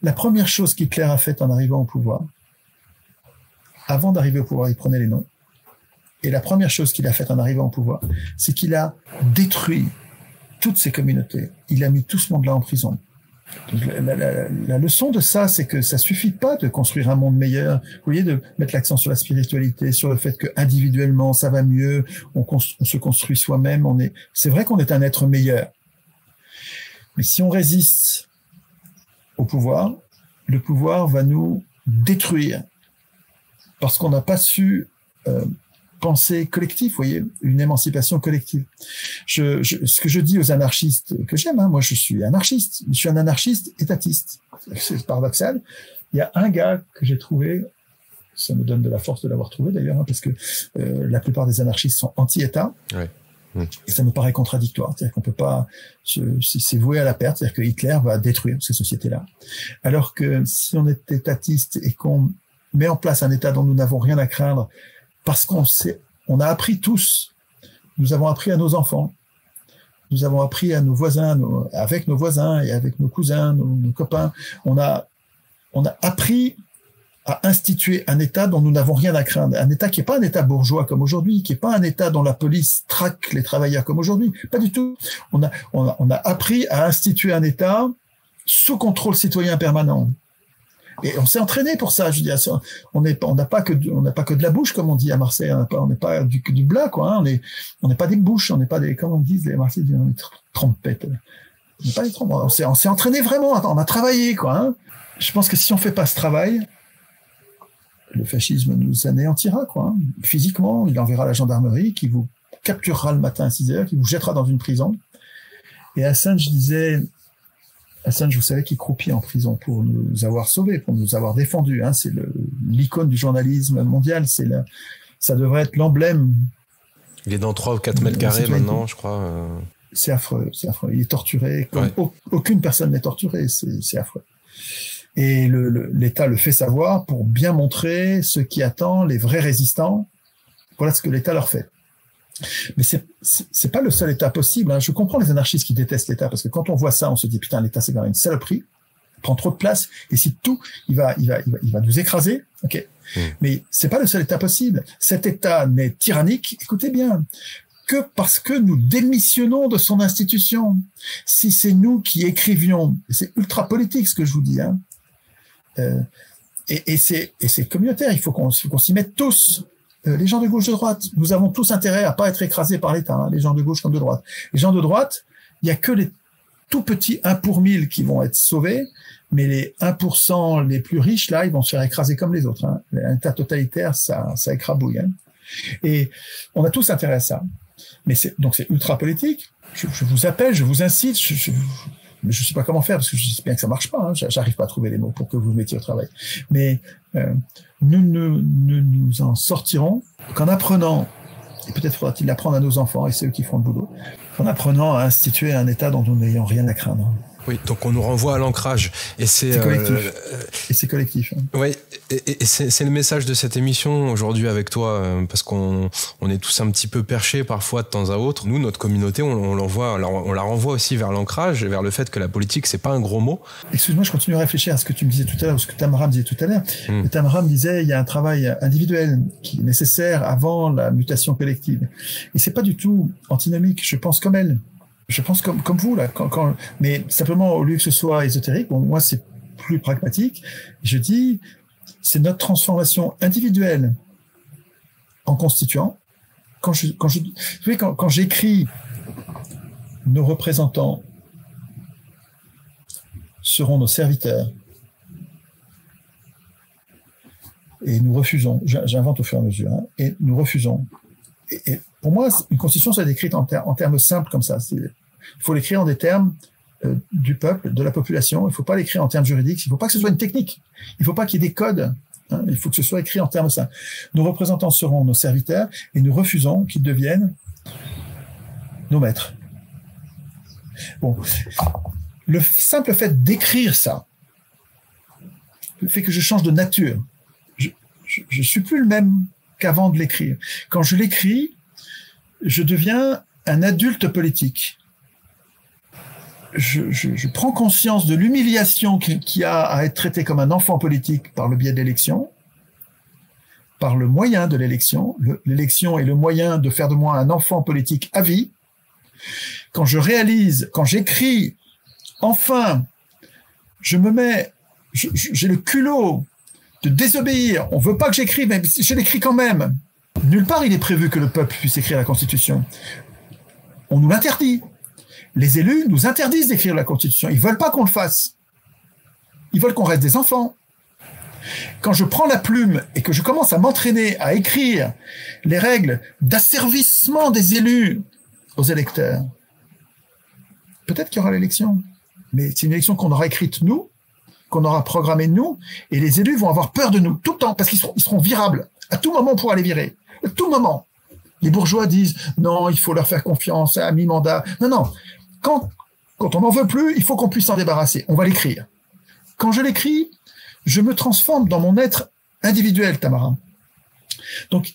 La première chose qu'Hitler a faite en arrivant au pouvoir, avant d'arriver au pouvoir, il prenait les noms. Et la première chose qu'il a faite en arrivant au pouvoir, c'est qu'il a détruit toutes ces communautés. Il a mis tout ce monde-là en prison. Donc, la leçon de ça, c'est que ça suffit pas de construire un monde meilleur. Vous voyez, de mettre l'accent sur la spiritualité, sur le fait que individuellement ça va mieux, on se construit soi-même. C'est vrai qu'on est un être meilleur, mais si on résiste au pouvoir, le pouvoir va nous détruire parce qu'on n'a pas su pensée collective, vous voyez, une émancipation collective. Ce que je dis aux anarchistes que j'aime, hein, moi je suis anarchiste, je suis un anarchiste étatiste. C'est paradoxal. Il y a un gars que j'ai trouvé, ça me donne de la force de l'avoir trouvé d'ailleurs, hein, parce que la plupart des anarchistes sont anti-État. Ouais. Et ça me paraît contradictoire. C'est-à-dire qu'on peut pas, c'est voué à la perte. C'est-à-dire que Hitler va détruire ces sociétés-là. Alors que si on est étatiste et qu'on met en place un État dont nous n'avons rien à craindre, parce on a appris tous, nous avons appris à nos enfants, nous avons appris à nos voisins, avec nos voisins et avec nos cousins, nos copains, on a appris à instituer un État dont nous n'avons rien à craindre. Un État qui n'est pas un État bourgeois comme aujourd'hui, qui n'est pas un État dont la police traque les travailleurs comme aujourd'hui. Pas du tout. On a appris à instituer un État sous contrôle citoyen permanent. Et on s'est entraîné pour ça. Je dis, on n'a pas que de la bouche, comme on dit à Marseille. On n'est pas du blas, quoi. Hein. On n'est pas des bouches, on n'est pas des, comment on dit les Marseillais, on est trompettes. On n'est pas des trompettes. On s'est entraîné vraiment. On a travaillé, quoi. Hein. Je pense que si on fait pas ce travail, le fascisme nous anéantira, quoi. Hein. Physiquement, il enverra la gendarmerie qui vous capturera le matin à 6h, qui vous jettera dans une prison. Et Assange disait, vous savez, qui croupit en prison pour nous avoir sauvés, pour nous avoir défendus. Hein. C'est l'icône du journalisme mondial. Ça devrait être l'emblème. Il est dans 3 ou 4 mètres carrés maintenant, je crois. C'est affreux, c'est affreux. Il est torturé comme aucune personne n'est torturée. C'est affreux. Et l'État le fait savoir pour bien montrer ce qui attend les vrais résistants. Voilà ce que l'État leur fait. Mais c'est pas le seul État possible. Hein. Je comprends les anarchistes qui détestent l'État parce que quand on voit ça, on se dit putain, l'État c'est quand même une saloperie, il prend trop de place et si tout, il va nous écraser. Ok. Mais c'est pas le seul État possible. Cet État n'est tyrannique. Écoutez bien. Que parce que nous démissionnons de son institution. Si c'est nous qui écrivions, c'est ultra politique ce que je vous dis. Hein. Et c'est communautaire. Il faut qu'on s'y mette tous. Les gens de gauche, de droite, nous avons tous intérêt à pas être écrasés par l'État, hein, les gens de gauche comme de droite. Les gens de droite, il y a que les tout petits 1 pour 1000 qui vont être sauvés, mais les 1% les plus riches, là, ils vont se faire écraser comme les autres. Hein. Un État totalitaire, ça écrabouille. Hein. Et on a tous intérêt à ça. Mais donc c'est ultra politique. Je vous appelle, je vous incite, je sais pas comment faire parce que je sais bien que ça marche pas. Hein. J'arrive pas à trouver les mots pour que vous vous mettiez au travail. Mais nous nous en sortirons qu'en apprenant, et peut-être faudra-t-il l'apprendre à nos enfants et ceux qui font le boulot, qu'en apprenant à instituer un État dont nous n'ayons rien à craindre. Oui, donc on nous renvoie à l'ancrage. Et c'est collectif. Et c'est collectif. Hein. Oui, et c'est le message de cette émission aujourd'hui avec toi, parce qu'on est tous un petit peu perchés parfois de temps à autre. Nous, notre communauté, on la renvoie aussi vers l'ancrage et vers le fait que la politique, c'est pas un gros mot. Excuse-moi, je continue à réfléchir à ce que tu me disais tout à l'heure, ou ce que Tamara me disait tout à l'heure. Tamara me disait, il y a un travail individuel qui est nécessaire avant la mutation collective. Et c'est pas du tout antinomique, je pense comme elle. Je pense comme vous, là. Mais simplement, au lieu que ce soit ésotérique, bon, moi, c'est plus pragmatique. Je dis, c'est notre transformation individuelle en constituant. Quand j'écris, nos représentants seront nos serviteurs. Et nous refusons, j'invente au fur et à mesure, hein, et nous refusons. Et pour moi, une constitution, ça doit être écrite en termes simples comme ça. Il faut l'écrire en des termes du peuple, de la population. Il ne faut pas l'écrire en termes juridiques. Il ne faut pas que ce soit une technique. Il ne faut pas qu'il y ait des codes. Hein. Il faut que ce soit écrit en termes simples. Nos représentants seront nos serviteurs et nous refusons qu'ils deviennent nos maîtres. Bon, le simple fait d'écrire ça fait que je change de nature. Je suis plus le même qu'avant de l'écrire. Quand je l'écris, je deviens un adulte politique. Je prends conscience de l'humiliation qu'il y a à être traité comme un enfant politique par le biais de l'élection, par le moyen de l'élection. L'élection est le moyen de faire de moi un enfant politique à vie. Quand je réalise, quand j'écris, enfin, j'ai le culot de désobéir. On veut pas que j'écrive, mais je l'écris quand même. Nulle part il est prévu que le peuple puisse écrire la Constitution. On nous l'interdit. Les élus nous interdisent d'écrire la Constitution. Ils veulent pas qu'on le fasse. Ils veulent qu'on reste des enfants. Quand je prends la plume et que je commence à m'entraîner à écrire les règles d'asservissement des élus aux électeurs, peut-être qu'il y aura l'élection. Mais c'est une élection qu'on aura écrite nous, qu'on aura programmée nous, et les élus vont avoir peur de nous tout le temps, parce qu'ils seront virables. À tout moment, on pourra les virer. À tout moment. Les bourgeois disent, non, il faut leur faire confiance à mi-mandat. Non. Quand on n'en veut plus, il faut qu'on puisse s'en débarrasser. On va l'écrire. Quand je l'écris, je me transforme dans mon être individuel, Tamara. Donc,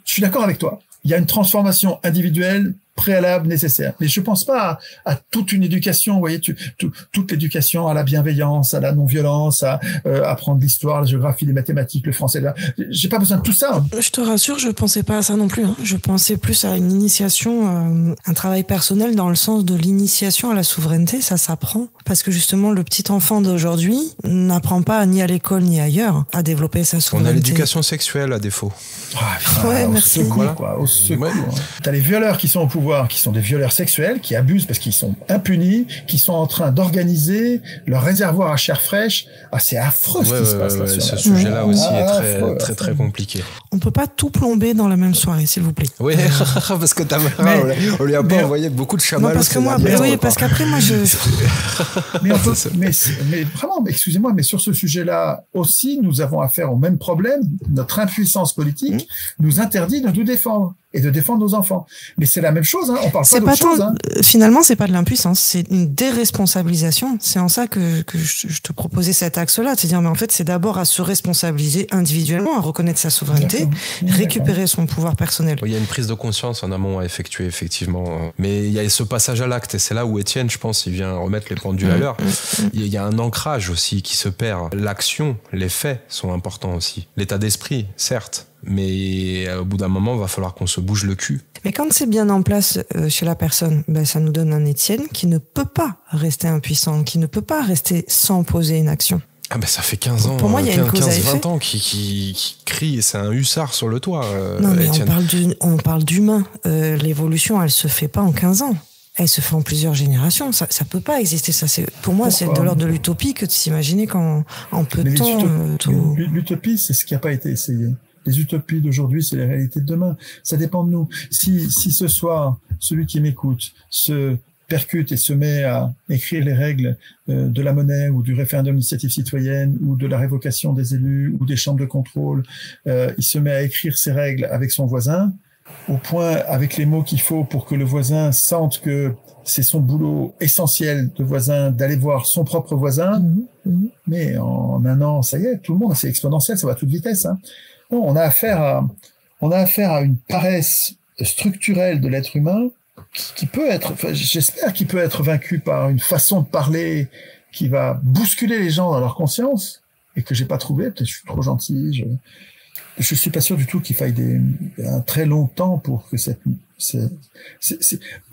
je suis d'accord avec toi. Il y a une transformation individuelle préalable nécessaire. Mais je pense pas à toute une éducation, vous voyez, toute l'éducation à la bienveillance, à la non-violence, à apprendre l'histoire, la géographie, les mathématiques, le français. J'ai pas besoin de tout ça. Je te rassure, je pensais pas à ça non plus. Hein. Je pensais plus à une initiation, un travail personnel dans le sens de l'initiation à la souveraineté. Ça s'apprend parce que justement, le petit enfant d'aujourd'hui n'apprend pas ni à l'école ni ailleurs à développer sa souveraineté. On a l'éducation sexuelle à défaut. Ouais, merci. Au secours. T'as les violeurs qui sont au pouvoir, qui sont des violeurs sexuels, qui abusent parce qu'ils sont impunis, qui sont en train d'organiser leur réservoir à chair fraîche. Ah, c'est affreux ce qui se passe là. Ce sujet-là aussi est très compliqué. On peut pas tout plomber dans la même soirée, s'il vous plaît. Oui, parce que Tamara, on lui a pas envoyé beaucoup de chamallows. Non, parce que moi, parce qu'après, moi, mais vraiment, excusez-moi, mais sur ce sujet-là aussi, nous avons affaire au même problème. Notre impuissance politique nous interdit de nous défendre et de défendre nos enfants. Mais c'est la même chose, hein. On parle pas d'autre chose. Hein. Finalement, c'est pas de l'impuissance, c'est une déresponsabilisation. C'est en ça que je te proposais cet axe-là, de se dire, mais en fait, c'est d'abord à se responsabiliser individuellement, à reconnaître sa souveraineté, récupérer son pouvoir personnel. Il y a une prise de conscience en amont à effectuer, effectivement. Mais il y a ce passage à l'acte, et c'est là où Étienne, je pense, il vient remettre les pendules à l'heure. Il y a un ancrage aussi qui se perd. L'action, les faits sont importants aussi. L'état d'esprit, certes. Mais au bout d'un moment, il va falloir qu'on se bouge le cul. Mais quand c'est bien en place chez la personne, ça nous donne un Étienne qui ne peut pas rester impuissant, qui ne peut pas rester sans poser une action. Ah ça fait 15 ans, pour moi, il y a 15-20 ans qui crie, c'est un hussard sur le toit. Non, mais Étienne. on parle d'humain. L'évolution, elle se fait pas en 15 ans. Elle se fait en plusieurs générations. Ça peut pas exister. Ça, pour moi, c'est de l'ordre de l'utopie que de s'imaginer qu'en peu de temps... L'utopie, c'est ce qui n'a pas été essayé. Les utopies d'aujourd'hui, c'est les réalités de demain. Ça dépend de nous. Si ce soir, celui qui m'écoute se percute et se met à écrire les règles de la monnaie ou du référendum d'initiative citoyenne ou de la révocation des élus ou des chambres de contrôle, il se met à écrire ces règles avec son voisin, au point avec les mots qu'il faut pour que le voisin sente que c'est son boulot essentiel de voisin d'aller voir son propre voisin. Mais en un an, ça y est, tout le monde, c'est exponentiel, ça va à toute vitesse. Hein. Non, on a affaire à une paresse structurelle de l'être humain qui peut être, enfin, j'espère qu'il peut être vaincu par une façon de parler qui va bousculer les gens dans leur conscience et que j'ai pas trouvé. Peut-être je suis trop gentil. Je suis pas sûr du tout qu'il faille un très long temps pour que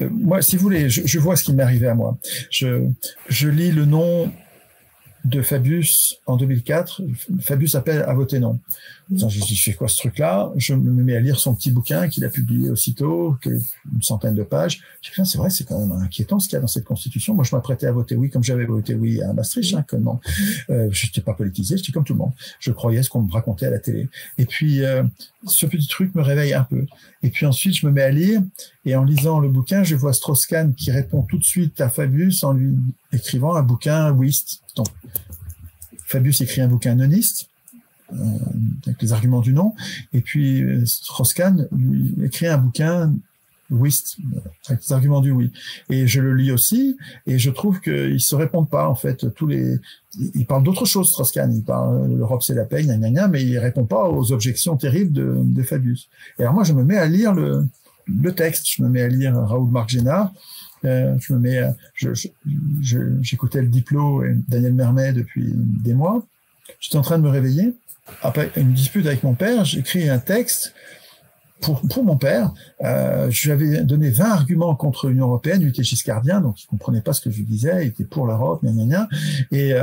moi, si vous voulez, je vois ce qui m'est arrivé à moi. Je lis le nom de Fabius en 2004. Fabius appelle à voter non. Je dis, je fais quoi ce truc-là? Je me mets à lire son petit bouquin qu'il a publié aussitôt, qui est une centaine de pages. Je dis, c'est vrai, c'est quand même inquiétant ce qu'il y a dans cette constitution. Moi, je m'apprêtais à voter oui, comme j'avais voté oui à Maastricht, comment. Je n'étais pas politisé, j'étais comme tout le monde. Je croyais ce qu'on me racontait à la télé. Et puis, ce petit truc me réveille un peu. Et puis ensuite, je me mets à lire, et en lisant le bouquin, je vois Strauss-Kahn qui répond tout de suite à Fabius en lui écrivant un bouquin ouist. Donc, Fabius écrit un bouquin noniste, avec les arguments du non, et puis Strauss-Kahn lui écrit un bouquin ouist, avec les arguments du oui. Et je le lis aussi, et je trouve qu'ils se répondent pas, en fait. Il parle d'autre chose, Strauss-Kahn. Il parle l'Europe c'est la paix, gna gna gna, mais il répond pas aux objections terribles de Fabius. Et alors moi, je me mets à lire le texte, je me mets à lire Raoul Marc Génard. J'écoutais le Diplo et Daniel Mermet depuis des mois. J'étais en train de me réveiller. Après une dispute avec mon père, j'écris un texte pour mon père. Je lui avais donné 20 arguments contre l'Union européenne. Lui était giscardien, donc il comprenait pas ce que je disais. Il était pour l'Europe, gna gna gna. Et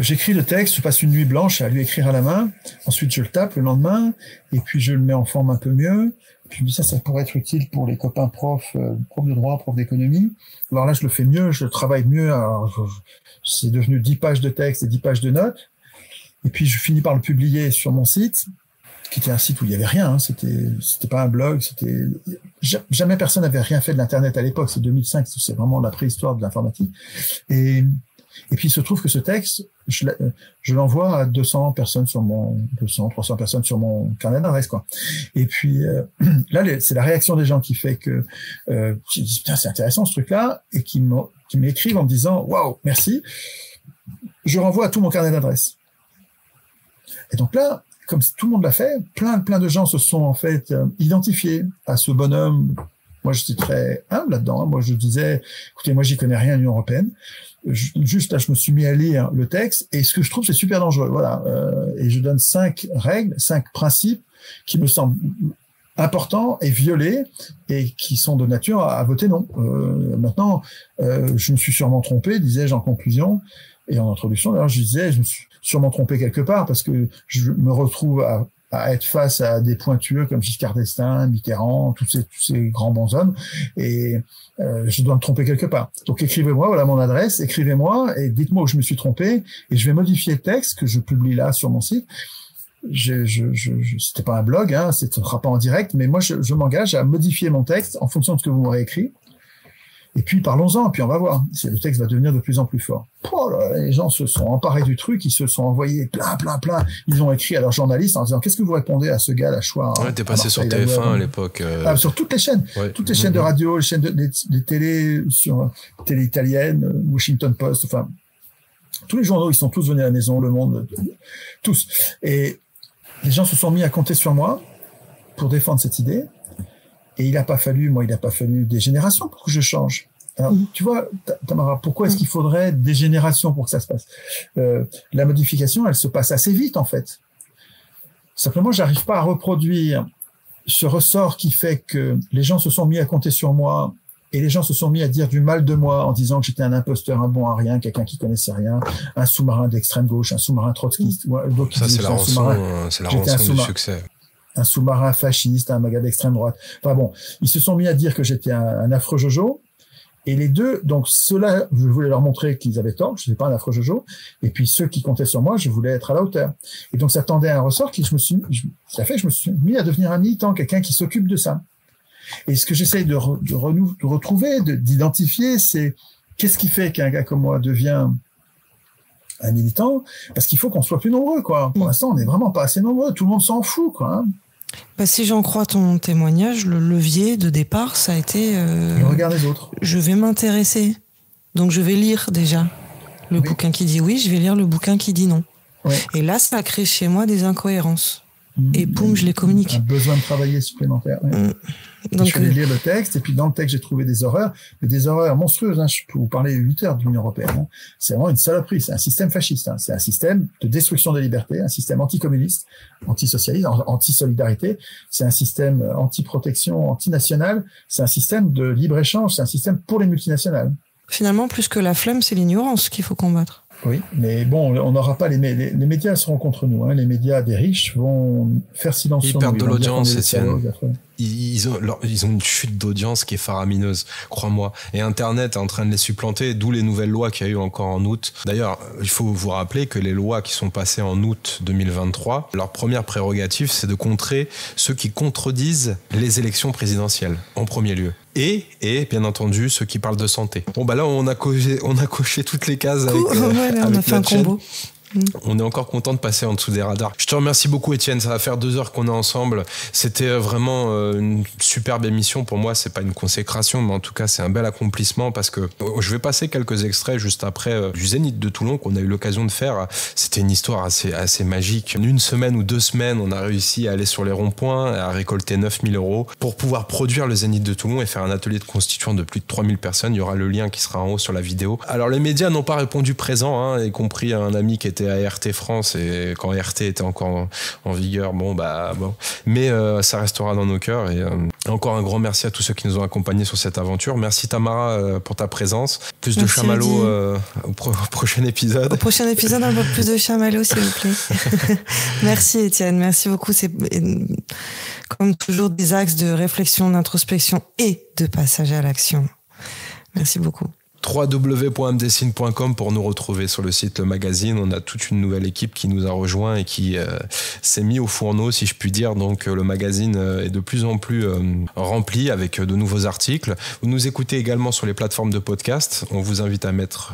j'écris le texte, je passe une nuit blanche à lui écrire à la main. Ensuite, je le tape le lendemain, et puis je le mets en forme un peu mieux. Puis je me dis ça pourrait être utile pour les copains profs de droit, profs d'économie. Alors là, je le fais mieux, je travaille mieux. Alors, c'est devenu 10 pages de texte et 10 pages de notes. Et puis, je finis par le publier sur mon site, qui était un site où il y avait rien. Hein. C'était pas un blog. Jamais personne n'avait rien fait de l'Internet à l'époque. C'est 2005. C'est vraiment la préhistoire de l'informatique. Et puis, il se trouve que ce texte, je l'envoie à 300 personnes sur mon carnet d'adresse, quoi. Et puis, là, c'est la réaction des gens qui fait que, qui disent, putain, c'est intéressant, ce truc-là, et qui m'écrivent en me disant, waouh, merci. Je renvoie à tout mon carnet d'adresse. Et donc là, comme tout le monde l'a fait, plein de gens se sont, en fait, identifiés à ce bonhomme. Moi, j'étais très humble là-dedans. Hein. Moi, je disais, écoutez, moi, j'y connais rien à l'Union européenne. Juste là, je me suis mis à lire le texte, et ce que je trouve, c'est super dangereux. Voilà. Et je donne 5 règles, 5 principes qui me semblent importants et violés, et qui sont de nature à voter non. Maintenant, je me suis sûrement trompé, disais-je en conclusion, et en introduction. D'ailleurs, je disais, je me suis sûrement trompé quelque part, parce que je me retrouve à être face à des pointueux comme Giscard d'Estaing, Mitterrand, tous ces grands bonshommes, et je dois me tromper quelque part. Donc écrivez-moi, voilà mon adresse, écrivez-moi et dites-moi où je me suis trompé, et je vais modifier le texte que je publie là sur mon site. C'était pas un blog, hein, ce sera pas en direct, mais moi je m'engage à modifier mon texte en fonction de ce que vous m'aurez écrit. Et puis parlons-en, puis on va voir. Le texte va devenir de plus en plus fort. Oh là, les gens se sont emparés du truc, ils se sont envoyés plein. Ils ont écrit à leurs journalistes en disant, qu'est-ce que vous répondez à ce gars, la Choix? Ouais, t'es passé sur TF1 à l'époque. Sur toutes les chaînes. Ouais. Toutes les chaînes de radio, les chaînes les télés, sur télé italienne, Washington Post, enfin, tous les journaux, ils sont tous venus à la maison, Le Monde, tous. Et les gens se sont mis à compter sur moi pour défendre cette idée. Et il n'a pas fallu des générations pour que je change. Alors, tu vois, Tamara, pourquoi est-ce qu'il faudrait des générations pour que ça se passe? La modification, elle se passe assez vite, en fait. Simplement, j'arrive pas à reproduire ce ressort qui fait que les gens se sont mis à compter sur moi, et les gens se sont mis à dire du mal de moi en disant que j'étais un imposteur, un bon à rien, quelqu'un qui connaissait rien, un sous-marin d'extrême gauche, un sous-marin trotskiste. Ça, c'est la rançon du succès. Un sous-marin fasciste, un maga d'extrême droite. Enfin bon, ils se sont mis à dire que j'étais un affreux jojo. Et les deux, donc ceux-là, je voulais leur montrer qu'ils avaient tort, je n'étais pas un affreux jojo. Et puis ceux qui comptaient sur moi, je voulais être à la hauteur. Et donc ça tendait à un ressort que je me suis mis à devenir un militant, quelqu'un qui s'occupe de ça. Et ce que j'essaye de retrouver, d'identifier, c'est qu'est-ce qui fait qu'un gars comme moi devient un militant? Parce qu'il faut qu'on soit plus nombreux, quoi. Pour l'instant, on n'est vraiment pas assez nombreux. Tout le monde s'en fout, quoi. Hein. Si j'en crois ton témoignage, le levier de départ, ça a été... le regard des autres. Je vais m'intéresser. Donc je vais lire déjà le bouquin qui dit oui, je vais lire le bouquin qui dit non. Ouais. Et là, ça a créé chez moi des incohérences. Et poum, je les communique. Un besoin de travailler supplémentaire. Ouais. Donc, je suis allé lire le texte, et puis dans le texte, j'ai trouvé des horreurs, mais des horreurs monstrueuses. Je peux vous parler 8 heures de l'Union européenne. C'est vraiment une saloperie. C'est un système fasciste. C'est un système de destruction des libertés, un système anticommuniste, antisocialiste, anti-solidarité. C'est un système anti-protection, anti-national. C'est un système de libre-échange. C'est un système pour les multinationales. Finalement, plus que la flemme, c'est l'ignorance qu'il faut combattre. Oui, mais bon, on n'aura pas les médias seront contre nous. Les médias des riches vont faire silence sur nous. Ils perdent de l'audience, Étienne. Ils ont une chute d'audience qui est faramineuse, crois-moi. Et Internet est en train de les supplanter, d'où les nouvelles lois qu'il y a eu encore en août. D'ailleurs, il faut vous rappeler que les lois qui sont passées en août 2023, leur première prérogative, c'est de contrer ceux qui contredisent les élections présidentielles, en premier lieu. Et bien entendu, ceux qui parlent de santé. Bon, là, on a coché toutes les cases avec on a fait un combo. On est encore content de passer en dessous des radars. Je te remercie beaucoup, Étienne. Ça va faire 2 heures qu'on est ensemble. C'était vraiment une superbe émission. Pour moi, c'est pas une consécration, mais en tout cas, c'est un bel accomplissement parce que je vais passer quelques extraits juste après du Zénith de Toulon qu'on a eu l'occasion de faire. C'était une histoire assez magique. En 1 semaine ou 2 semaines, on a réussi à aller sur les ronds-points et à récolter 9 000 € pour pouvoir produire le Zénith de Toulon et faire un atelier de constituant de plus de 3 000 personnes. Il y aura le lien qui sera en haut sur la vidéo. Alors, les médias n'ont pas répondu présent, y compris un ami qui était à RT France, et quand RT était encore en vigueur, mais ça restera dans nos cœurs. Et encore un grand merci à tous ceux qui nous ont accompagnés sur cette aventure. Merci Tamara pour ta présence. Plus de chamallows au prochain épisode. Au prochain épisode, un peu plus de chamallows, s'il vous plaît. Merci Étienne, merci beaucoup. C'est comme toujours des axes de réflexion, d'introspection et de passage à l'action. Merci beaucoup. www.amdessine.com pour nous retrouver sur le site Le Magazine. On a toute une nouvelle équipe qui nous a rejoint et qui s'est mis au fourneau, si je puis dire. Donc le magazine est de plus en plus rempli avec de nouveaux articles. Vous nous écoutez également sur les plateformes de podcast. On vous invite à mettre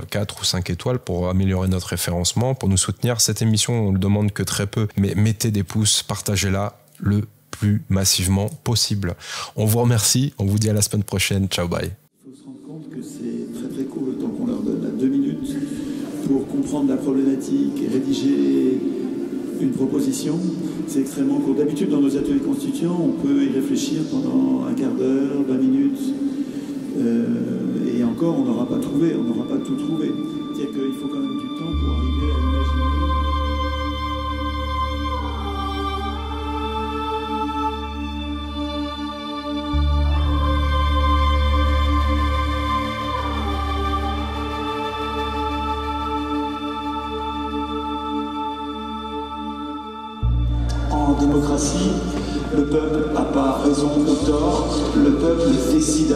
4 ou 5 étoiles pour améliorer notre référencement, pour nous soutenir. Cette émission, on ne demande que très peu, mais mettez des pouces, partagez-la le plus massivement possible. On vous remercie, on vous dit à la semaine prochaine. Ciao, bye. On leur donne 2 minutes pour comprendre la problématique et rédiger une proposition. C'est extrêmement court. D'habitude, dans nos ateliers constituants, on peut y réfléchir pendant un quart d'heure, 20 minutes. Et encore, on n'aura pas tout trouvé. C'est-à-dire qu'il faut quand même du temps pour arriver à imaginer. En démocratie, le peuple n'a pas raison ou tort, le peuple décide.